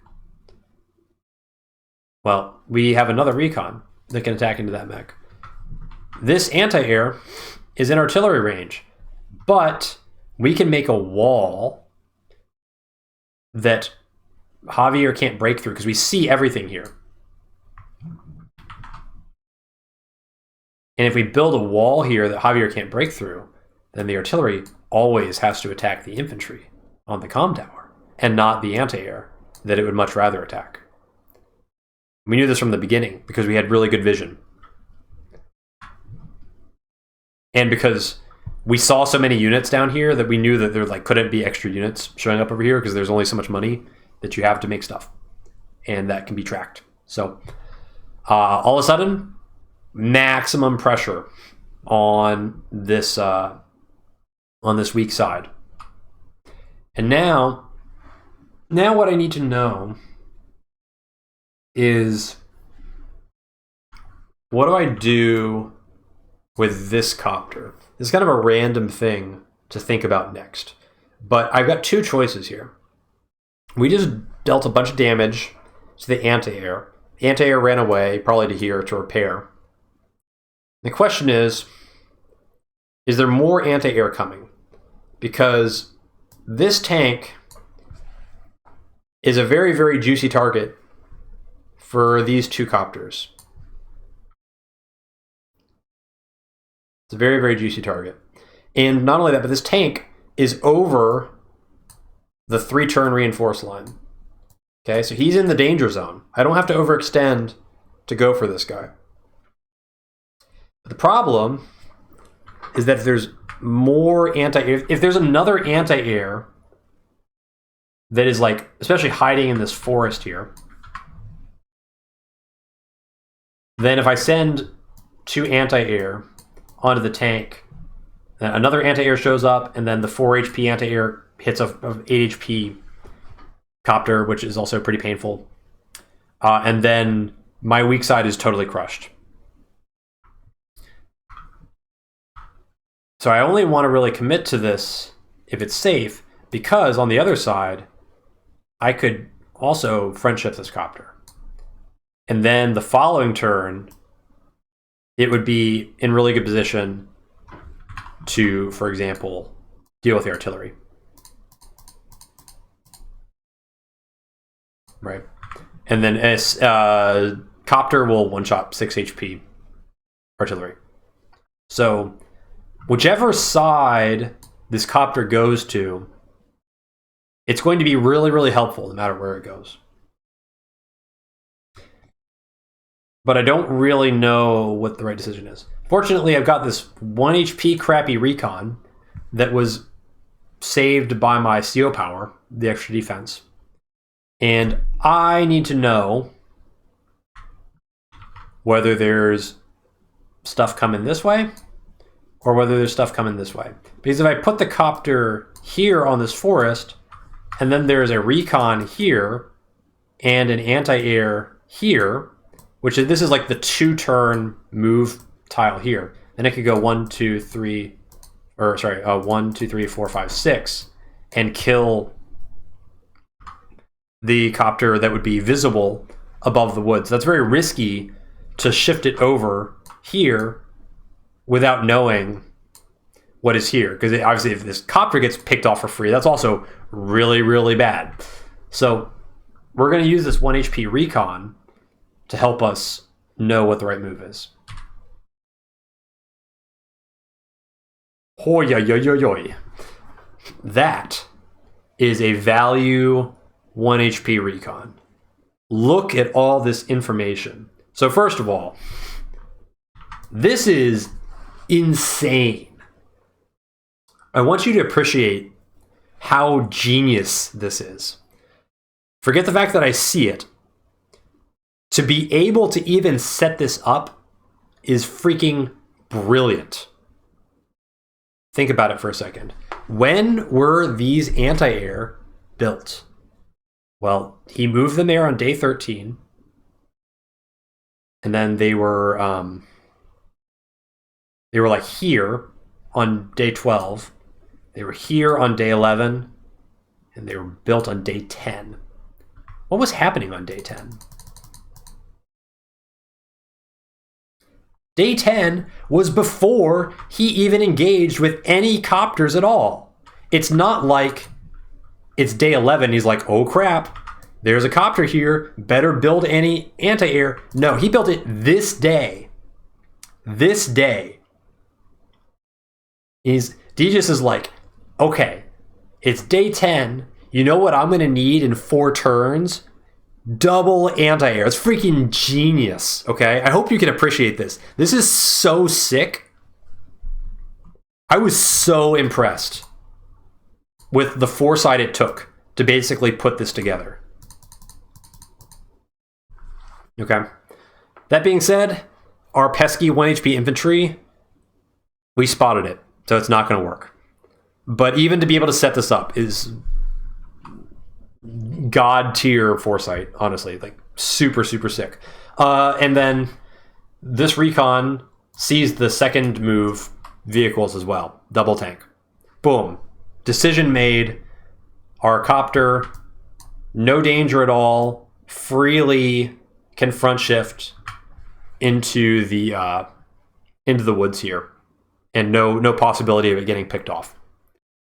[SPEAKER 1] well, we have another recon that can attack into that mech. This anti-air is in artillery range, but we can make a wall that Javier can't break through because we see everything here. And if we build a wall here that Javier can't break through, then the artillery always has to attack the infantry on the comm tower and not the anti-air that it would much rather attack. We knew this from the beginning because we had really good vision. And because we saw so many units down here that we knew that there couldn't be extra units showing up over here because there's only so much money that you have to make stuff, and that can be tracked. So all of a sudden, maximum pressure on this weak side. And now what I need to know is, what do I do with this copter? This is kind of a random thing to think about next. But I've got two choices here. We just dealt a bunch of damage to the anti-air. The anti-air ran away, probably to here, to repair. The question is there more anti-air coming? Because this tank is a very, very juicy target for these two copters. It's a very, very juicy target. And not only that, but this tank is over the 3-turn reinforce line. Okay, so he's in the danger zone. I don't have to overextend to go for this guy. But the problem is that if there's more anti-air, if there's another anti-air that is like, especially hiding in this forest here, then if I send 2 anti-air onto the tank, then another anti-air shows up, and then the 4 HP anti-air hits a 8 HP copter, which is also pretty painful. And then my weak side is totally crushed. So I only want to really commit to this if it's safe, because on the other side, I could also friendship this copter. And then the following turn, it would be in really good position to, for example, deal with the artillery. Right. And then copter will one-shot 6 HP artillery. So whichever side this copter goes to, it's going to be really, really helpful no matter where it goes. But I don't really know what the right decision is. Fortunately, I've got this 1 HP crappy recon that was saved by my CO power, the extra defense. And I need to know whether there's stuff coming this way or whether there's stuff coming this way. Because if I put the copter here on this forest, and then there's a recon here and an anti-air here, which is, this is like the 2-turn move tile here. Then it could go 1, 2, 3, 4, 5, 6, and kill the copter that would be visible above the woods. That's very risky to shift it over here without knowing what is here. Because obviously if this copter gets picked off for free, that's also really, really bad. So we're going to use this 1 HP recon to help us know what the right move is. Hoi yo yo yo yo. That is a value 1 HP recon. Look at all this information. So first of all, this is insane. I want you to appreciate how genius this is. Forget the fact that I see it. To be able to even set this up is freaking brilliant. Think about it for a second. When were these anti-air built? Well, he moved them there on day 13. And then they were like here on day 12. They were here on day 11. And they were built on day 10. What was happening on day 10? Day 10 was before he even engaged with any copters at all. It's not like it's day 11. He's like, oh crap, there's a copter here. Better build any anti-air. No, he built it this day. This day. Deegis is like, okay, it's day 10. You know what I'm going to need in 4 turns? Double anti-air. It's freaking genius, okay? I hope you can appreciate this. This is so sick. I was so impressed with the foresight it took to basically put this together. Okay. That being said, our pesky 1 HP infantry, we spotted it, so it's not going to work. But even to be able to set this up is god tier foresight, honestly. Like, super, super sick. And then this recon sees the second move vehicles as well. Double tank. Boom. Decision made. Our copter, no danger at all, freely can front shift into the woods here, and no possibility of it getting picked off.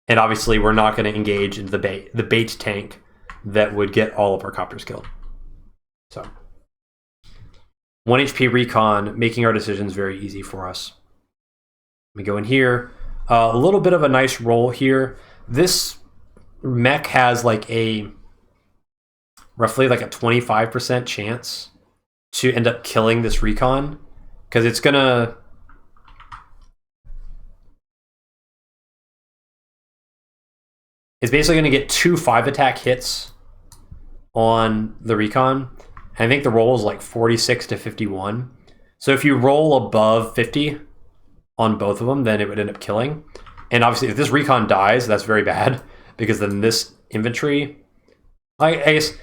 [SPEAKER 1] And obviously, we're not going to engage into the bait tank that would get all of our copters killed. So, 1 HP recon, making our decisions very easy for us. We go in here. A little bit of a nice roll here. This mech has like roughly like a 25% chance to end up killing this recon, because it's basically gonna get 2 5-attack hits on the recon. And I think the roll is like 46 to 51. So if you roll above 50 on both of them, then it would end up killing. And obviously, if this recon dies, that's very bad, because then this infantry, I guess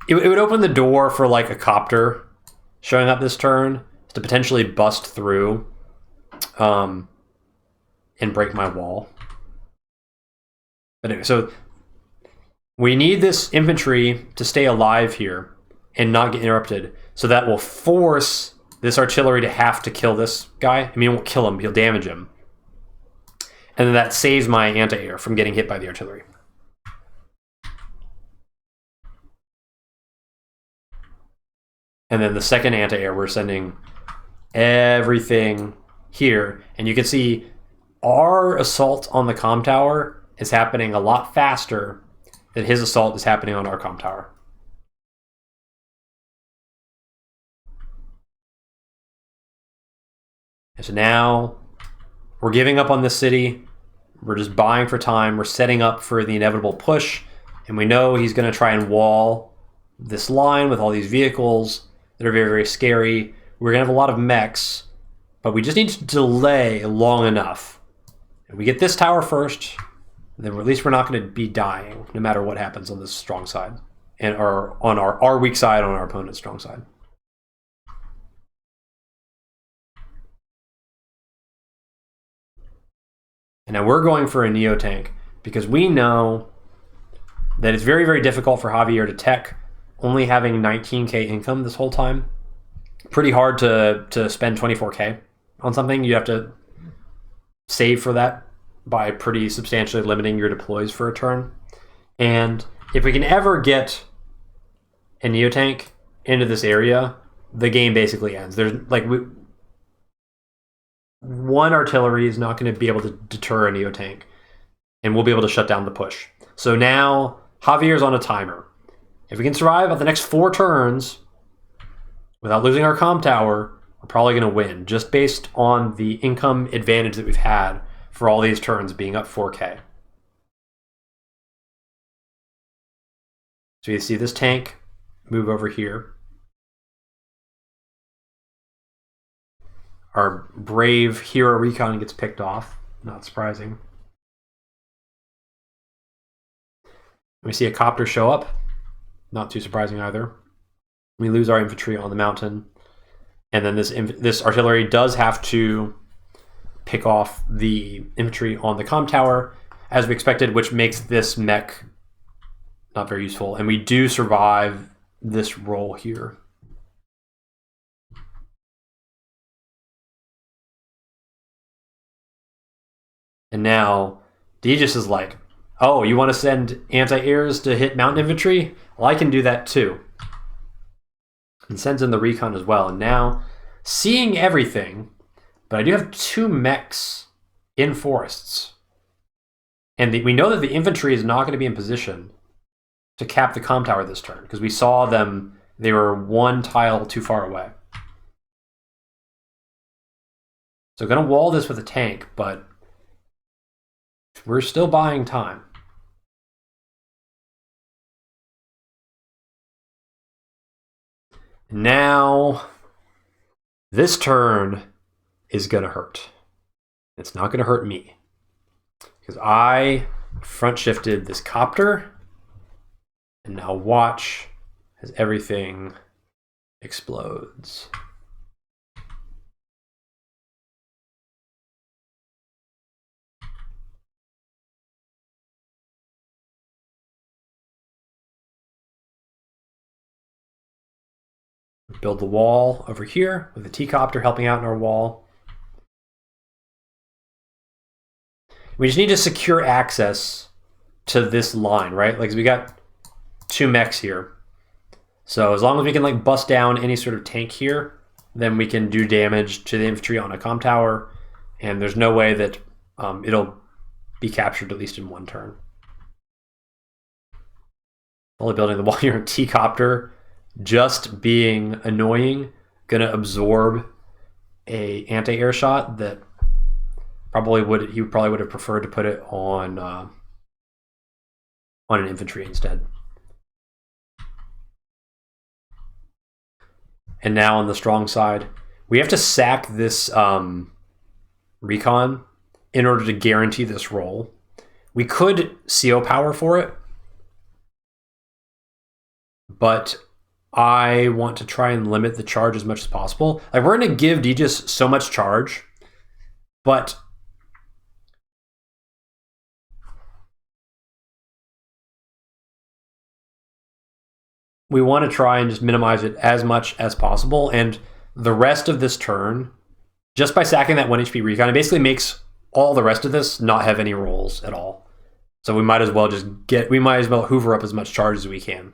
[SPEAKER 1] it would open the door for like a copter showing up this turn to potentially bust through and break my wall. But anyway, so we need this infantry to stay alive here and not get interrupted, so that will force this artillery to have to kill this guy. I mean, it won't kill him, he'll damage him. And then that saves my anti-air from getting hit by the artillery. And then the second anti-air, we're sending everything here. And you can see our assault on the comm tower is happening a lot faster than his assault is happening on our comm tower. And so now we're giving up on this city. We're just buying for time. We're setting up for the inevitable push. And we know he's going to try and wall this line with all these vehicles that are very, very scary. We're going to have a lot of mechs, but we just need to delay long enough. If we get this tower first, then at least we're not going to be dying, no matter what happens on this strong side, and on our weak side, on our opponent's strong side. And now we're going for a Neo tank, because we know that it's very, very difficult for Javier to tech, only having 19k income this whole time. Pretty hard to spend 24k on something. You have to save for that by pretty substantially limiting your deploys for a turn. And if we can ever get a Neo tank into this area, the game basically ends. There's like one artillery is not going to be able to deter a Neo tank, and we'll be able to shut down the push. So now Javier's on a timer. If we can survive about the next 4 turns without losing our comm tower, we're probably going to win, just based on the income advantage that we've had for all these turns being up 4k. So you see this tank move over here. Our brave hero recon gets picked off. Not surprising. We see a copter show up. Not too surprising either. We lose our infantry on the mountain. And then this artillery does have to pick off the infantry on the comm tower, as we expected, which makes this mech not very useful. And we do survive this roll here. And now Aegis is like, oh, you want to send anti-airs to hit mountain infantry? Well, I can do that too. And sends in the recon as well. And now, seeing everything, but I do have 2 mechs in forests. And we know that the infantry is not going to be in position to cap the comm tower this turn, because we saw them, they were 1 tile too far away. So I'm going to wall this with a tank, but we're still buying time. Now, this turn is going to hurt. It's not going to hurt me. Because I front shifted this copter. And now watch as everything explodes. Build the wall over here with the t-copter helping out in our wall. We just need to secure access to this line, right? Like we got 2 mechs here. So as long as we can like bust down any sort of tank here, then we can do damage to the infantry on a comm tower. And there's no way that it'll be captured at least in 1 turn. Only building the wall here in t-copter. Just being annoying, gonna absorb a anti-air shot that he probably would have preferred to put it on an infantry instead. And now on the strong side, we have to sack this recon in order to guarantee this roll. We could CO power for it, but I want to try and limit the charge as much as possible. Like we're going to give Aegis so much charge, but we want to try and just minimize it as much as possible. And the rest of this turn, just by sacking that 1 HP recon, it basically makes all the rest of this not have any rolls at all. So we might as well hoover up as much charge as we can.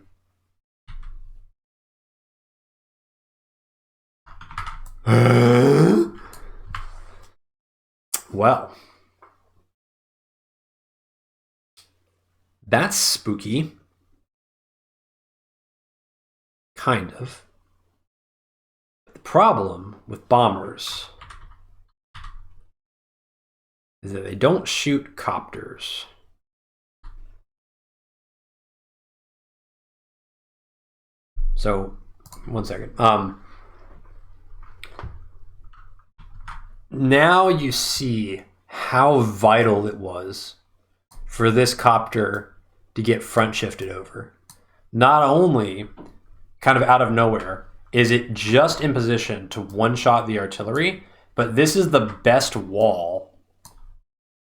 [SPEAKER 1] Well, that's spooky. Kind of. The problem with bombers is that they don't shoot copters. So, 1 second. Now you see how vital it was for this copter to get front shifted over. Not only, kind of out of nowhere, is it just in position to one-shot the artillery, but this is the best wall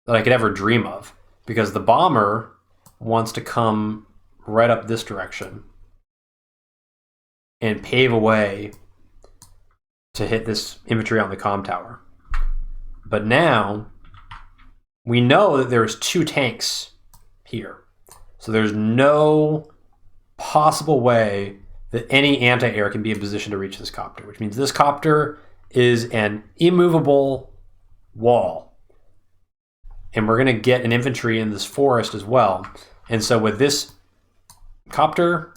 [SPEAKER 1] that I could ever dream of, because the bomber wants to come right up this direction and pave a way to hit this infantry on the comm tower. But now, we know that there's 2 tanks here. So there's no possible way that any anti-air can be in position to reach this copter, which means this copter is an immovable wall. And we're going to get an infantry in this forest as well. And so with this copter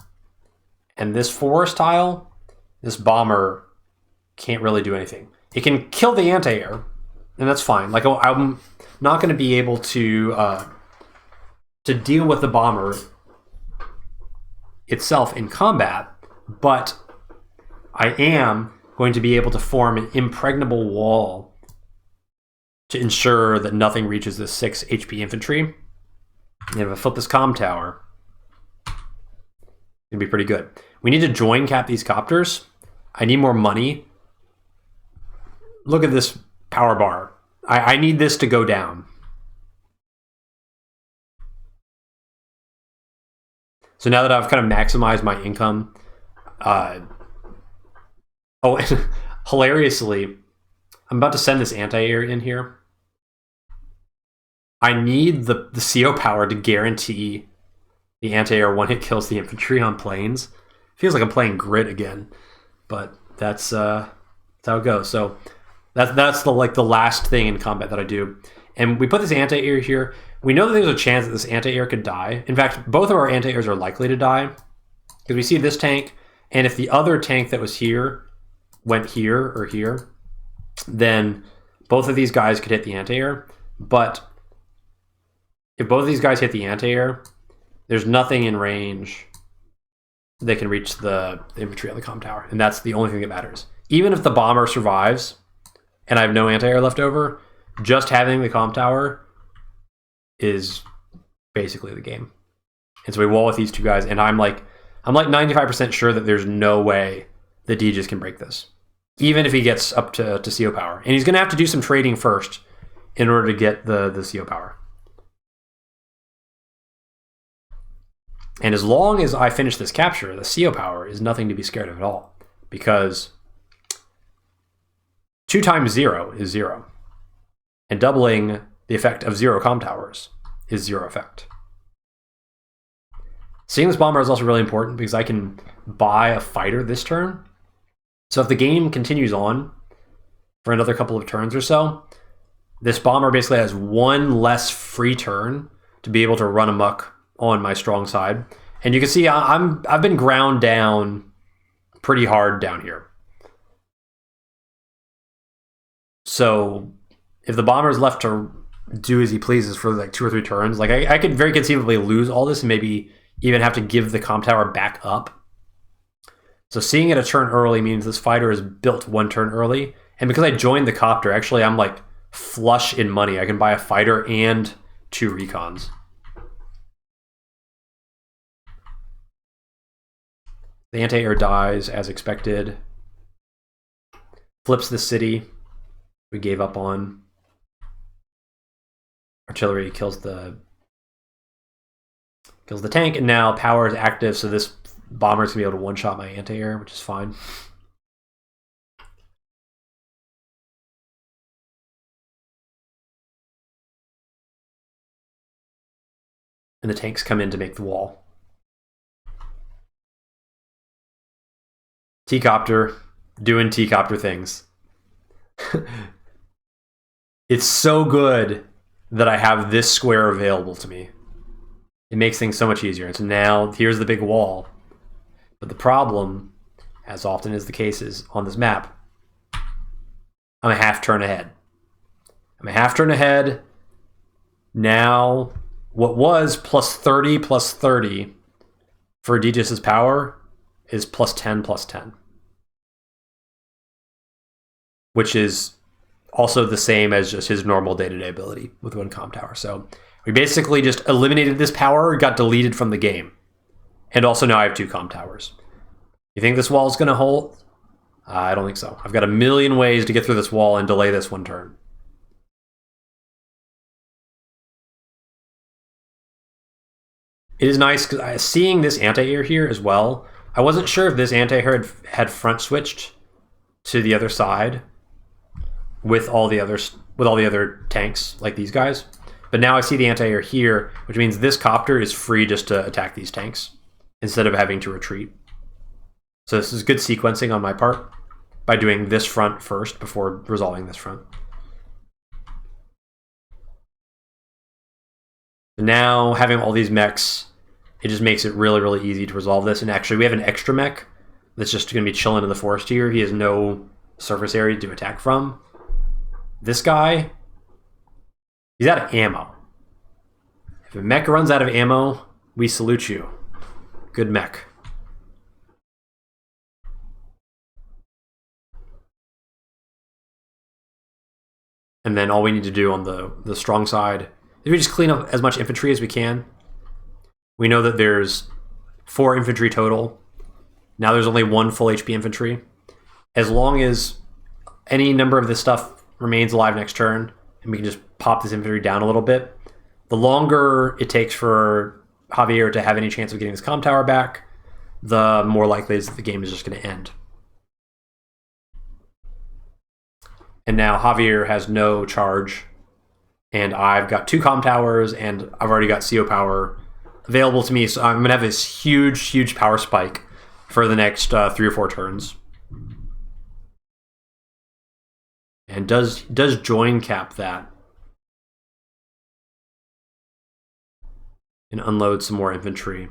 [SPEAKER 1] and this forest tile, this bomber can't really do anything. It can kill the anti-air, and that's fine. Like I'm not going to be able to deal with the bomber itself in combat, but I am going to be able to form an impregnable wall to ensure that nothing reaches this 6 HP infantry. And if I flip this comm tower, it'll be pretty good. We need to join cap these copters. I need more money. Look at this power bar. I need this to go down. So now that I've kind of maximized my income, hilariously, I'm about to send this anti-air in here. I need the CO power to guarantee the anti-air one-hit kills the infantry on planes. Feels like I'm playing Grit again, but that's how it goes. So that's the last thing in combat that I do. And we put this anti-air here. We know that there's a chance that this anti-air could die. In fact, both of our anti-airs are likely to die because we see this tank, and if the other tank that was here went here or here, then both of these guys could hit the anti-air. But if both of these guys hit the anti-air, there's nothing in range they can reach the infantry on the comm tower. And that's the only thing that matters. Even if the bomber survives and I have no anti-air left over, just having the comm tower is basically the game. And so we wall with these two guys, and I'm like 95% sure that there's no way the Aegis can break this, even if he gets up to CO power. And he's going to have to do some trading first in order to get the CO power. And as long as I finish this capture, the CO power is nothing to be scared of at all, because 2 times 0 is 0. And doubling the effect of 0 comm towers is 0 effect. Seeing this bomber is also really important because I can buy a fighter this turn. So if the game continues on for another couple of turns or so, this bomber basically has 1 less free turn to be able to run amok on my strong side. And you can see I've been ground down pretty hard down here. So if the bomber is left to do as he pleases for like 2 or 3 turns, like I could very conceivably lose all this and maybe even have to give the comm tower back up. So seeing it a turn early means this fighter is built 1 turn early. And because I joined the copter, actually I'm like flush in money. I can buy a fighter and 2 recons. The anti-air dies as expected. Flips the city we gave up on. Artillery kills the tank, and now power is active, so this bomber is going to be able to one-shot my anti-air, which is fine. And the tanks come in to make the wall. T-copter doing T-copter things. It's so good that I have this square available to me. It makes things so much easier. And so now here's the big wall. But the problem, as often is the case, is on this map, I'm a half turn ahead. I'm a half turn ahead. Now, what was plus 30 for Aegis' power is plus 10 plus 10. Which is also the same as just his normal day-to-day ability with 1 comm tower. So we basically just eliminated this power, got deleted from the game. And also now I have 2 comm towers. You think this wall is going to hold? I don't think so. I've got a million ways to get through this wall and delay this 1 turn. It is nice because seeing this anti-air here as well, I wasn't sure if this anti-air had front switched to the other side with all the other tanks like these guys. But now I see the anti-air here, which means this copter is free just to attack these tanks instead of having to retreat. So this is good sequencing on my part by doing this front first before resolving this front. Now having all these mechs, it just makes it really, really easy to resolve this. And actually we have an extra mech that's just going to be chilling in the forest here. He has no surface area to attack from. This guy, he's out of ammo. If a mech runs out of ammo, we salute you. Good mech. And then all we need to do on the strong side is we just clean up as much infantry as we can. We know that there's 4 infantry total. Now there's only 1 full HP infantry. As long as any number of this stuff remains alive next turn, and we can just pop this infantry down a little bit, the longer it takes for Javier to have any chance of getting his comm tower back, the more likely is that the game is just going to end. And now Javier has no charge, and I've got 2 comm towers, and I've already got CO power available to me, so I'm going to have this huge, huge power spike for the next 3 or 4 turns. And does join cap that and unload some more infantry.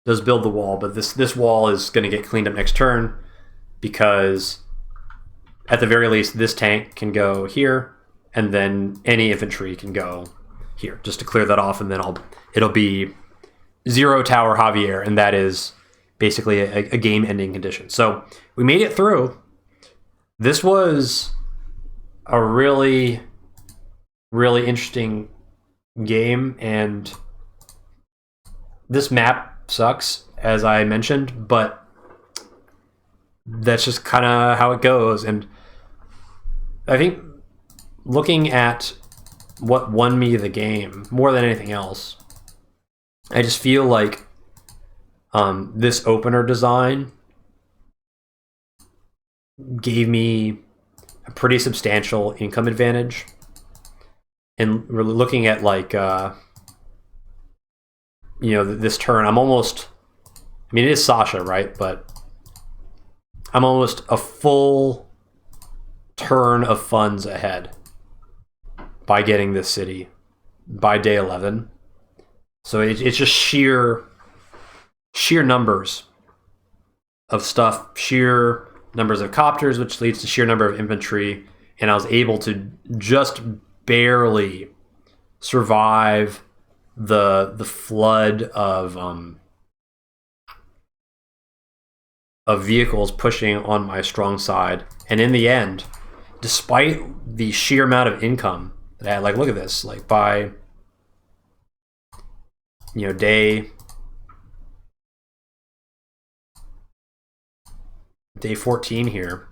[SPEAKER 1] Does build the wall, but this wall is going to get cleaned up next turn because at the very least this tank can go here, and then any infantry can go here. here, just to clear that off, and then it'll be 0 tower Javier, and that is basically a game-ending condition. So we made it through. This was a really, really interesting game, and this map sucks, as I mentioned, but that's just kind of how it goes. And I think looking at what won me the game more than anything else, I just feel like this opener design gave me a pretty substantial income advantage. And we're looking at like this turn, I'm almost, I mean, it is Sasha, right? But I'm almost a full turn of funds ahead by getting this city by day 11. So it's just sheer numbers of stuff, sheer numbers of copters, which leads to sheer number of infantry. And I was able to just barely survive the flood of vehicles pushing on my strong side. And in the end, despite the sheer amount of income that I had, like, look at this, like by day 14 here,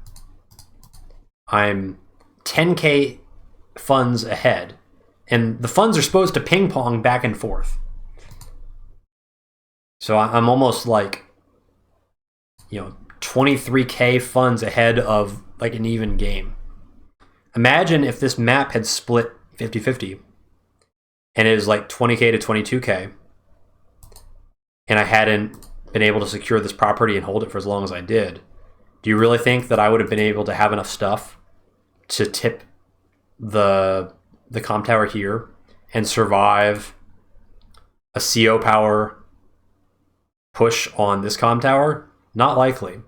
[SPEAKER 1] I'm 10k funds ahead, and the funds are supposed to ping pong back and forth. So I'm almost like 23k funds ahead of like an even game. Imagine if this map had split 50-50 and it was like 20k to 22k, and I hadn't been able to secure this property and hold it for as long as I did. Do you really think that I would have been able to have enough stuff to tip the comm tower here and survive a CO power push on this comm tower? Not likely.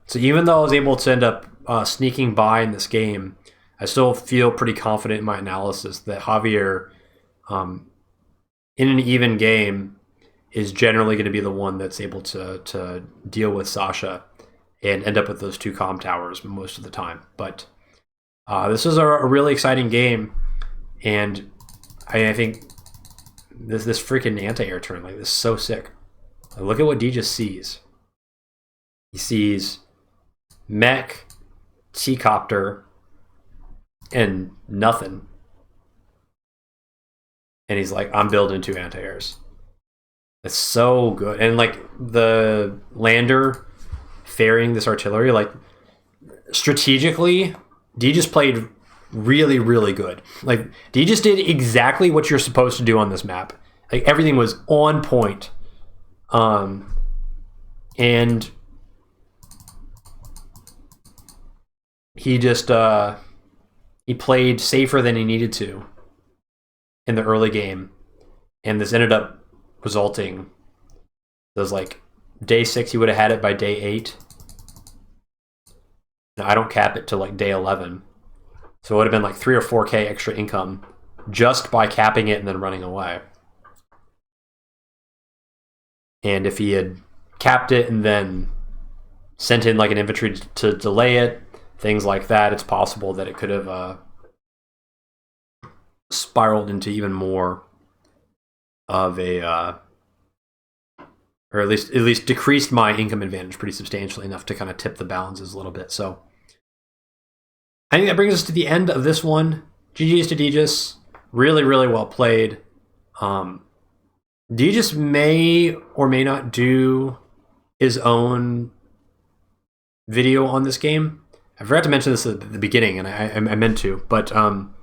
[SPEAKER 1] So even though I was able to end up sneaking by in this game, I still feel pretty confident in my analysis that Javier, in an even game, is generally going to be the one that's able to deal with Sasha and end up with those 2 comm towers most of the time. But this is a really exciting game, and I think this freaking anti-air turn, like, this is so sick. Like, look at what D just sees. He sees mech, t-copter, and nothing. And he's like, I'm building 2 anti-airs. It's so good. And like the lander ferrying this artillery, like, strategically, D just played really, really good. Like, D just did exactly what you're supposed to do on this map. Like, everything was on point. And he just he played safer than he needed to in the early game, and this ended up resulting. It was like day 6, he would have had it by day 8. Now, I don't cap it to like day 11, so it would have been like 3 or 4k extra income just by capping it and then running away. And if he had capped it and then sent in like an infantry to delay it, things like that, it's possible that it could have spiraled into even more of a or at least decreased my income advantage pretty substantially enough to kind of tip the balances a little bit. So I think that brings us to the end of this one. GG's to Degis. Really, really well played. Degis may or may not do his own video on this game. I forgot to mention this at the beginning, and I meant to, but I'm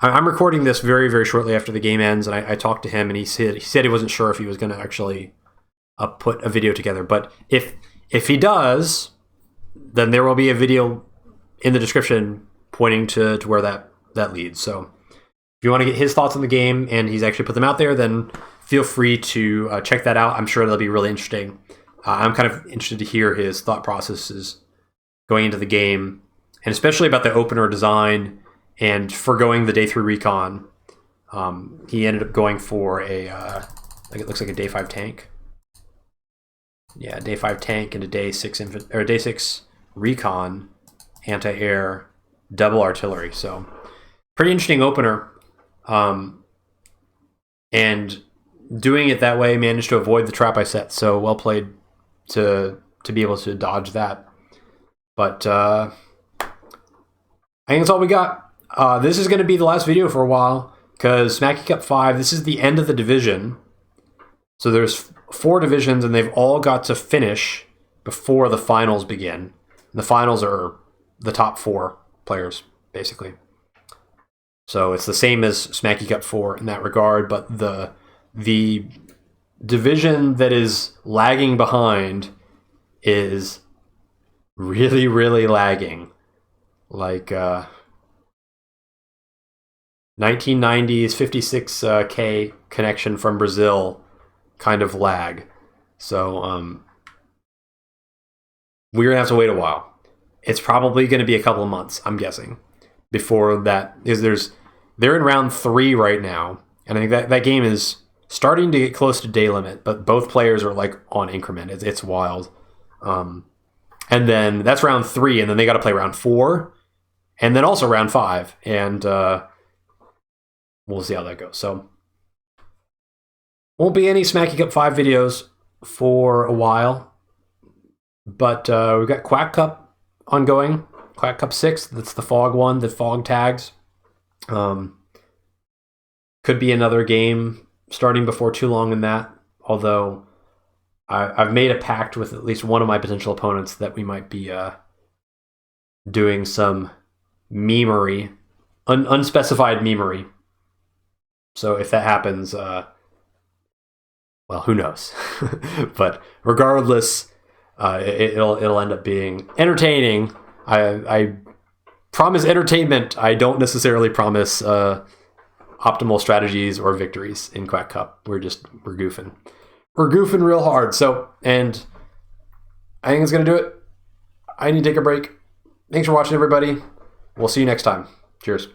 [SPEAKER 1] recording this very, very shortly after the game ends, and I talked to him, and he said he wasn't sure if he was going to actually put a video together. But if he does, then there will be a video in the description pointing to where that leads. So if you want to get his thoughts on the game, and he's actually put them out there, then feel free to check that out. I'm sure that'll be really interesting. I'm kind of interested to hear his thought processes going into the game, and especially about the opener design and forgoing the day 3 recon. He ended up going for a, like it looks like a day 5 tank. Yeah, day 5 tank and a day 6 or day 6 recon, anti-air, double artillery. So pretty interesting opener. And doing it that way, managed to avoid the trap I set. So well played to be able to dodge that. But I think that's all we got. This is going to be the last video for a while because Smacky Cup 5, this is the end of the division. So there's 4 divisions and they've all got to finish before the finals begin. And the finals are the top 4 players, basically. So it's the same as Smacky Cup 4 in that regard, but the division that is lagging behind is really, really lagging. Like 1990s 56K connection from Brazil kind of lag. So we're going to have to wait a while. It's probably going to be a couple of months, I'm guessing, before that. They're in round 3 right now, and I think that game is starting to get close to day limit, but both players are like on increment. It's wild. And then that's round 3, and then they got to play round 4, and then also round 5, and we'll see how that goes. So won't be any Smacky Cup 5 videos for a while, but we've got Quack Cup ongoing. Quack Cup 6, that's the fog one, the fog tags. Could be another game starting before too long in that, although I've made a pact with at least one of my potential opponents that we might be doing some memery, unspecified memery. So if that happens, well, who knows? But regardless, it'll end up being entertaining. I promise entertainment. I don't necessarily promise optimal strategies or victories in Quack Cup. We're goofing. We're goofing real hard. So, and I think it's going to do it. I need to take a break. Thanks for watching, everybody. We'll see you next time. Cheers.